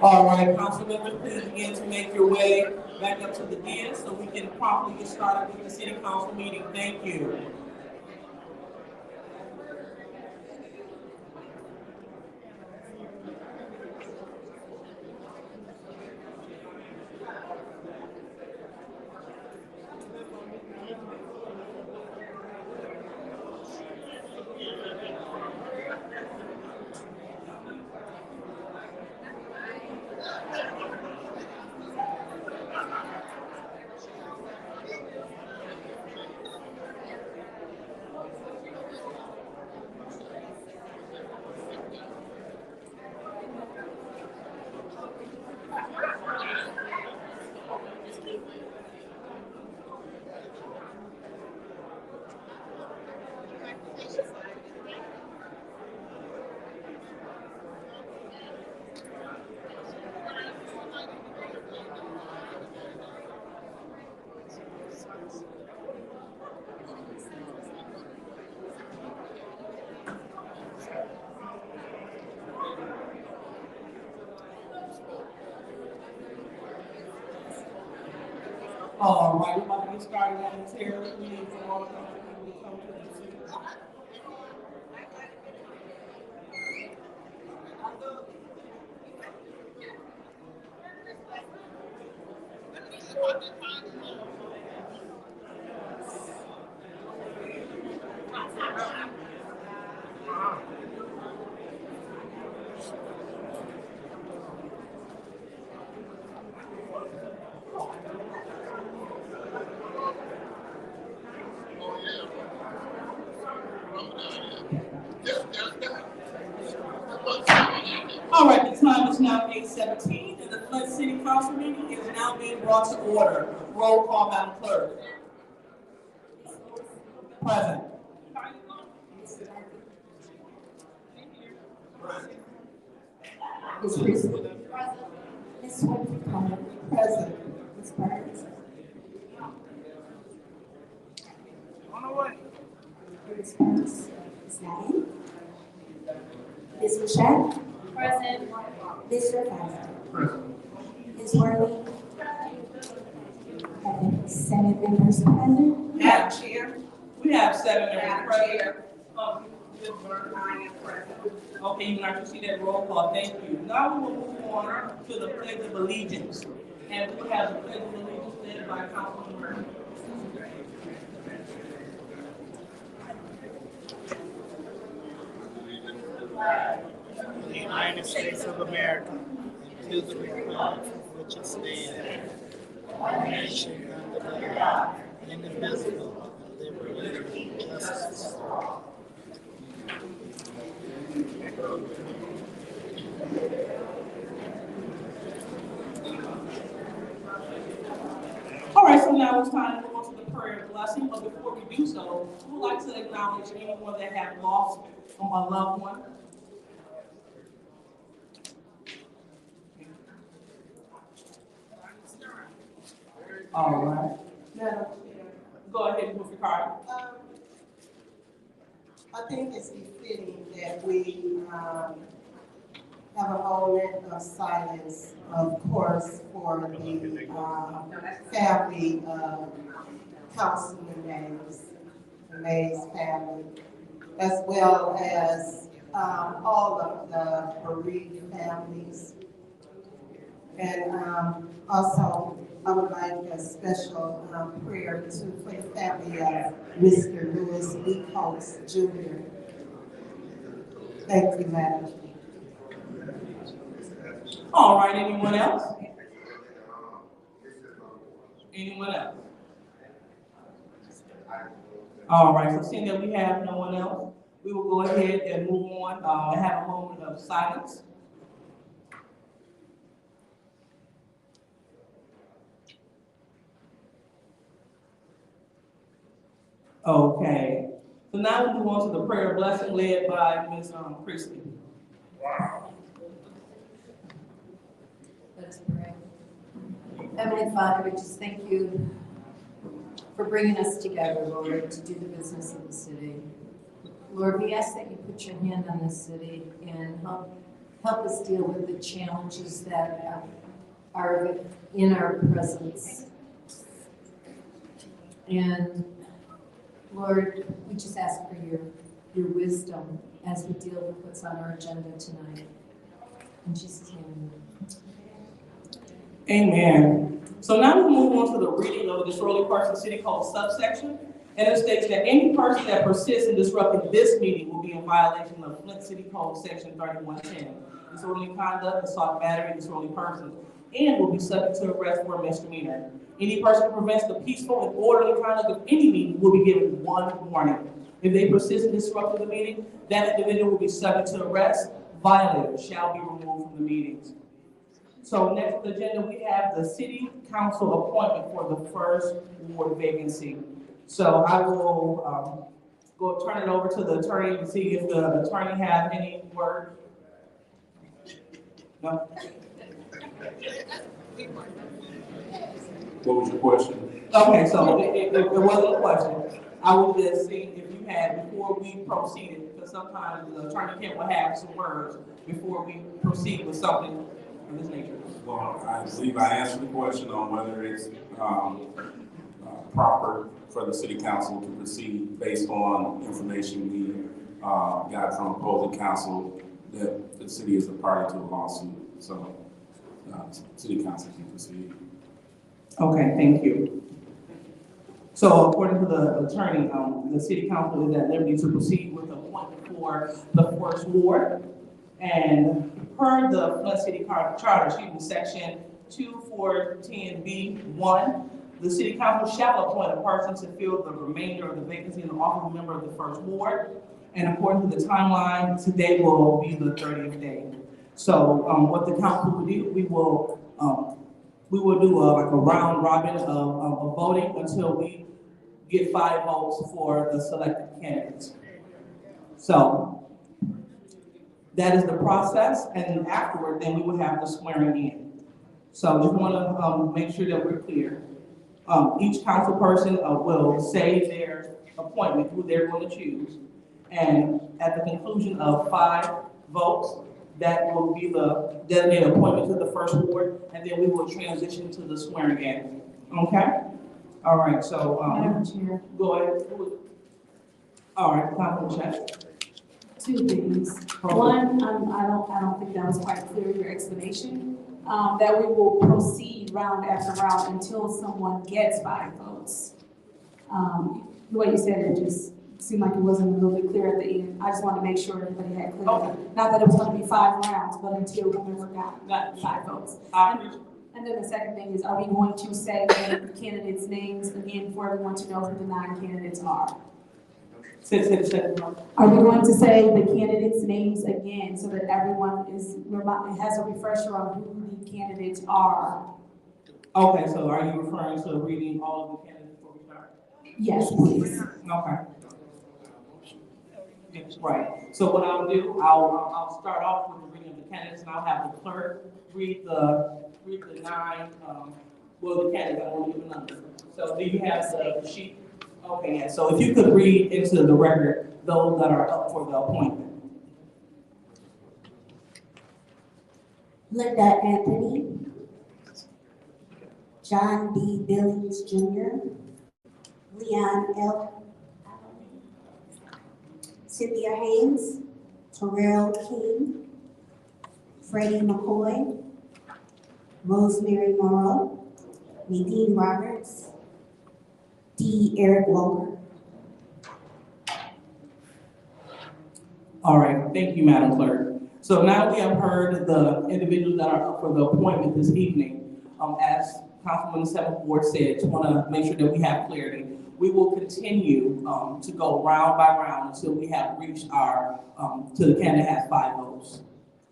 All right, council members, please begin to make your way back up to the dais so we can properly get started with the city council meeting. Thank you. All right, we're about to get started momentarily. We need some more people to come to the seat. All right, the time is now 8:17, and the Flint City Council meeting is now being brought to order. Roll call, Madam Clerk. Present. Ms. Priestley. Ms. Whitcomb. Present. Ms. Burns. Ms. Burns. Ms. Natty. Ms. Michelle. Present. Ms. Rafferty. Ms. Worley. Senate members present? Madam Chair, we have 7 members Madam present. Chair. I am present. Okay, you can actually see that roll call, thank you. Now we will move on to the Pledge of Allegiance. And we have the Pledge of Allegiance led by Councilman Murphy. The United States of America, to the republic for which it stands, one nation under God, indivisible, with liberty and justice for all. All right, so now it's time to go on to the prayer of blessing, but before we do so, we would like to acknowledge anyone that have lost a loved one. All right. Madam Go ahead and move your card. I think it's befitting that we have a moment of silence, of course, for the family of Councilman May's family, as well as all of the bereaved families. And also, I would like a special prayer for the family of Mr. Lewis B. Coates Jr. Thank you, Madam. All right, anyone else? Anyone else? All right, so seeing that we have no one else, we will go ahead and move on and have a moment of silence. Okay, so now we move on to the prayer of blessing led by Ms. Christie. Wow. Let us pray. Heavenly Father, we just thank you for bringing us together, Lord, to do the business of the city. Lord, we ask that you put your hand on this city and help us deal with the challenges that are in our presence. And Lord, we just ask for your wisdom as we deal with what's on our agenda tonight. In Jesus' name. Amen. So now we move on to the reading of the Disorderly Person City Code subsection. And it states that any person that persists in disrupting this meeting will be in violation of Flint City Code Section 3110, disorderly conduct, assault, battery, disorderly persons, and will be subject to arrest for a misdemeanor. Any person who prevents the peaceful and orderly conduct of any meeting will be given 1 warning. If they persist in disrupting the meeting, that individual will be subject to arrest. Violators shall be removed from the meetings. So next on the agenda, we have the city council appointment for the first ward vacancy. So I will turn it over to the attorney to see if the attorney has any word. No? What was your question? Okay, so it wasn't a question. I was just seeing if you had, before we proceeded, because sometimes the attorney can have some words before we proceed with something of this nature. Well, I believe I answered the question on whether it's proper for the city council to proceed based on information we got from opposing council that the city is a party to a lawsuit. So city council can proceed. Okay, thank you. So according to the attorney, the city council is at liberty to proceed with the appointment for the first ward. And per the Flint City Charter, section 2410B1, the city council shall appoint a person to fill the remainder of the vacancy in the office of a member of the first ward. And according to the timeline, today will be the 30th day. So what the council will do, we will do like a round robin of voting until we get 5 votes for the selected candidates. So that is the process, and then afterward, then we will have the swearing in. So just want to make sure that we're clear. Each council person will say their appointment, who they're going to choose, and at the conclusion of 5 votes, that will be the designated appointment to the first ward, and then we will transition to the swearing in. Okay? All right, so, Madam Chair, go ahead. All right, Councilman Check. two things. One, I don't think that was quite clear, your explanation, that we will proceed round after round until someone gets 5 votes. The way you said it just seemed like it wasn't a little bit clear at the end. I just wanted to make sure everybody had clarity. Not that it was gonna be 5 rounds, but until whoever got 5 votes. And then the second thing is, are we going to say the candidates' names again for everyone to know who the 9 candidates are? Are we going to say the candidates' names again so that everyone has a refresher on who the candidates are? Okay, so are you referring to reading all of the candidates before we start? Yes, please. Okay. Yes, right. So what I'll do, I'll start off with the reading of the candidates, and I'll have the clerk read the 9, the candidates, I won't give a number. So do you have the sheet? Okay, yeah, so if you could read into the record those that are up for the appointment. Linda Anthony, John B. Billings Jr., Leon L. Cynthia Haynes, Terrell King, Freddie McCoy, Rosemary Morrow, Nadine Roberts, D. Eric Walker. All right, thank you, Madam Clerk. So now we have heard the individuals that are up for the appointment this evening. As Councilman 7th Ward said, just want to make sure that we have clarity. We will continue to go round by round until we have reached our, till the candidate has 5 votes.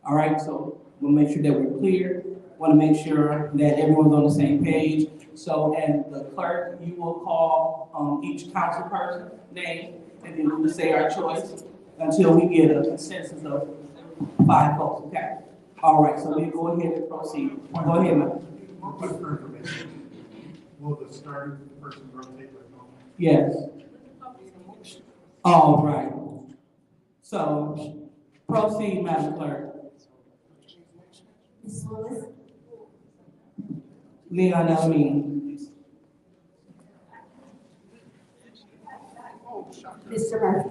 All right, so we'll make sure that we're clear. Want to make sure that everyone's on the same page. So, and the clerk, you will call each council person name, and then we will say our choice until we get a consensus of 5 votes, okay? All right, so we go ahead and proceed. Go ahead, ma'am. Will the starting person rotate with them? Yes. All right. So, proceed, Madam Clerk. Ms. Willis, Leon Elmine. Mr. Murphy,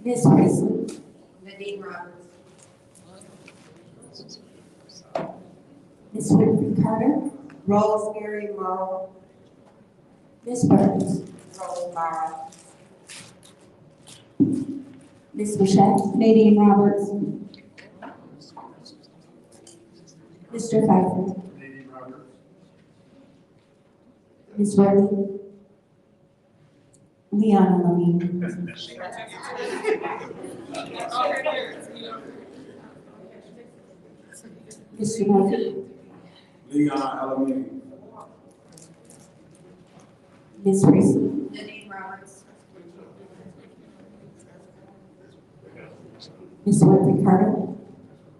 Ms. Priestley, Nadine Roberts. Ms. Whitney Carter, Rosemary Morrow, Ms. Burns, Rose Morrow, Ms. Mashat, Nadine Roberts, Mr. Pfeiffer, Ms. Worley, Leon Lamine, Mr. Murphy, Leon Alamine. Ms. Priestley, Nadine Roberts. Ms. Whitney Carter,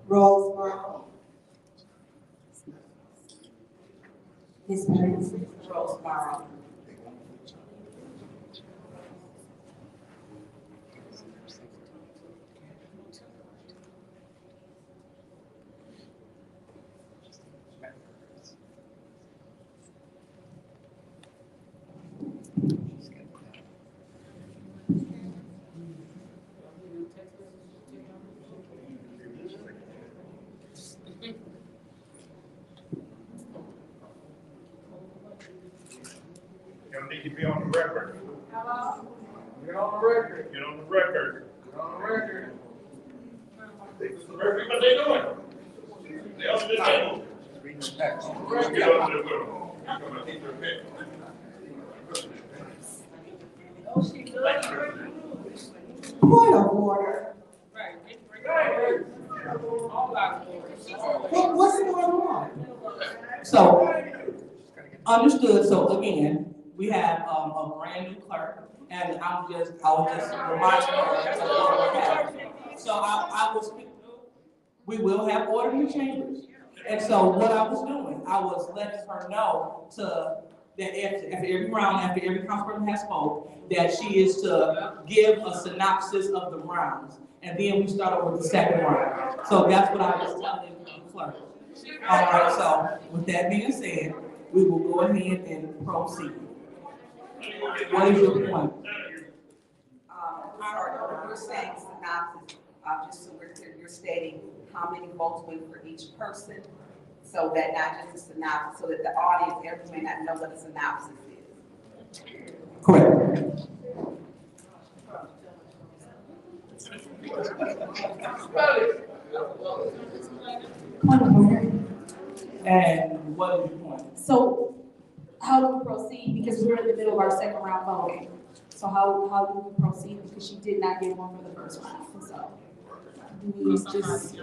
Rose Morrow, Ms. Burns, Rose Morrow, Y'all need to be on the record. Hello? Get on the record. Get on the record. Get on the record. Murphy, what they doing? They on the table. Get on the record. Point of order. What's going on? So, understood. So again, we have a brand new clerk, and I was just reminding her of what we have. So I was, we will have order in the chambers. And so what I was doing, I was letting her know that after every round, after every councilperson has spoke, that she is to give a synopsis of the rounds. And then we start over with the second round. So that's what I was telling the clerk. All right, so with that being said, we will go ahead and proceed. What is your point? You're saying synopsis, just so we're clear, you're stating how many votes went for each person, so that not just a synopsis, so that the audience, everyone may not know what a synopsis is. Correct. Point of order. And what is your point? So how do we proceed? Because we're in the middle of our second round voting. So how do we proceed? Because she did not get one for the first round. So do we just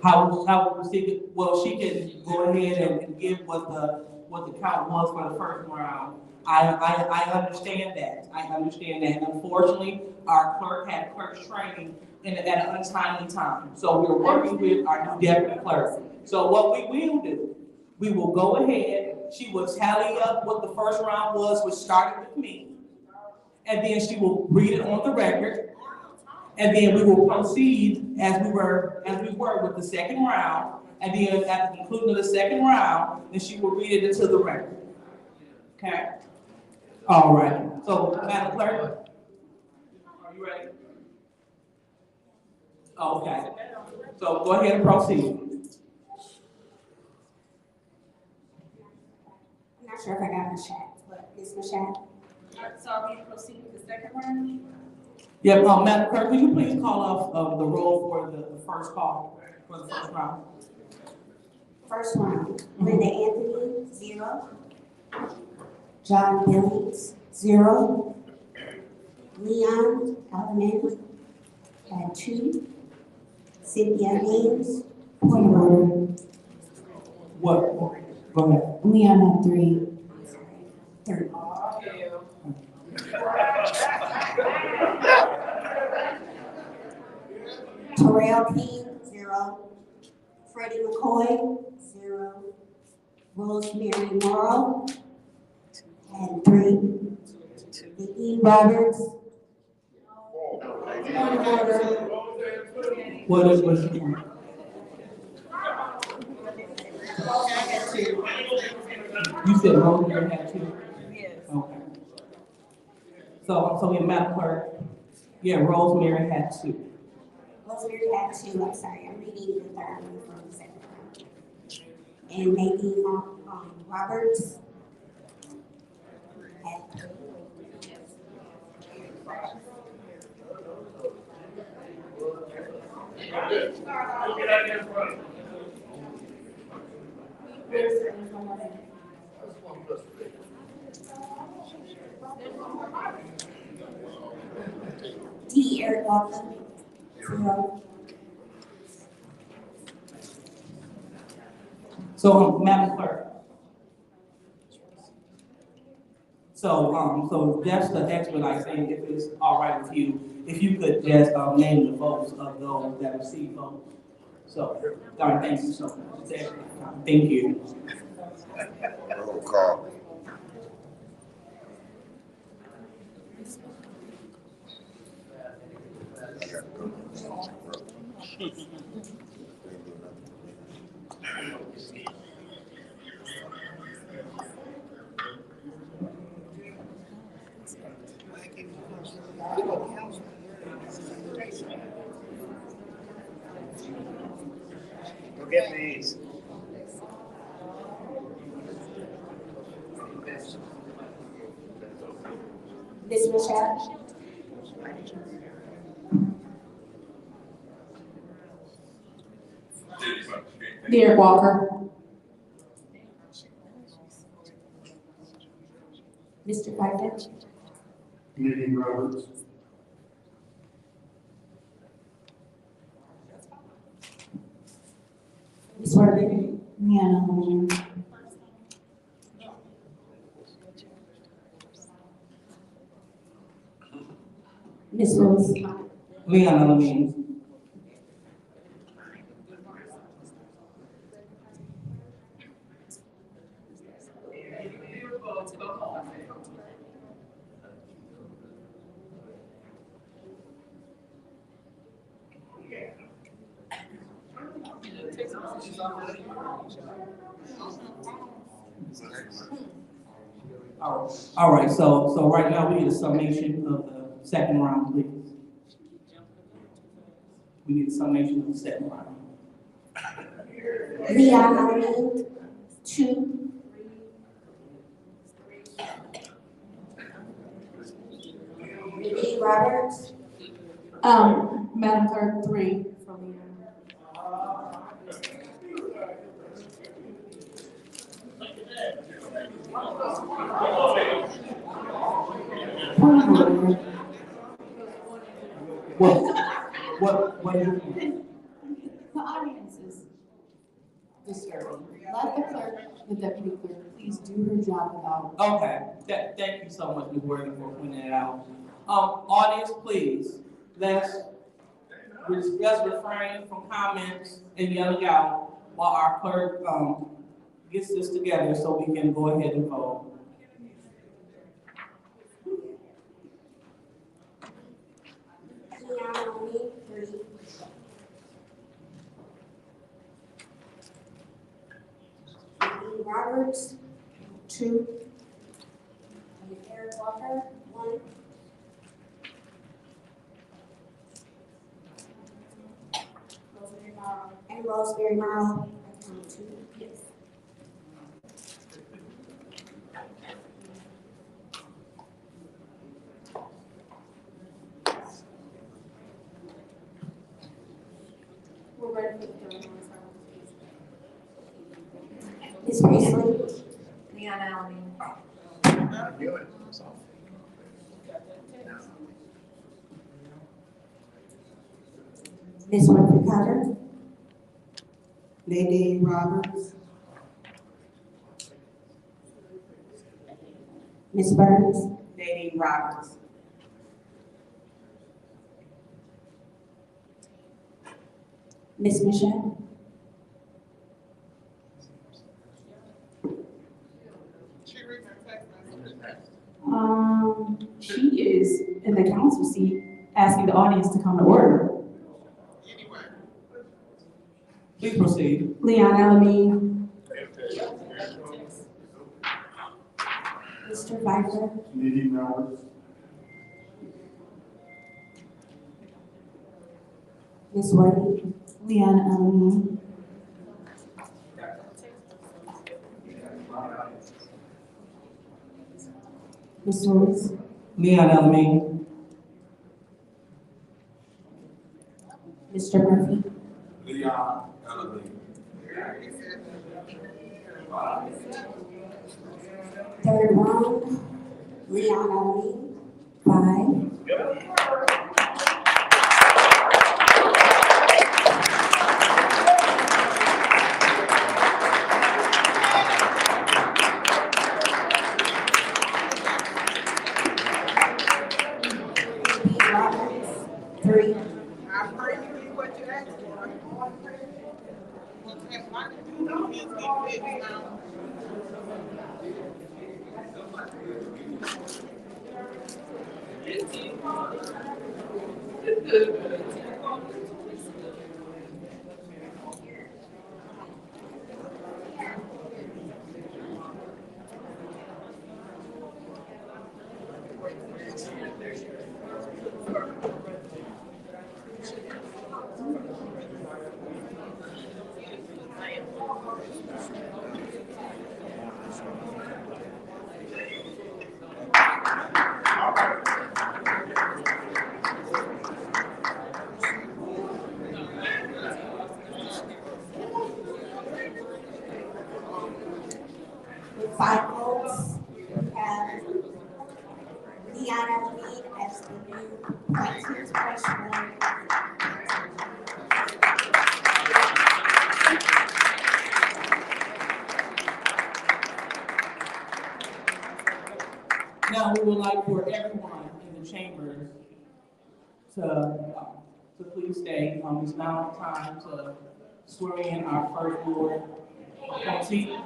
How we proceed? Well, she can go ahead and give what the count was for the first round. I understand that. I understand that. And unfortunately, our clerk had clerk's training at an untimely time. So we're working with our new deputy clerk. So what we will do, we will go ahead. She will tally up what the first round was, which started with me. And then she will read it on the record. And then we will proceed as we were with the second round. And then at the conclusion of the second round, then she will read it into the record. Okay? All right. So, Madam Clerk, are you ready? Okay. So go ahead and proceed. I'm not sure if I got Michelle, but Ms. Michelle. so are we proceed with the second round? Yeah, Madam Clerk, could you please call off the roll for the first call, for the first round? First round, Linda Anthony, 0. John Billings, 0. Leon Alderman had 2. Cynthia Haynes, point of order. What? Go ahead. Leon had 3. 3. Terrell King, 0. Freddie McCoy, 0. Rosemary Morrow, and 3. Vicky Roberts. What is your point? You said Rosemary had 2? Yes. Okay. So Madam Clerk, yeah, Rosemary had 2. Rosemary had 2, I'm sorry, I'm reading the third one from the second round. And Nadine Roberts had 3. D. Eric Walker, 0. So, Madam Clerk. So that's the expedite thing, if it's all right with you, if you could just name the votes of those that received votes. So, darn, thank you so much. Thank you. Roll call. Go get these. Ms. Michelle. Derek Walker. Mr. Piper. Nadine Roberts. Ms. Worthing. Leanna Holman. Ms. Rose. Leon Alameen. All right, so right now we need a summation of the second round, please. We need a summation of the second round. Leon, 2. Lee Roberts. Madam Clerk, 3 for Leon. What is it? The audience is disturbing. Let the clerk, the deputy clerk, please do her job without. Okay, thank you so much, Ms. Worthing, for pointing it out. Audience, please, let's refrain from comments and yelling out while our clerk gets this together so we can go ahead and vote. Leon, 3. Lee Roberts, 2. And Eric Walker, 1. And Rosemary Morrow, 2. Yes. We're ready for the third one. Ms. Priestley. Leon Allen. Ms. Winfrey Carter. Nadine Roberts. Ms. Burns. Nadine Roberts. Ms. Michelle. She is in the council seat asking the audience to come to order. Please proceed. Leon Alameen. Mr. Pfeiffer. Nadine Roberts. Ms. White. Leon Alameen. Ms. Lewis. Leon Alameen. Mr. Murphy. Leon Ellerby. Third round. Leon Alameen, 5. Roberts, 3. I pray you get what you asked for. Okay, why did you know he's getting fixed now? With 5 votes, we have Leon Alameen as the new plaintiff's question. Now, we would like for everyone in the chambers to please stay. It's now time to swear in our first board appointee.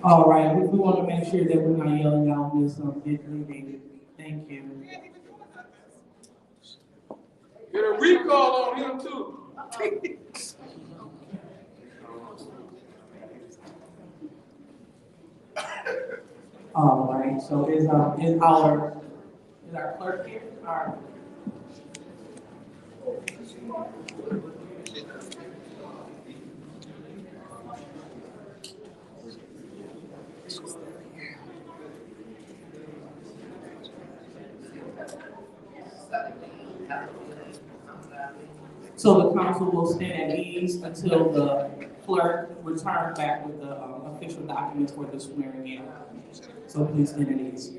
All right, we want to make sure that we're not yelling out this big meeting. Thank you. Get a recall on him too. All right, so is our clerk here? All right. So the council will stand at ease until the clerk returns back with the official documents for the swearing in. So please stand at ease.